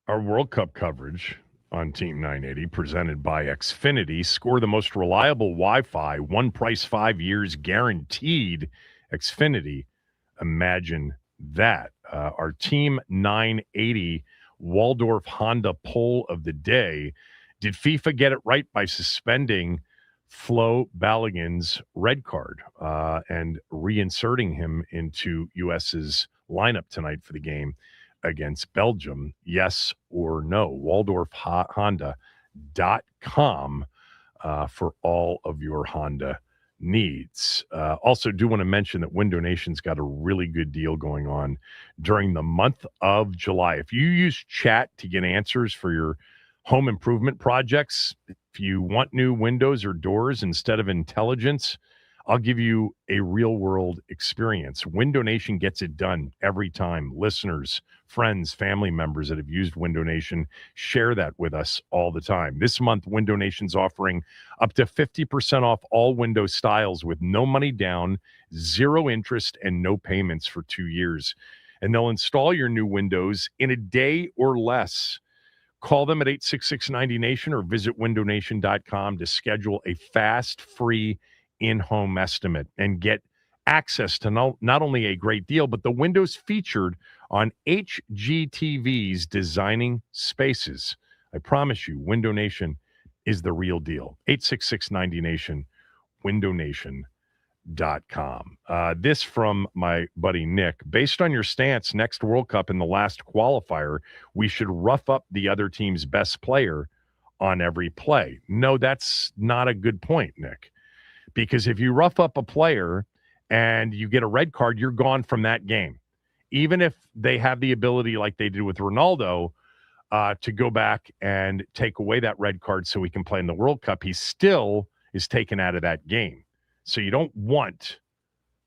Our World Cup coverage on Team 980, presented by Xfinity. Score the most reliable Wi-Fi, one price, 5 years guaranteed. Xfinity, imagine that. Our Team 980 Waldorf Honda poll of the day. Did FIFA get it right by suspending Flo Balogun's red card and reinserting him into U.S.'s lineup tonight for the game against Belgium? Yes or no? WaldorfHonda.com for all of your Honda needs. Also, do want to mention that Window Nation's got a really good deal going on during the month of July. If you use chat to get answers for your home improvement projects, if you want new windows or doors instead of intelligence, I'll give you a real-world experience. Window Nation gets it done every time. Listeners, friends, family members that have used Window Nation share that with us all the time. This month, Window Nation's offering up to 50% off all window styles with no money down, 0 interest, and no payments for 2 years. And they'll install your new windows in a day or less. Call them at 866-90-NATION or visit windownation.com to schedule a fast, free in-home estimate and get access to not only a great deal, but the windows featured on HGTV's Designing Spaces. I promise you, Window Nation is the real deal. 866-90-NATION, windownation.com. This from my buddy Nick. Based on your stance, next World Cup in the last qualifier, we should rough up the other team's best player on every play. No, that's not a good point, Nick. Because if you rough up a player and you get a red card, you're gone from that game. Even if they have the ability, like they did with Ronaldo, to go back and take away that red card so he can play in the World Cup, he still is taken out of that game. So you don't want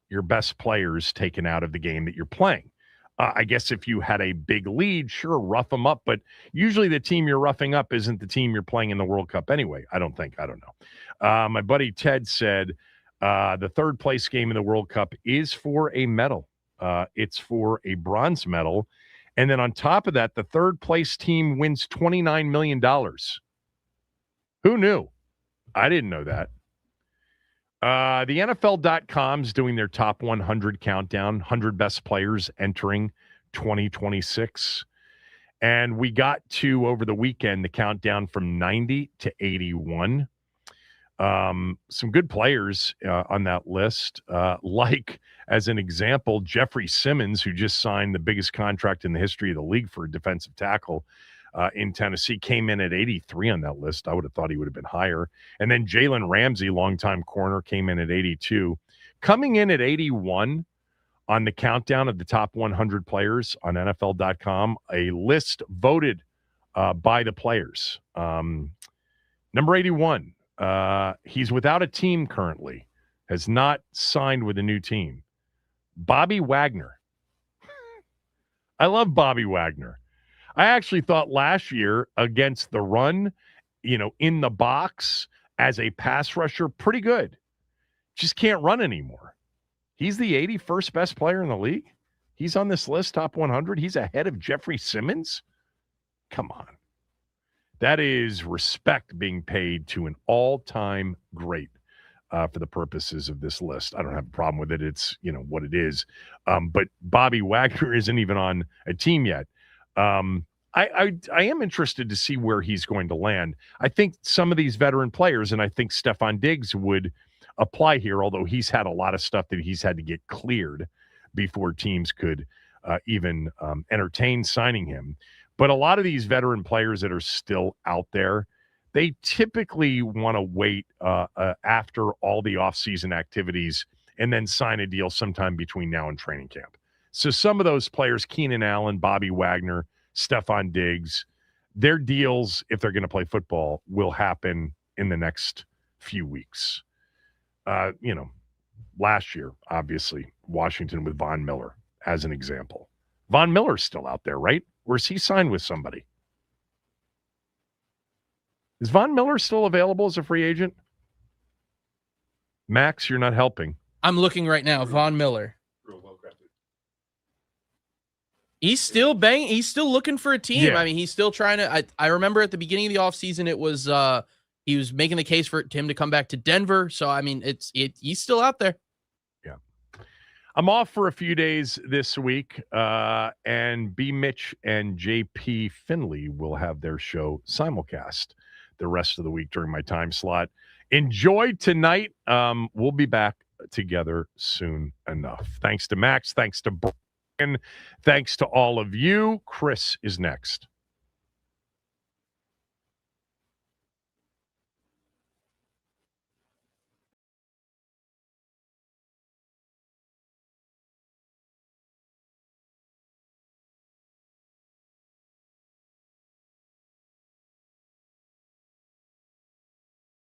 your best players taken out of the game that you're playing. I guess if you had a big lead, sure, rough them up. But usually the team you're roughing up isn't the team you're playing in the World Cup anyway. I don't know. My buddy Ted said the third place game in the World Cup is for a medal. It's for a bronze medal. And then on top of that, the third place team wins $29 million. Who knew? I didn't know that. The NFL.com's doing their top 100 countdown, 100 best players entering 2026. And we got to, over the weekend, the countdown from 90 to 81. Some good players on that list, like, as an example, Jeffrey Simmons, who just signed the biggest contract in the history of the league for a defensive tackle in Tennessee, came in at 83 on that list. I would have thought he would have been higher. And then Jalen Ramsey, longtime corner, came in at 82. Coming in at 81 on the countdown of the top 100 players on NFL.com, a list voted by the players. Number 81, he's without a team currently, has not signed with a new team. Bobby Wagner. I love Bobby Wagner. I actually thought last year against the run, in the box as a pass rusher, pretty good. Just can't run anymore. He's the 81st best player in the league. He's on this list, top 100. He's ahead of Jeffrey Simmons. Come on. That is respect being paid to an all-time great for the purposes of this list. I don't have a problem with it. It's, what it is. But Bobby Wagner isn't even on a team yet. I am interested to see where he's going to land. I think some of these veteran players, and I think Stephon Diggs would apply here, although he's had a lot of stuff that he's had to get cleared before teams could even entertain signing him. But a lot of these veteran players that are still out there, they typically want to wait after all the offseason activities and then sign a deal sometime between now and training camp. So some of those players, Keenan Allen, Bobby Wagner, Stephon Diggs, their deals, if they're going to play football, will happen in the next few weeks. Last year, obviously, Washington with Von Miller as an example. Von Miller's still out there, right? Or is he signed with somebody? Is Von Miller still available as a free agent? Max, you're not helping. I'm looking right now. Von Miller. He's still banging. He's still looking for a team. Yeah. I mean, he's still trying to. I remember at the beginning of the offseason, it was he was making the case for him to come back to Denver. So I mean, he's still out there. Yeah. I'm off for a few days this week, and B. Mitch and JP Finley will have their show simulcast the rest of the week during my time slot. Enjoy tonight. We'll be back together soon enough. Thanks to Max. Thanks to Brian. Thanks to all of you. Chris is next.